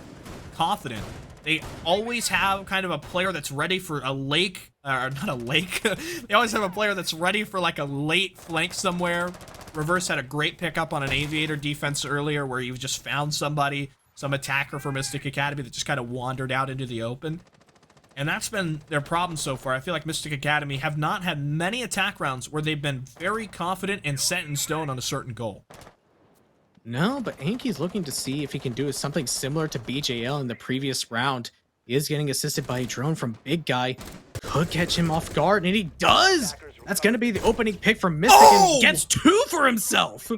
confident. They always have kind of a player that's ready for a lake, or not a lake. They always have a player that's ready for like a late flank somewhere. Reverse had a great pickup on an Aviator defense earlier where you just found somebody, some attacker for Mystic Academy that just kind of wandered out into the open. And that's been their problem so far. I feel like Mystic Academy have not had many attack rounds where they've been very confident and set in stone on a certain goal. No, but Aimkey's looking to see if he can do something similar to BJL in the previous round. He is getting assisted by a drone from Big Guy. Could catch him off guard, and he does! That's going to be the opening pick from Mystic, and he gets 2 for himself!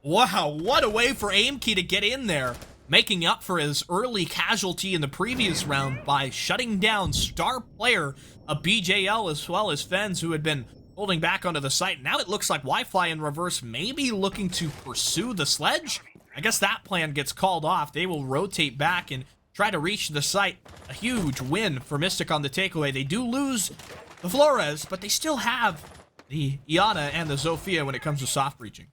Wow, what a way for Aimkey to get in there, making up for his early casualty in the previous round by shutting down star player of BJL as well as Fens, who had been holding back onto the site. Now it looks like Wi-Fi in Reverse may be looking to pursue the sledge. I guess that plan gets called off. They will rotate back and try to reach the site. A huge win for Mystic on the takeaway. They do lose the Flores, but they still have the Iana and the Zofia when it comes to soft breaching.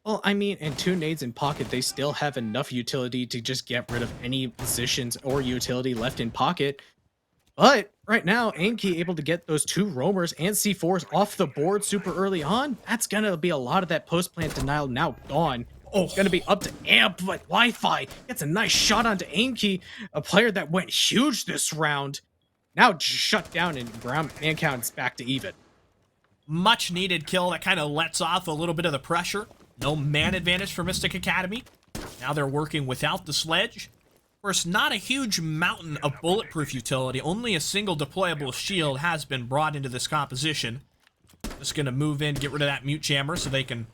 Well, I mean, and 2 nades in pocket, they still have enough utility to just get rid of any positions or utility left in pocket. But right now, Aimkey able to get those 2 roamers and C4s off the board super early on. That's going to be a lot of that post-plant denial now gone. It's going to be up to Amp, but Wi-Fi gets a nice shot onto Aimkey, a player that went huge this round. Now shut down and man count's back to even. Much needed kill that kind of lets off a little bit of the pressure. No man advantage for Mystic Academy. Now they're working without the sledge. Of course, not a huge mountain of bulletproof utility. Only a single deployable shield has been brought into this composition. Just going to move in, get rid of that mute jammer so they can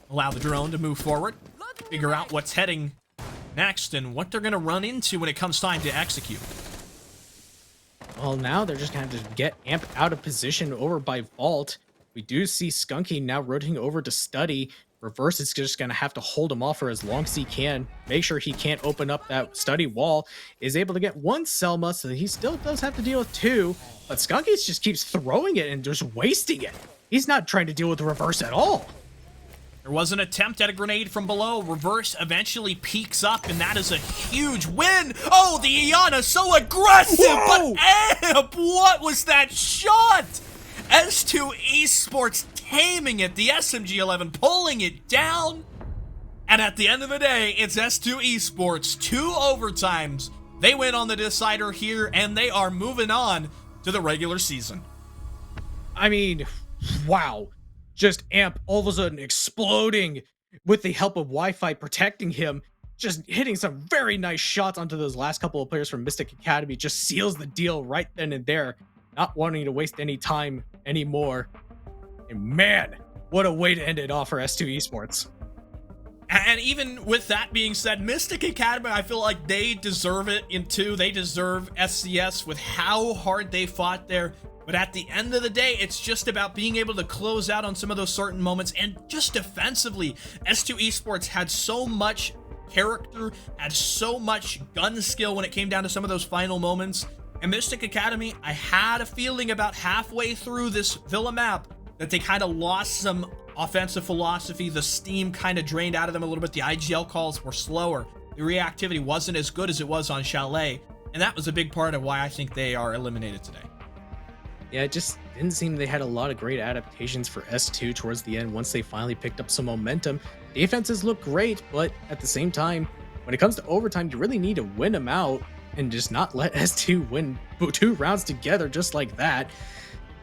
allow the drone to move forward. Figure out what's heading next and what they're going to run into when it comes time to execute. Well, now they're just going to have to get Amp out of position over by Vault. We do see Skunky now rotating over to Study. Reverse is just going to have to hold him off for as long as he can. Make sure he can't open up that Study wall. Is able to get 1 Selma, so he still does have to deal with 2. But Skunky just keeps throwing it and just wasting it. He's not trying to deal with Reverse at all. There was an attempt at a grenade from below. Reverse eventually peeks up, and that is a huge win. Oh, the Iana so aggressive, but Amp, what was that shot? S2 Esports taming it, the SMG11 pulling it down. And at the end of the day, it's S2 Esports, 2 overtimes. They win on the decider here, and they are moving on to the regular season. I mean, wow. Just Amp all of a sudden exploding with the help of Wi-Fi protecting him. Just hitting some very nice shots onto those last couple of players from Mystic Academy. Just seals the deal right then and there. Not wanting to waste any time anymore. And man, what a way to end it off for S2 Esports. And even with that being said, Mystic Academy, I feel like they deserve it in 2. They deserve SCS with how hard they fought there. But at the end of the day, it's just about being able to close out on some of those certain moments. And just defensively, S2 Esports had so much character, had so much gun skill when it came down to some of those final moments. And Mystic Academy, I had a feeling about halfway through this Villa map that they kind of lost some offensive philosophy. The steam kind of drained out of them a little bit. The IGL calls were slower. The reactivity wasn't as good as it was on Chalet. And that was a big part of why I think they are eliminated today. Yeah, it just didn't seem they had a lot of great adaptations for S2 towards the end once they finally picked up some momentum. Defenses look great, but at the same time, when it comes to overtime, you really need to win them out and just not let S2 win 2 rounds together just like that.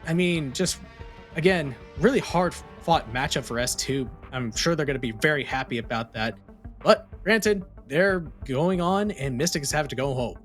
I mean, just, again, really hard fought matchup for S2. I'm sure they're going to be very happy about that. But granted, they're going on and Mystics have to go home.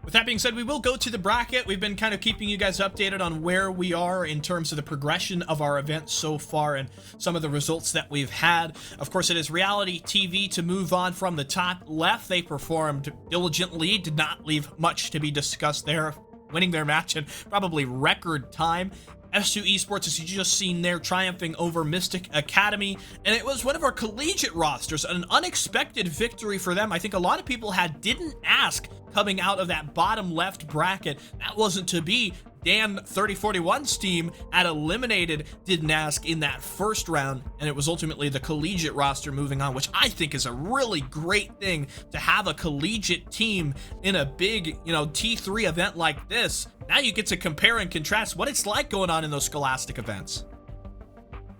With that being said, we will go to the bracket. We've been kind of keeping you guys updated on where we are in terms of the progression of our event so far and some of the results that we've had. Of course, it is Reality TV to move on from the top left. They performed diligently, did not leave much to be discussed there, winning their match in probably record time. S2 Esports, as you just seen there, triumphing over Mystic Academy, and it was one of our collegiate rosters, an unexpected victory for them. I think a lot of people didn't ask coming out of that bottom left bracket. That wasn't to be. Dan 3041's team had eliminated Didn't Ask in that first round, and it was ultimately the collegiate roster moving on, which I think is a really great thing to have a collegiate team in a big, T3 event like this. Now you get to compare and contrast what it's like going on in those scholastic events.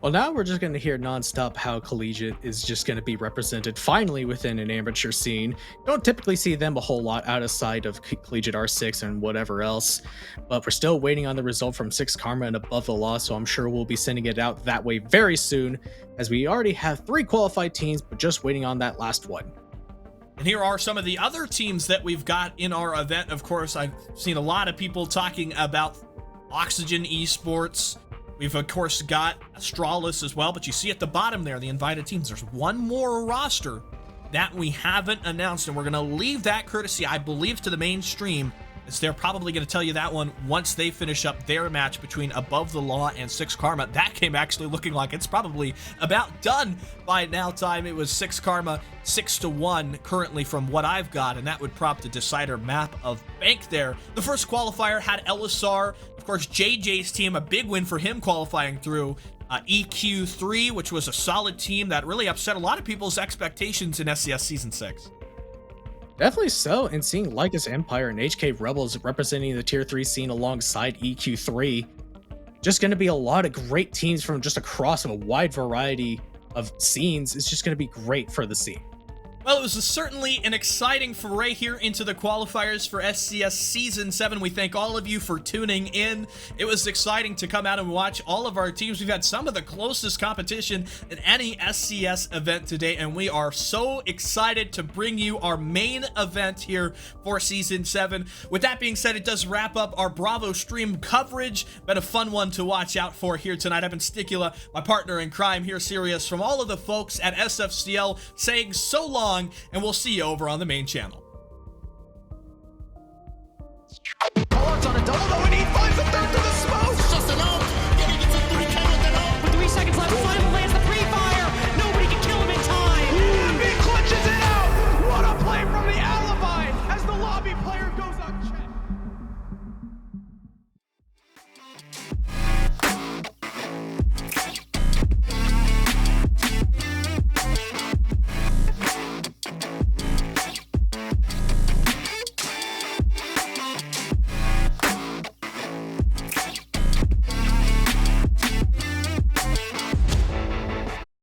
Well, now we're just going to hear nonstop how collegiate is just going to be represented finally within an amateur scene. Don't typically see them a whole lot out of sight of collegiate R6 and whatever else, but we're still waiting on the result from 6 Karma and Above the Law, so I'm sure we'll be sending it out that way very soon, as we already have 3 qualified teams, but just waiting on that last one. And here are some of the other teams that we've got in our event. Of course, I've seen a lot of people talking about Oxygen Esports. We've, of course, got Astralis as well, but you see at the bottom there, the invited teams, there's one more roster that we haven't announced, and we're going to leave that courtesy, I believe, to the mainstream, as they're probably going to tell you that one once they finish up their match between Above the Law and 6 Karma. That game actually looking like it's probably about done by now time. It was 6 Karma 6-1 currently from what I've got, and that would prop the decider map of Bank there. The first qualifier had LSR, of course, JJ's team, a big win for him qualifying through EQ3, which was a solid team that really upset a lot of people's expectations in SCS Season 6. Definitely so, and seeing Lycus Empire and HK Rebels representing the Tier 3 scene alongside EQ3, just going to be a lot of great teams from just across a wide variety of scenes. It's just going to be great for the scene. Well, it was certainly an exciting foray here into the qualifiers for SCS Season 7. We thank all of you for tuning in. It was exciting to come out and watch all of our teams. We've had some of the closest competition in any SCS event today, and we are so excited to bring you our main event here for Season 7. With that being said, it does wrap up our Bravo stream coverage. Been a fun one to watch out for here tonight. I've been Sticula, my partner in crime here, Sirius, from all of the folks at SFCL, saying so long, and we'll see you over on the main channel. Bullets on a double,